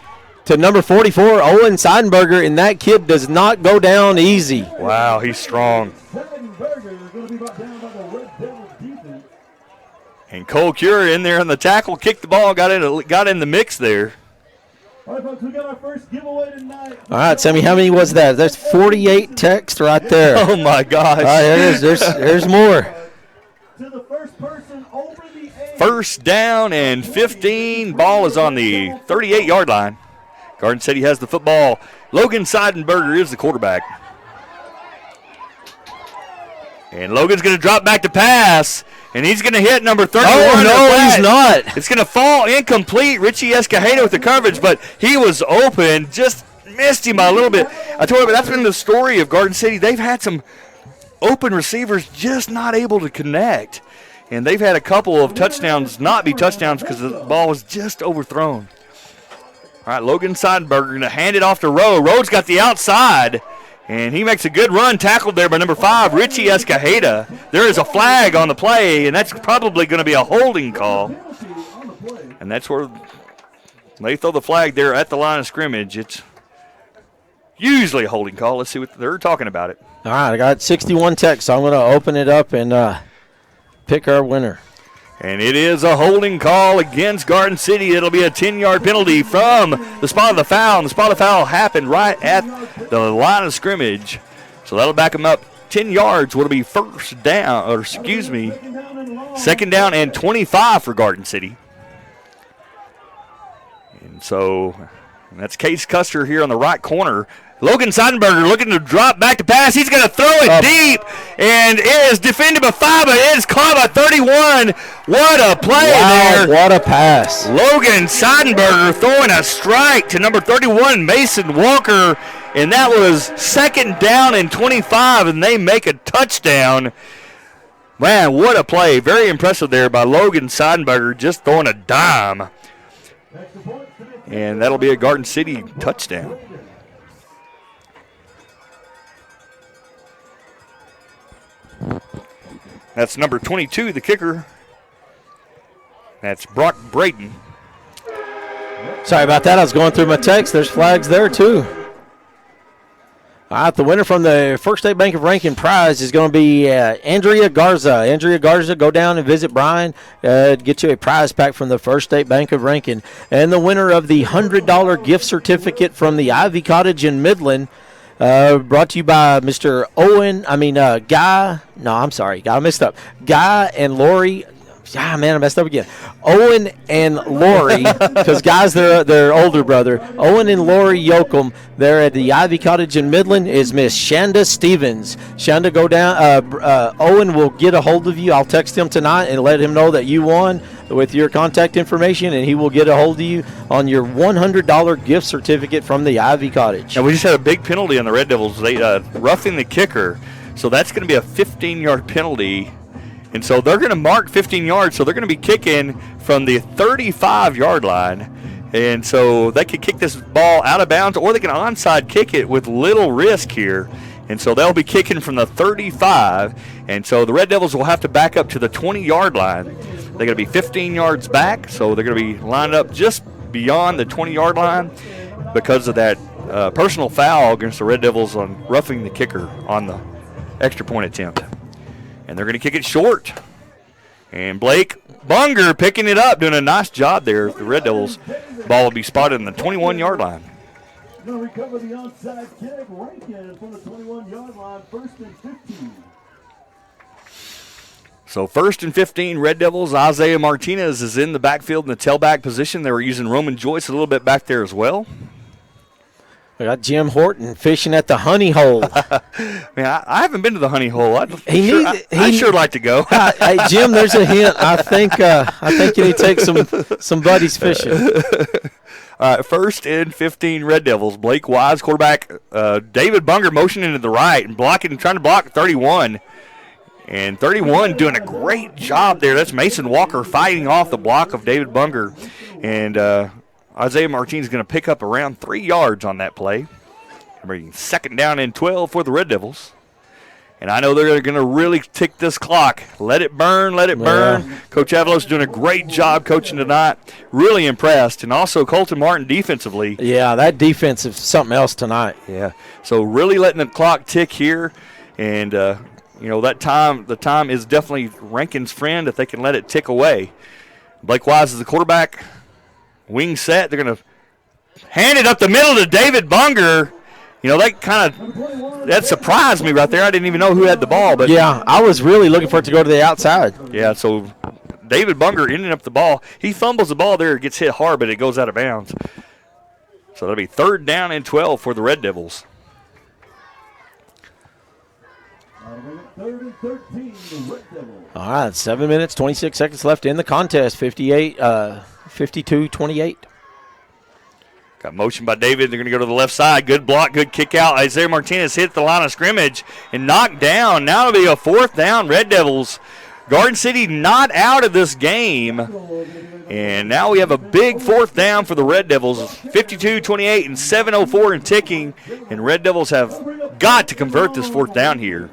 to number 44, Owen Seidenberger, and that kid does not go down easy. Wow, he's strong. And Cole Cure in there on the tackle, kicked the ball, got in the mix there. All right, folks, we got our first giveaway tonight. All right, Sammy, how many was that? That's 48 text right there. Oh, my gosh. All right, there's more. To the first person over the age. 1st down and 15. Ball is on the 38-yard line. Garden City has the football. Logan Seidenberger is the quarterback. And Logan's going to drop back to pass. And he's going to hit number 31. Oh, no, he's not. It's going to fall incomplete. Richie Escajeda with the coverage, but he was open. Just missed him by a little bit. I told you, that's been the story of Garden City. They've had some open receivers just not able to connect. And they've had a couple of touchdowns not be touchdowns because the ball was just overthrown. All right, Logan Seidenberger going to hand it off to Rowe. Rowe's got the outside, and he makes a good run, tackled there by number 5, Richie Escajeda. There is a flag on the play, and that's probably going to be a holding call. And that's where they throw the flag there at the line of scrimmage. It's usually a holding call. Let's see what they're talking about it. All right, I got 61 texts, so I'm going to open it up and pick our winner. And it is a holding call against Garden City. It'll be a 10-yard penalty from the spot of the foul. And the spot of the foul happened right at the line of scrimmage. So that'll back them up 10 yards. What'll be second down and 25 for Garden City. And so that's Case Custer here on the right corner. Logan Seidenberger looking to drop back to pass. He's going to throw it deep, and it is defended by 5, but it is caught by 31. What a play there. What a pass. Logan Seidenberger throwing a strike to number 31, Mason Walker, and that was second down and 25, and they make a touchdown. Man, what a play. Very impressive there by Logan Seidenberger, just throwing a dime. And that'll be a Garden City touchdown. That's number 22, the kicker. That's Brock Braden. Sorry about that. I was going through my text. There's flags there, too. All right, the winner from the First State Bank of Rankin prize is going to be Andrea Garza. Andrea Garza, go down and visit Brian. Get you a prize pack from the First State Bank of Rankin. And the winner of the $100 gift certificate from the Ivy Cottage in Midland, brought to you by Mr. Guy. No, I'm sorry. I messed up. Guy and Lori. I messed up again. Owen and Lori, because guys, they're older brother. Owen and Lori Yoakum, they're at the Ivy Cottage in Midland, is Miss Shanda Stevens. Shanda, go down. Owen will get a hold of you. I'll text him tonight and let him know that you won with your contact information, and he will get a hold of you on your $100 gift certificate from the Ivy Cottage. And we just had a big penalty on the Red Devils. They roughing the kicker, so that's going to be a 15-yard penalty. And so they're going to mark 15 yards, so they're going to be kicking from the 35-yard line. And so they could kick this ball out of bounds, or they can onside kick it with little risk here. And so they'll be kicking from the 35. And so the Red Devils will have to back up to the 20-yard line. They're going to be 15 yards back, so they're going to be lined up just beyond the 20-yard line because of that personal foul against the Red Devils on roughing the kicker on the extra point attempt. And they're going to kick it short. And Blake Bunger picking it up, doing a nice job there. The Red Devils ball will be spotted in the 21-yard line. Going to recover the onside kick. Rankin from the 21-yard line, 1st and 15. So 1st and 15, Red Devils. Isaiah Martinez is in the backfield in the tailback position. They were using Roman Joyce a little bit back there as well. We got Jim Horton fishing at the honey hole. Man, I haven't been to the honey hole. I'd sure like to go. Hey, Jim, there's a hint. I think you need to take some buddies fishing. All right, 1st and 15, Red Devils. Blake Wise, quarterback. David Bunger motioning to the right and trying to block 31. And 31 doing a great job there. That's Mason Walker fighting off the block of David Bunger. And Isaiah Martinez is going to pick up around 3 yards on that play. Bringing 2nd down and 12 for the Red Devils. And I know they're going to really tick this clock. Let it burn, let it burn. Coach Avalos doing a great job coaching tonight. Really impressed. And also Colton Martin defensively. Yeah, that defense is something else tonight. Yeah. So really letting the clock tick here. And, the time is definitely Rankin's friend if they can let it tick away. Blake Wise is the quarterback. Wing set. They're going to hand it up the middle to David Bunger. That surprised me right there. I didn't even know who had the ball. But yeah, I was really looking for it to go to the outside. Yeah, so David Bunger ended up the ball. He fumbles the ball there. It gets hit hard, but it goes out of bounds. So that'll be 3rd down and 12 for the Red Devils. 3rd and 13, the Red Devils. All right, 7 minutes, 26 seconds left in the contest, 52-28. Got motion by David. They're going to go to the left side. Good block, good kick out. Isaiah Martinez hit the line of scrimmage and knocked down. Now it'll be a 4th down. Red Devils Garden City not out of this game. And now we have a big fourth down for the Red Devils. 52-28 and 7:04 and ticking. And Red Devils have got to convert this fourth down here.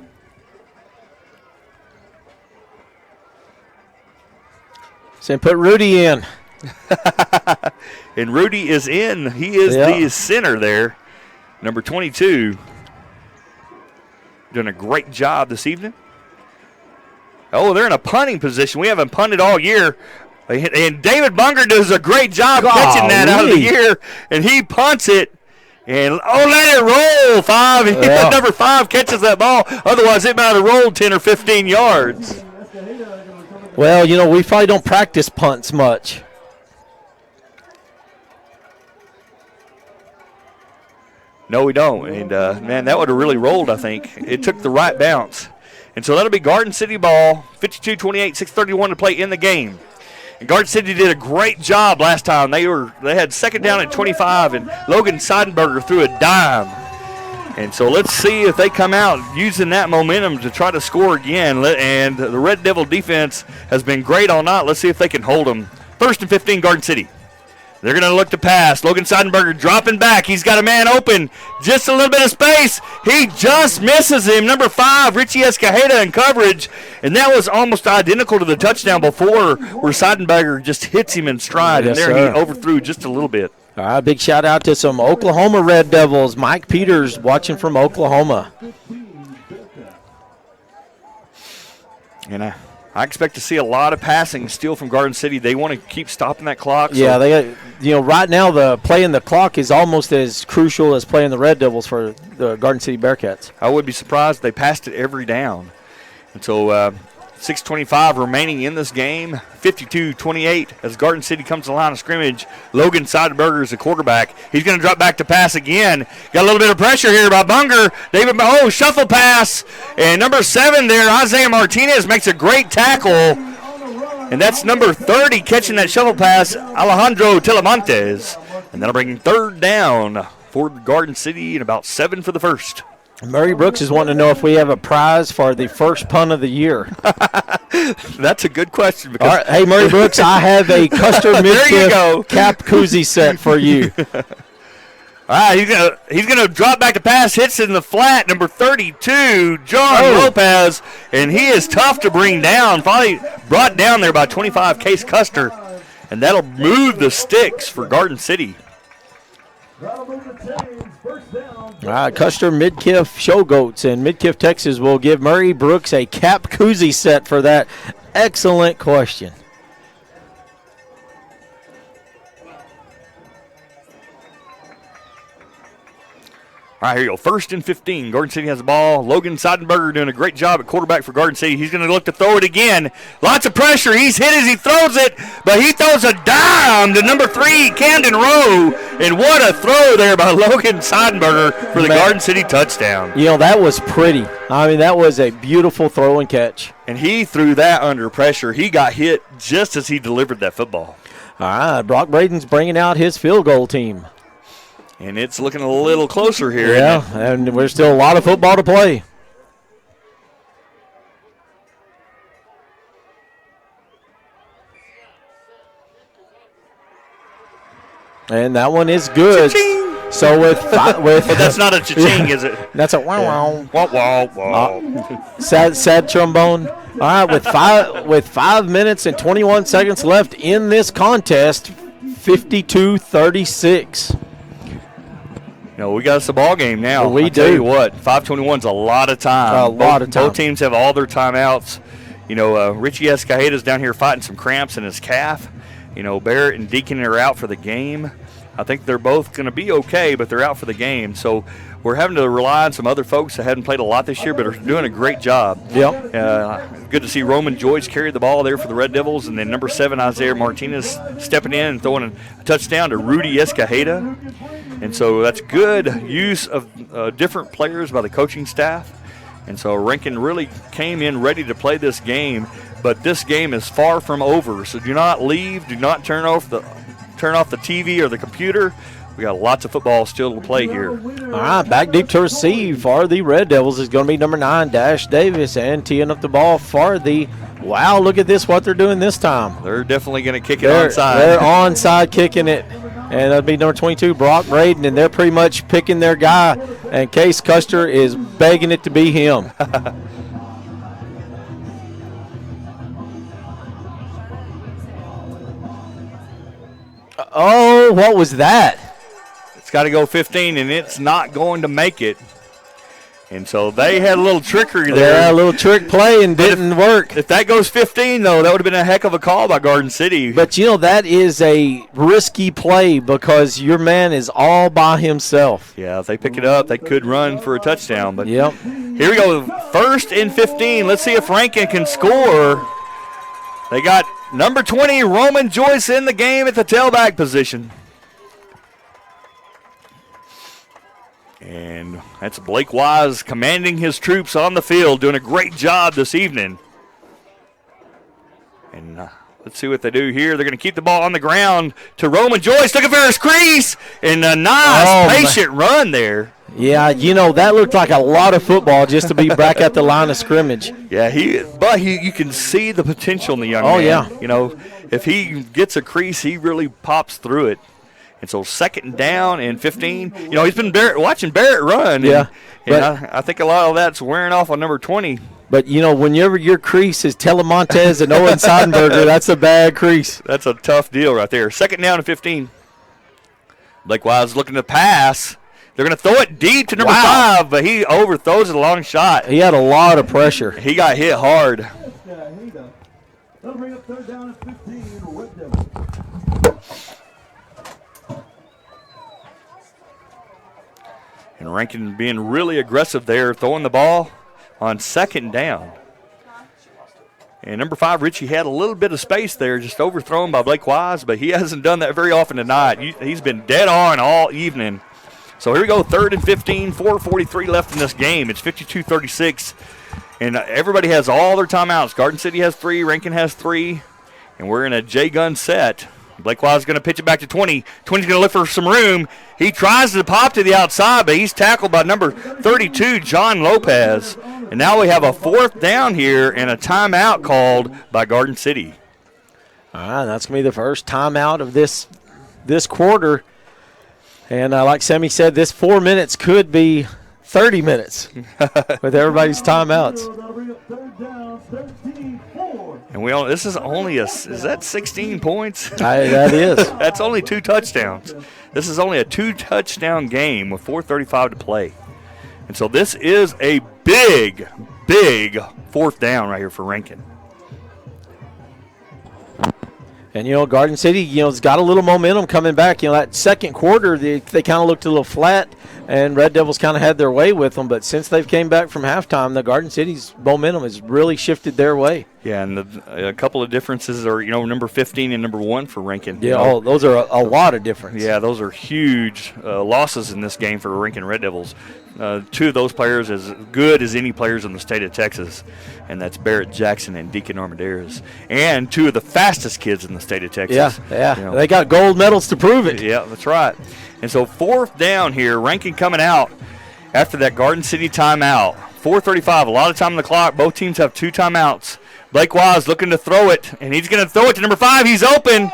So put Rudy in. And Rudy is in. He is the center there. Number 22. Doing a great job this evening. Oh, they're in a punting position. We haven't punted all year. And David Bunger does a great job catching that out of the air. And he punts it. And, let it roll. 5. Number 5 catches that ball. Otherwise, it might have rolled 10 or 15 yards. Well, we probably don't practice punts much. No, we don't. And, man, that would have really rolled, I think. It took the right bounce. And so that'll be Garden City ball, 52-28, 6:31 to play in the game. And Garden City did a great job last time. They had second down at 25, and Logan Seidenberger threw a dime. And so let's see if they come out using that momentum to try to score again. And the Red Devil defense has been great all night. Let's see if they can hold them. 1st and 15, Garden City. They're going to look to pass. Logan Seidenberger dropping back. He's got a man open. Just a little bit of space. He just misses him. Number 5, Richie Escajeda in coverage. And that was almost identical to the touchdown before where Seidenberger just hits him in stride. Yes, and there sir. he overthrew just a little bit. All right, big shout out to some Oklahoma Red Devils. Mike Peters watching from Oklahoma. And I expect to see a lot of passing still from Garden City. They want to keep stopping that clock. Yeah, they right now the playing the clock is almost as crucial as playing the Red Devils for the Garden City Bearcats. I would be surprised if they passed it every down. And so 6:25 remaining in this game, 52-28 as Garden City comes to the line of scrimmage. Logan Seidenberger is the quarterback. He's going to drop back to pass again. Got a little bit of pressure here by Bunger. Shuffle pass. And number 7 there, Isaiah Martinez makes a great tackle. And that's number 30 catching that shuffle pass, Alejandro Telemontes. And that'll bring 3rd down for Garden City and about 7 for the first. Murray Brooks is wanting to know if we have a prize for the first punt of the year. That's a good question. Because all right, hey, Murray Brooks, I have a Custer Midkiff Cap Koozie set for you. All right, he's gonna drop back to pass, hits in the flat, number 32, John Lopez, and he is tough to bring down. Probably brought down there by 25, Case Custer, and that'll move the sticks for Garden City. All right, Custer Midkiff Showgoats in Midkiff, Texas will give Murray Brooks a Cap Koozie set for that excellent question. All right, here you go. 1st and 15. Garden City has the ball. Logan Seidenberger doing a great job at quarterback for Garden City. He's going to look to throw it again. Lots of pressure. He's hit as he throws it, but he throws a dime to number 3, Camden Rowe. And what a throw there by Logan Seidenberger for the Garden City touchdown. That was pretty. I mean, that was a beautiful throw and catch. And he threw that under pressure. He got hit just as he delivered that football. All right, Brock Braden's bringing out his field goal team. And it's looking a little closer here. Yeah, and there's still a lot of football to play. And that one is good. Cha-ching. So with but that's not a cha-ching, is it? That's a wow wow wow wow. Sad trombone. All right, with 5 minutes and 21 seconds left in this contest, 52-36. We got us a ball game now. We do. Tell you what, 5:21 is a lot of time. A lot of time. Both teams have all their timeouts. Richie Escajeda's down here fighting some cramps in his calf. Barrett and Deacon are out for the game. I think they're both going to be okay, but they're out for the game. So we're having to rely on some other folks that hadn't played a lot this year, but are doing a great job. Yep. Good to see Roman Joyce carry the ball there for the Red Devils, and then number 7, Isaiah Martinez, stepping in and throwing a touchdown to Rudy Escajeda. And so that's good use of different players by the coaching staff. And so Rankin really came in ready to play this game, but this game is far from over. So do not leave. Do not turn off the TV or the computer. We got lots of football still to play here. All right, back deep to receive for the Red Devils is going to be number 9, Dash Davis, and teeing up the ball for the wow, look at this, what they're doing this time. They're definitely going to kick it onside. They're onside kicking it, and that'll be number 22, Brock Braden, and they're pretty much picking their guy, and Case Custer is begging it to be him. Oh, what was that? It's got to go 15, and it's not going to make it. And so they had a little trickery there. Yeah, a little trick play and didn't work. If that goes 15, though, that would have been a heck of a call by Garden City. But, you know, that is a risky play because your man is all by himself. Yeah, if they pick it up, they could run for a touchdown. But yep. Here we go, 1st and 15. Let's see if Rankin can score. They got number 20, Roman Joyce, in the game at the tailback position. And that's Blake Wise commanding his troops on the field, doing a great job this evening. And let's see what they do here. They're going to keep the ball on the ground to Roman Joyce, looking for his crease, and a nice patient run there. Yeah, you know, that looked like a lot of football just to be back at the line of scrimmage. Yeah, you can see the potential in the young man. Oh, yeah. You know, if he gets a crease, he really pops through it. And so 2nd down and 15. You know, he's been watching Barrett run. Yeah. And I think a lot of that's wearing off on number 20. But, you know, whenever your crease is Telemontez and Owen Seidenberger, that's a bad crease. That's a tough deal right there. 2nd down and 15. Blake Wise looking to pass. They're going to throw it deep to number 5, but he overthrows it a long shot. He had a lot of pressure. He got hit hard. That'll bring up 3rd down and 15, Red Devils. And Rankin being really aggressive there, throwing the ball on 2nd down. And number 5, Richie, had a little bit of space there, just overthrown by Blake Wise, but he hasn't done that very often tonight. He's been dead on all evening. So here we go, 3rd and 15, 4:43 left in this game. It's 52-36, and everybody has all their timeouts. Garden City has 3, Rankin has 3, and we're in a J-gun set. Blake Wise is going to pitch it back to 20. 20's going to look for some room. He tries to pop to the outside, but he's tackled by number 32, John Lopez. And now we have a 4th down here and a timeout called by Garden City. All right, that's going to be the first timeout of this quarter. And like Sammy said, this 4 minutes could be 30 minutes with everybody's timeouts. And this is only is that 16 points? That is. That's only 2 touchdowns. This is only a 2-touchdown game with 4:35 to play. And so this is a big 4th down right here for Rankin. And, you know, Garden City, you know, has got a little momentum coming back. You know, that 2nd quarter, they kind of looked a little flat, and Red Devils kind of had their way with them. But since they've came back from halftime, the Garden City's momentum has really shifted their way. Yeah, and a couple of differences are, you know, number 15 and number 1 for Rankin. Yeah, those are a lot of difference. Yeah, those are huge losses in this game for Rankin Red Devils. 2 of those players as good as any players in the state of Texas, and that's Barrett Jackson and Deacon Armendariz, and 2 of the fastest kids in the state of Texas. Yeah, you know. They got gold medals to prove it. Yeah, that's right. And so 4th down here, Rankin coming out after that Garden City timeout. 4:35, a lot of time on the clock. Both teams have 2 timeouts. Blake Wise looking to throw it, and he's going to throw it to number 5. He's open,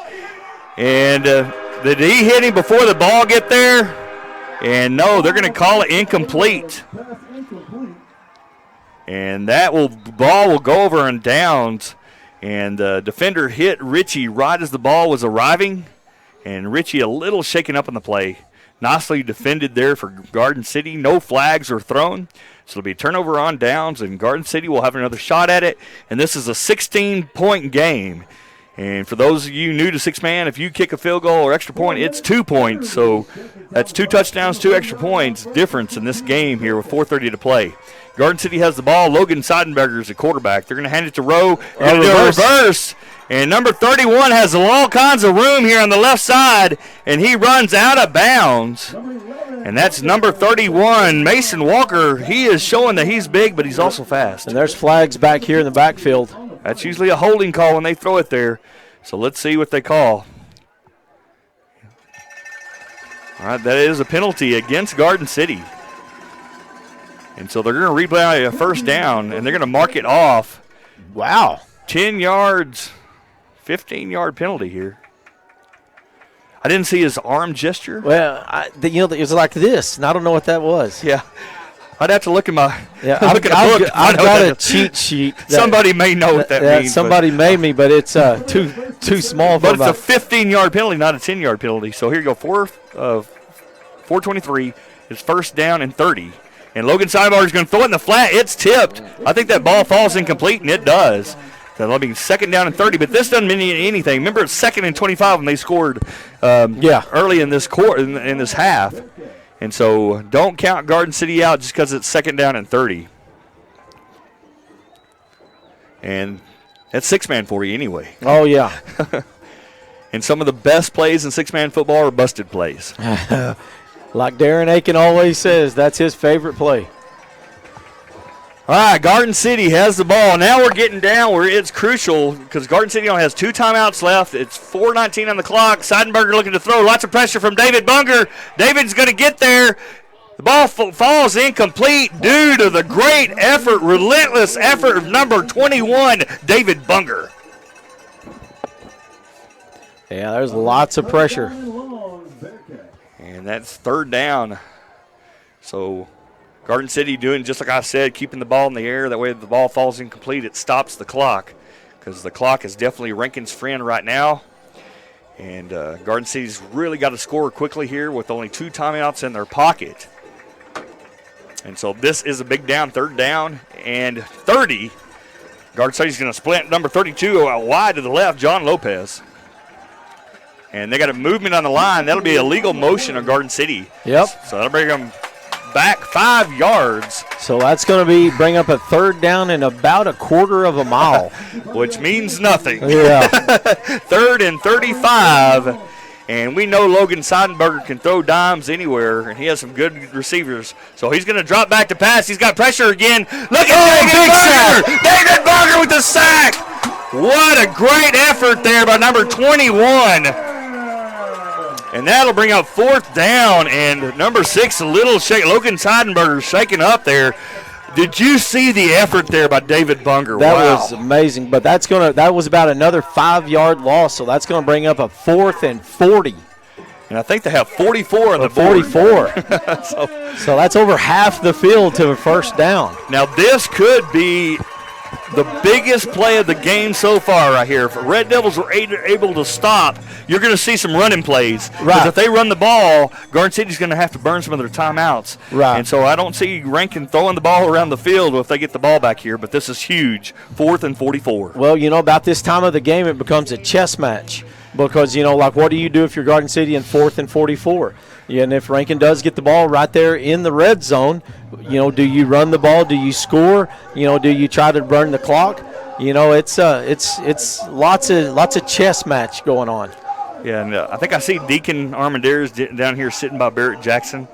and did he hit him before the ball get there? And no, they're going to call it incomplete. And that ball will go over on downs. And the defender hit Richie right as the ball was arriving. And Richie a little shaken up in the play. Nicely defended there for Garden City. No flags are thrown. So it'll be a turnover on downs, and Garden City will have another shot at it. And this is a 16-point game. And for those of you new to 6-man, if you kick a field goal or extra point, it's 2 points. So that's 2 touchdowns, 2 extra points difference in this game here with 4:30 to play. Garden City has the ball. Logan Seidenberger is the quarterback. They're going to hand it to Rowe. They're going to do a reverse. And number 31 has all kinds of room here on the left side, and he runs out of bounds. And that's number 31, Mason Walker. He is showing that he's big, but he's also fast. And there's flags back here in the backfield. That's usually a holding call when they throw it there. So let's see what they call. All right, that is a penalty against Garden City. And so they're going to replay a first down, and they're going to mark it off. Wow. 10 yards, 15-yard penalty here. I didn't see his arm gesture. Well, it was like this, and I don't know what that was. Yeah. I'd have to look at my I've got a cheat sheet. Somebody may know what that means. Somebody made me, but it's too small. But it's a 15-yard penalty, not a 10-yard penalty. So here you go, 4:23. It's first down and 30. And Logan Seidenberger is going to throw it in the flat. It's tipped. I think that ball falls incomplete, and it does. That'll be second down and 30, but this doesn't mean anything. Remember, it's second and 25 when they scored early in this in this half. And so don't count Garden City out just because it's second down and 30. And that's six-man for you anyway. Oh, yeah. And some of the best plays in six-man football are busted plays. Like Darren Aiken always says, that's his favorite play. All right, Garden City has the ball. Now we're getting down where it's crucial because Garden City only has 2 timeouts left. It's 4:19 on the clock. Seidenberger looking to throw. Lots of pressure from David Bunger. David's going to get there. The ball falls incomplete due to the great effort, relentless effort of number 21, David Bunger. Yeah, there's lots of pressure. And that's third down. So Garden City doing just like I said, keeping the ball in the air. That way if the ball falls incomplete, it stops the clock because the clock is definitely Rankin's friend right now. And Garden City's really got to score quickly here with only 2 timeouts in their pocket. And so this is a big down, third down and 30. Garden City's going to split number 32 wide to the left, John Lopez. And they got a movement on the line. That'll be a legal motion on Garden City. Yep. So that'll bring them back 5 yards. So that's going to bring up a third down and about a quarter of a mile. Which means nothing. Yeah. Third and 35. And we know Logan Seidenberger can throw dimes anywhere, and he has some good receivers. So he's going to drop back to pass. He's got pressure again. Look at David Bunger! David Bunger with the sack! What a great effort there by number 21. And that'll bring up fourth down, and number 6, a little shake. Logan Seidenberger shaking up there. Did you see the effort there by David Bunger? That was amazing, but that was about another 5-yard loss, so that's going to bring up a 4th and 40. And I think they have 44 on the board. 44. So that's over half the field to a first down. Now this could be the biggest play of the game so far right here. If Red Devils were able to stop, you're going to see some running plays. Right. Because if they run the ball, Garden City's going to have to burn some of their timeouts. Right. And so I don't see Rankin throwing the ball around the field if they get the ball back here, but this is huge. 4th and 44. Well, about this time of the game, it becomes a chess match because, like what do you do if you're Garden City in 4th and 44? Yeah, and if Rankin does get the ball right there in the red zone, do you run the ball? Do you score? Do you try to burn the clock? It's lots of chess match going on. Yeah, and I think I see Deacon Armendariz down here sitting by Barrett Jackson.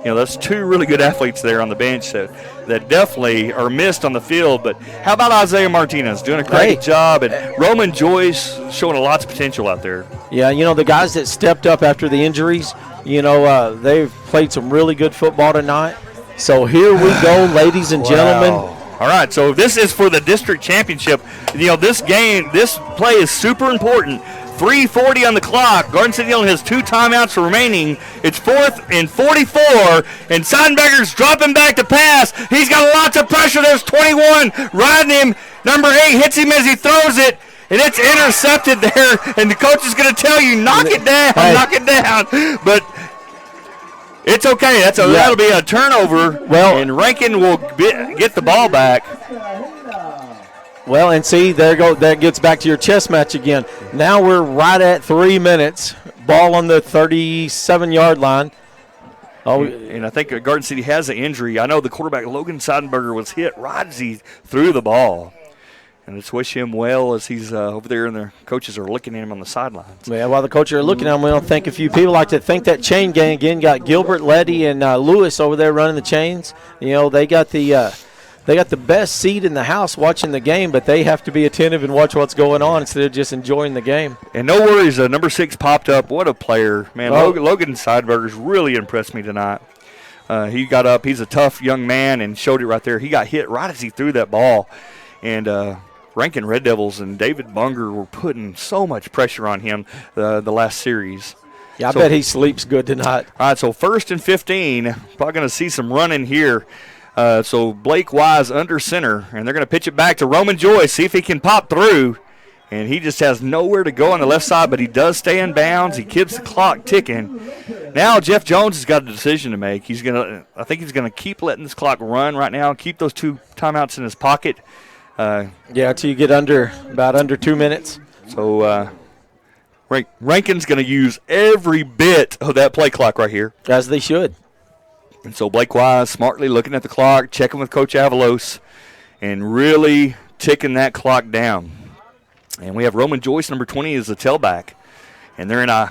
That's 2 really good athletes there on the bench that definitely are missed on the field. But how about Isaiah Martinez doing a great job, and Roman Joyce showing lots of potential out there. Yeah, the guys that stepped up after the injuries, they've played some really good football tonight. So here we go, ladies and gentlemen. All right, so this is for the district championship. This play is super important. 3:40 on the clock. Garden City only has 2 timeouts remaining. It's 4th and 44, and Seidenberger's dropping back to pass. He's got lots of pressure. There's 21 riding him. Number 8 hits him as he throws it, and it's intercepted there, and the coach is going to tell you, knock it down, knock it down. But it's okay. That'll be a turnover, and Rankin will get the ball back. Well, and see, that gets back to your chess match again. Now we're right at 3 minutes. Ball on the 37-yard line. And I think Garden City has an injury. I know the quarterback, Logan Seidenberger, was hit right as he threw the ball. And let's wish him well as he's over there, and the coaches are looking at him on the sidelines. Yeah, while the coaches are looking at him, we don't think a few people like to think that chain gang again. Got Gilbert, Letty, and Lewis over there running the chains. They got the they got the best seat in the house watching the game, but they have to be attentive and watch what's going on instead of just enjoying the game. And no worries, number 6 popped up. What a player. Man, Logan Sideberger's really impressed me tonight. He got up. He's a tough young man and showed it right there. He got hit right as he threw that ball. And Rankin Red Devils and David Bunger were putting so much pressure on him the last series. Yeah, I bet he sleeps good tonight. All right, so 1st and 15. Probably going to see some running here. So Blake Wise under center, and they're going to pitch it back to Roman Joyce, see if he can pop through. And he just has nowhere to go on the left side, but he does stay in bounds. He keeps the clock ticking. Now Jeff Jones has got a decision to make. I think he's going to keep letting this clock run right now, keep those 2 timeouts in his pocket. Yeah, until you get about under 2 minutes. So Rankin's going to use every bit of that play clock right here. As they should. And so Blake Wise smartly looking at the clock, checking with Coach Avalos, and really ticking that clock down. And we have Roman Joyce, number 20, as the tailback. And they're in a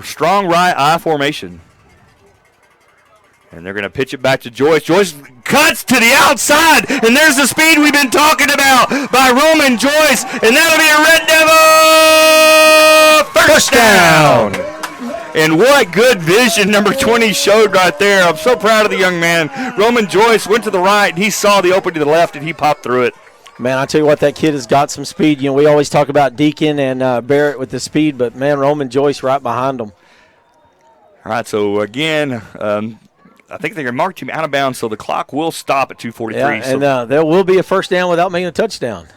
strong right eye formation. And they're going to pitch it back to Joyce. Joyce cuts to the outside, and there's the speed we've been talking about by Roman Joyce. And that'll be a Red Devil first down. And what good vision number 20 showed right there. I'm so proud of the young man. Roman Joyce went to the right, and he saw the opening to the left, and he popped through it. Man, I tell you what, that kid has got some speed. You know, we always talk about Deacon and Barrett with the speed, but, man, Roman Joyce right behind them. All right, so, again, I think they're going to mark him out of bounds, so the clock will stop at 2:43. Yeah, and there will be a first down without making a touchdown.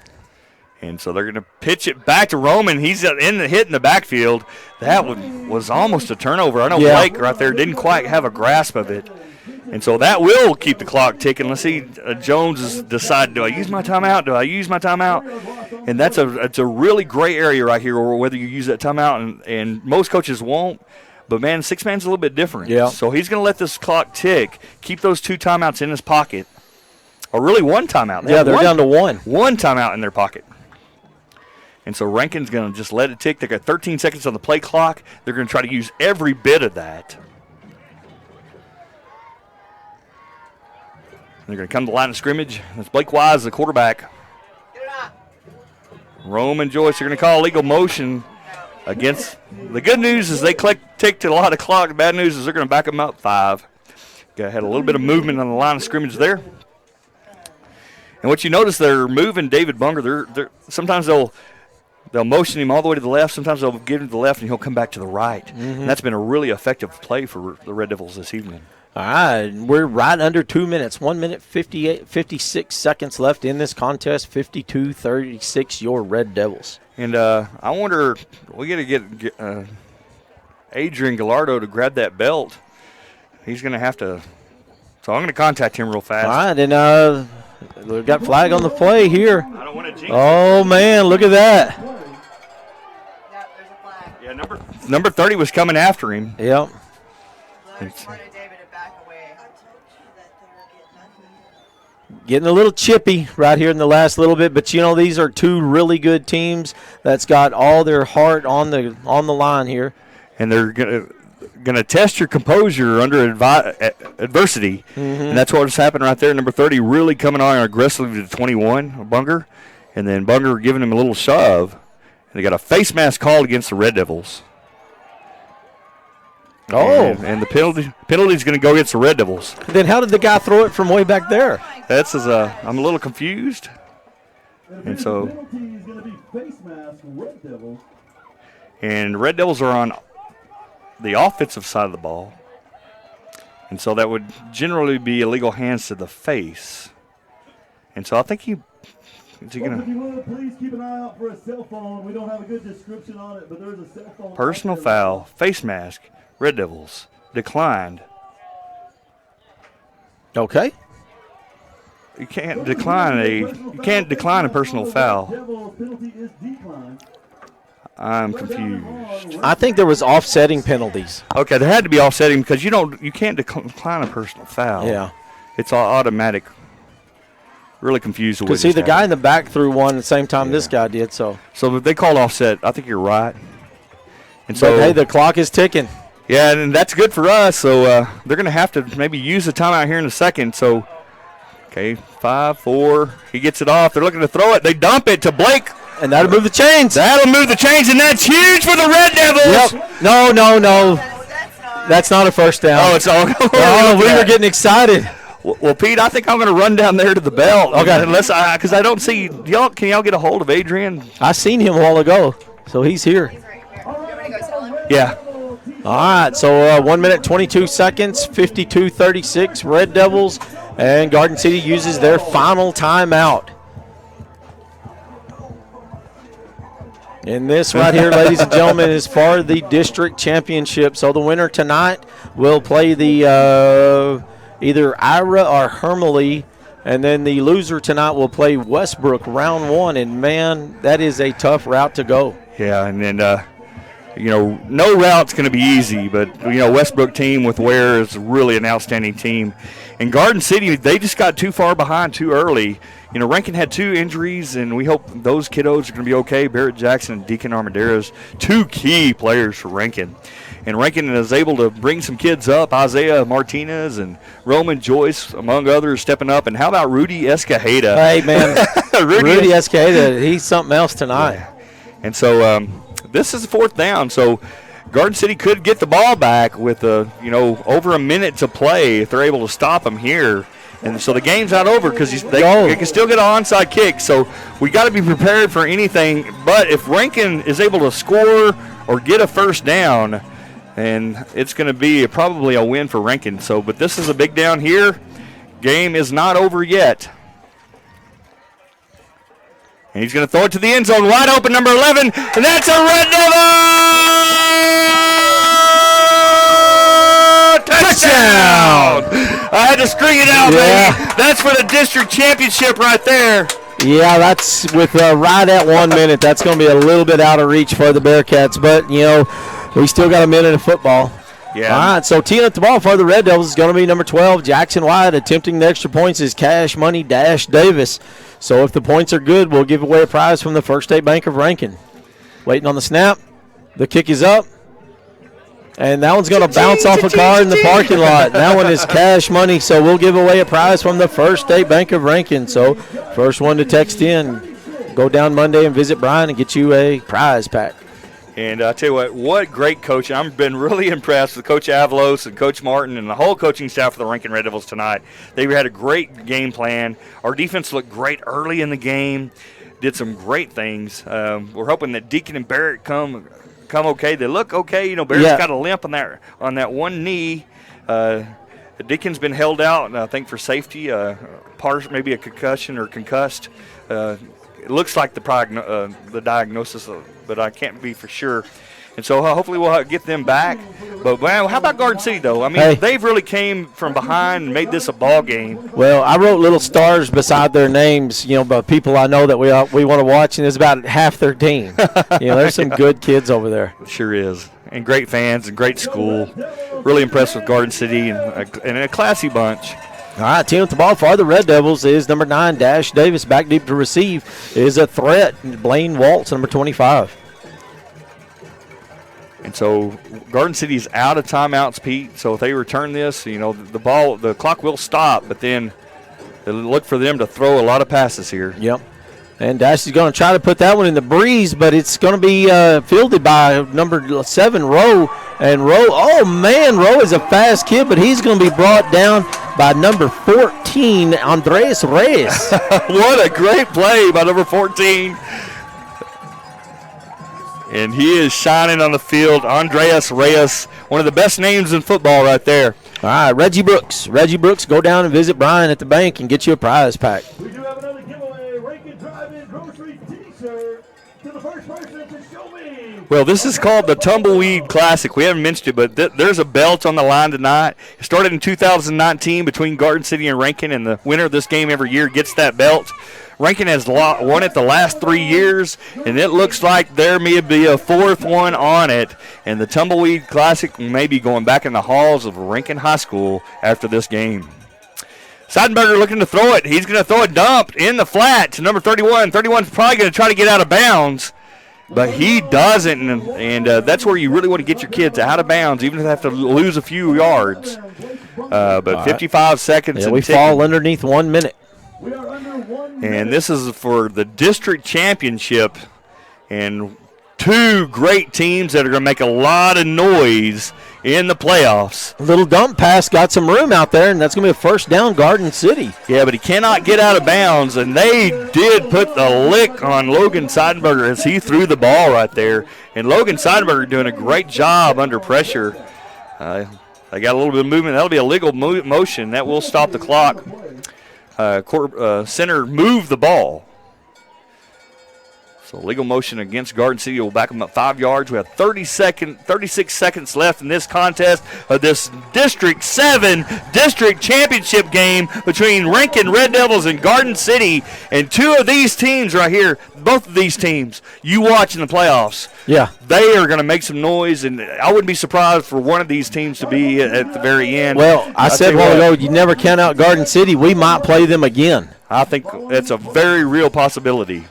And so they're going to pitch it back to Roman. He's hit in the backfield. That was almost a turnover. I know Blake right there didn't quite have a grasp of it. And so that will keep the clock ticking. Let's see, Jones has decided, do I use my timeout? Do I use my timeout? And it's a really gray area right here, or whether you use that timeout, and most coaches won't. But, man, 6-man's a little bit different. Yeah. So he's going to let this clock tick, keep those 2 timeouts in his pocket. Or really 1 timeout. They're down to 1. 1 timeout in their pocket. And so Rankin's going to just let it tick. They got 13 seconds on the play clock. They're going to try to use every bit of that. They're going to come to the line of scrimmage. That's Blake Wise, the quarterback. Roman Joyce are going to call legal motion against. The good news is they ticked a lot of clock. The bad news is they're going to back them up 5. Had a little bit of movement on the line of scrimmage there. And what you notice, they're moving David Bunger. They're sometimes they'll motion him all the way to the left. Sometimes they'll give him to the left, and he'll come back to the right. Mm-hmm. And that's been a really effective play for the Red Devils this evening. All right, we're right under 2 minutes. 1 minute, 56 seconds left in this contest. 52-36, your Red Devils. And I wonder, we got to get Adrian Gallardo to grab that belt. He's going to have to. So I'm going to contact him real fast. All right, and we've got flag on the play here. I don't want to jinx Oh, man, look at that. Yeah, number 30 was coming after him. Yep. Getting a little chippy right here in the last little bit, but, you know, these are 2 really good teams that's got all their heart on the line here. And they're going to test your composure under adversity, and that's what's happened right there. Number 30 really coming on aggressively to 21, Bunger, and then Bunger giving him a little shove. And they got a face mask called against the Red Devils. Oh. And the penalty is going to go against the Red Devils. Then how did the guy throw it from way back there? I'm a little confused. And so. And Red Devils are on the offensive side of the ball. And so that would generally be illegal hands to the face. And so I think if you would, please keep an eye out for a cell phone. We don't have a good description on it, but there's a cell phone. Personal foul, face mask, Red Devils, declined. Okay. You can't decline a personal foul. I'm confused. I think there was offsetting penalties. Okay, there had to be offsetting because you can't decline a personal foul. Yeah. It's all automatic. Really confused. Because see, the guy in the back threw one at the same time this guy did. So if they called offset, I think you're right. And so, but, hey, the clock is ticking. Yeah, and that's good for us. So they're going to have to maybe use the timeout here in a second. So Okay, 5, 4. He gets it off. They're looking to throw it. They dump it to Blake. And that'll move the chains. That'll move the chains, and that's huge for the Red Devils. Yep. No. That's not a first down. Oh, it's all. Oh, we were getting excited. Well, Pete, I think I'm going to run down there to the belt. Okay. Because I don't see y'all. Can y'all get a hold of Adrian? I seen him a while ago, so he's here. Yeah. All right, so 1 minute, 22 seconds, 52-36, Red Devils, and Garden City uses their final timeout. And this right here, ladies and gentlemen, is for the district championship. So the winner tonight will play the either Ira or Hermely, and then the loser tonight will play Westbrook round 1. And, man, that is a tough route to go. Yeah, and then, no route's going to be easy, but, Westbrook team with Ware is really an outstanding team. And Garden City, they just got too far behind too early. Rankin had 2 injuries, and we hope those kiddos are going to be okay. Barrett Jackson and Deacon Armaderos, 2 key players for Rankin. And Rankin is able to bring some kids up, Isaiah Martinez and Roman Joyce, among others, stepping up. And how about Rudy Escajeda? Hey, man, Rudy Escajeda, he's something else tonight. Yeah. And so this is 4th down, so Garden City could get the ball back with, over a minute to play if they're able to stop them here. And so the game's not over because they can still get an onside kick. So we got to be prepared for anything. But if Rankin is able to score or get a first down, and it's going to be probably a win for Rankin. So, but this is a big down here. Game is not over yet. And he's going to throw it to the end zone, wide open, number 11, and that's a Red Devil! Touchdown! I had to string it out, baby. That's for the district championship right there. Yeah, that's with right at 1 minute. That's going to be a little bit out of reach for the Bearcats, but, we still got a minute of football. Yeah. All right, so teeing up the ball for the Red Devils is going to be number 12, Jackson White. Attempting the extra points is Cash Money Dash Davis. So if the points are good, we'll give away a prize from the First State Bank of Rankin. Waiting on the snap. The kick is up. And that one's going to bounce off a car in the parking lot. That one is Cash Money, so we'll give away a prize from the First State Bank of Rankin. So first one to text in, go down Monday and visit Brian and get you a prize pack. And I tell you what great coaching. I've been really impressed with Coach Avalos and Coach Martin and the whole coaching staff of the Rankin Red Devils tonight. They had a great game plan. Our defense looked great early in the game, did some great things. We're hoping that Deacon and Barrett come okay. They look okay. Barrett's got a limp on that one knee. Deacon's been held out, I think, for safety, maybe a concussion or concussed. It looks like the diagnosis, but I can't be for sure. And so hopefully we'll get them back. But, well, how about Garden City, though? I mean, they've really came from behind and made this a ball game. Well, I wrote little stars beside their names, but people I know that we want to watch, and it's about half their team. There's some good kids over there. It sure is. And great fans and great school. Really impressed with Garden City and a classy bunch. All right, team with the ball for the Red Devils is number 9, Dash Davis. Back deep to receive is a threat, Blaine Waltz, number 25. And so Garden City's out of timeouts, Pete. So if they return this, the clock will stop, but then they'll look for them to throw a lot of passes here. Yep. And Dash is going to try to put that one in the breeze, but it's going to be fielded by number 7, Rowe. And Rowe, Rowe is a fast kid, but he's going to be brought down by number 14, Andres Reyes. What a great play by number 14. And he is shining on the field. Andreas Reyes, one of the best names in football right there. All right, Reggie Brooks. Reggie Brooks, go down and visit Brian at the bank and get you a prize pack. We do have another giveaway, Rankin Drive-In Grocery T-shirt to the first person to show me. Well, this is called the Tumbleweed Classic. We haven't mentioned it, but there's a belt on the line tonight. It started in 2019 between Garden City and Rankin, and the winner of this game every year gets that belt. Rankin has won it the last 3 years, and it looks like there may be a 4th one on it. And the Tumbleweed Classic may be going back in the halls of Rankin High School after this game. Seidenberger looking to throw it. He's going to throw it dumped in the flat to number 31. 31's probably going to try to get out of bounds, but he doesn't. And that's where you really want to get your kids out of bounds, even if they have to lose a few yards. But 55 seconds. Yeah, we fall underneath 1 minute. And this is for the district championship. And two great teams that are going to make a lot of noise in the playoffs. A little dump pass got some room out there, and that's going to be a first down, Garden City. Yeah, but he cannot get out of bounds, and they did put the lick on Logan Seidenberger as he threw the ball right there. And Logan Seidenberger doing a great job under pressure. They got a little bit of movement. That'll be a legal motion. That will stop the clock. Center moved the ball. So legal motion against Garden City will back them up 5 yards. We have 36 seconds left in this contest of this District 7 District Championship game between Rankin Red Devils and Garden City. And two of these teams right here, both of these teams, you watch in the playoffs. Yeah. They are going to make some noise, and I wouldn't be surprised for one of these teams to be at the very end. Well, I said a while ago, you never count out Garden City. We might play them again. I think that's a very real possibility.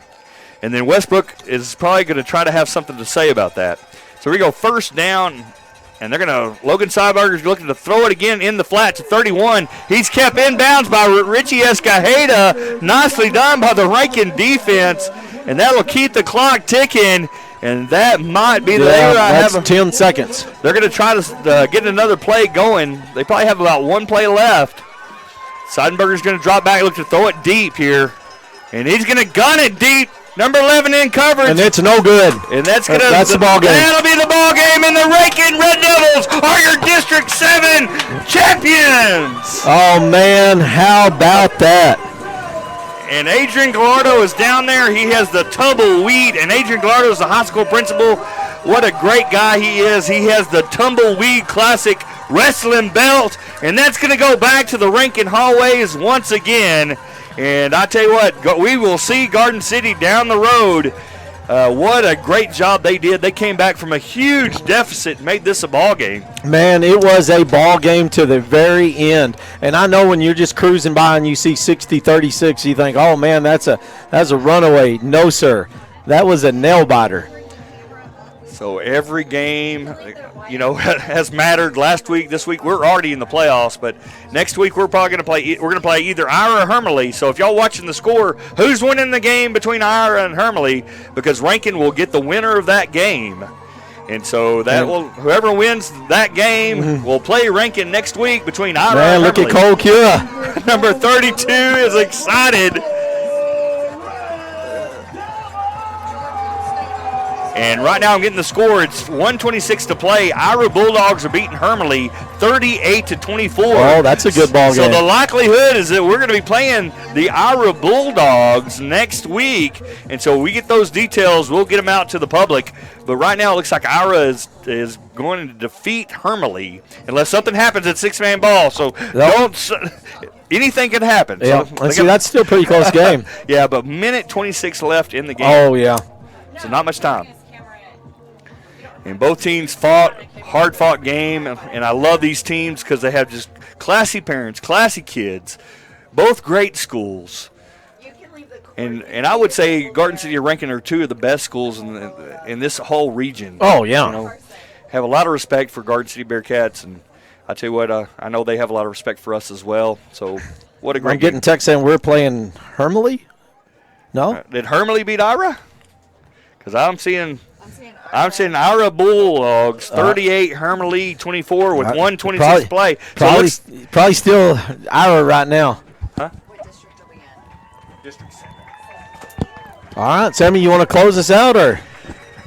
And then Westbrook is probably going to try to have something to say about that. So we go first down, and they're going to – Logan Seidenberger's looking to throw it again in the flat to 31. He's kept in bounds by Richie Escajeda. Nicely done by the Rankin defense, and that will keep the clock ticking. And that might be the error. That's 10 seconds. They're going to try to get another play going. They probably have about one play left. Seidenberger's going to drop back, look to throw it deep here. And he's going to gun it deep. Number 11 in coverage. And it's no good. And that's the ball game. That'll be the ball game, and the Rankin Red Devils are your District 7 champions. Oh, man, how about that? And Adrian Gallardo is down there. He has the tumbleweed, and Adrian Gallardo is the high school principal. What a great guy he is. He has the Tumbleweed Classic wrestling belt, and that's going to go back to the Rankin hallways once again. And I tell you what, we will see Garden City down the road. What a great job they did. They came back from a huge deficit and made this a ball game. Man, it was a ball game to the very end. And I know when you're just cruising by and you see 60-36, you think, oh, man, that's a runaway. No, sir. That was a nail-biter. So every game, has mattered. Last week, this week, we're already in the playoffs. But next week, we're probably going to play. We're going to play either Ira or Hermely. So if y'all watching the score, who's winning the game between Ira and Hermely? Because Rankin will get the winner of that game, and so whoever wins that game will play Rankin next week between Ira and Hermely. Look at Cole Cura. Number 32 is excited. And right now I'm getting the score. It's 1:26 to play. Ira Bulldogs are beating Hermely 38-24. Oh, that's a good ball game. So the likelihood is that we're going to be playing the Ira Bulldogs next week. And so we get those details. We'll get them out to the public. But right now it looks like Ira is going to defeat Hermely unless something happens at six-man ball. So anything can happen. Yeah, So that's still a pretty close game. Yeah, but minute 26 left in the game. Oh, yeah. So not much time. And both teams hard-fought game, and I love these teams because they have just classy parents, classy kids, both great schools. And I would say Garden City and Rankin are two of the best schools in this whole region. Oh, yeah. Have a lot of respect for Garden City Bearcats, and I tell you what, I know they have a lot of respect for us as well. So what a great I'm getting text saying we're playing Hermely? No? Did Hermely beat Ira? Because I'm seeing Ira Bulldogs 38, Hermely 24 with 1:26 to play. Probably still Ira right now. Huh? What district are we in? District 7. All right, Sammy, you want to close us out or?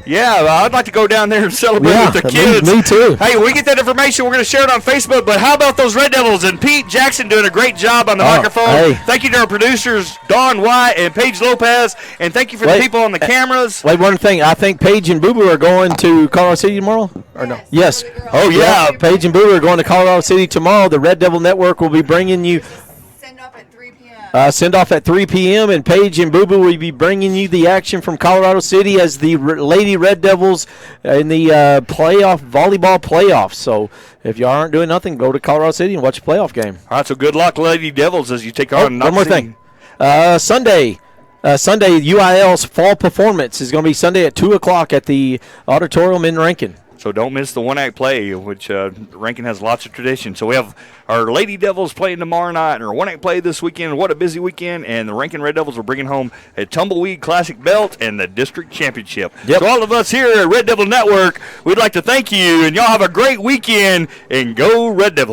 Yeah, I'd like to go down there and celebrate with the kids. Me too. Hey, we get that information. We're going to share it on Facebook. But how about those Red Devils and Pete Jackson doing a great job on the microphone? Hey. Thank you to our producers, Dawn White and Paige Lopez. And thank you for the people on the cameras. Wait, one thing. I think Paige and Boo Boo are going to Colorado City tomorrow? Or no? Yes. Oh, yeah. Paige and Boo Boo are going to Colorado City tomorrow. The Red Devil Network will be bringing you send off at 3 p.m. and Paige and Boo Boo will be bringing you the action from Colorado City as the Lady Red Devils in the volleyball playoffs. So if you aren't doing nothing, go to Colorado City and watch a playoff game. All right, so good luck, Lady Devils, as you take on. One more thing. Sunday, UIL's fall performance is going to be Sunday at 2 o'clock at the auditorium in Rankin. So don't miss the one-act play, which Rankin has lots of tradition. So we have our Lady Devils playing tomorrow night and our one-act play this weekend. What a busy weekend. And the Rankin Red Devils are bringing home a Tumbleweed Classic belt and the district championship. Yep. So all of us here at Red Devil Network, we'd like to thank you, and y'all have a great weekend, and go Red Devils.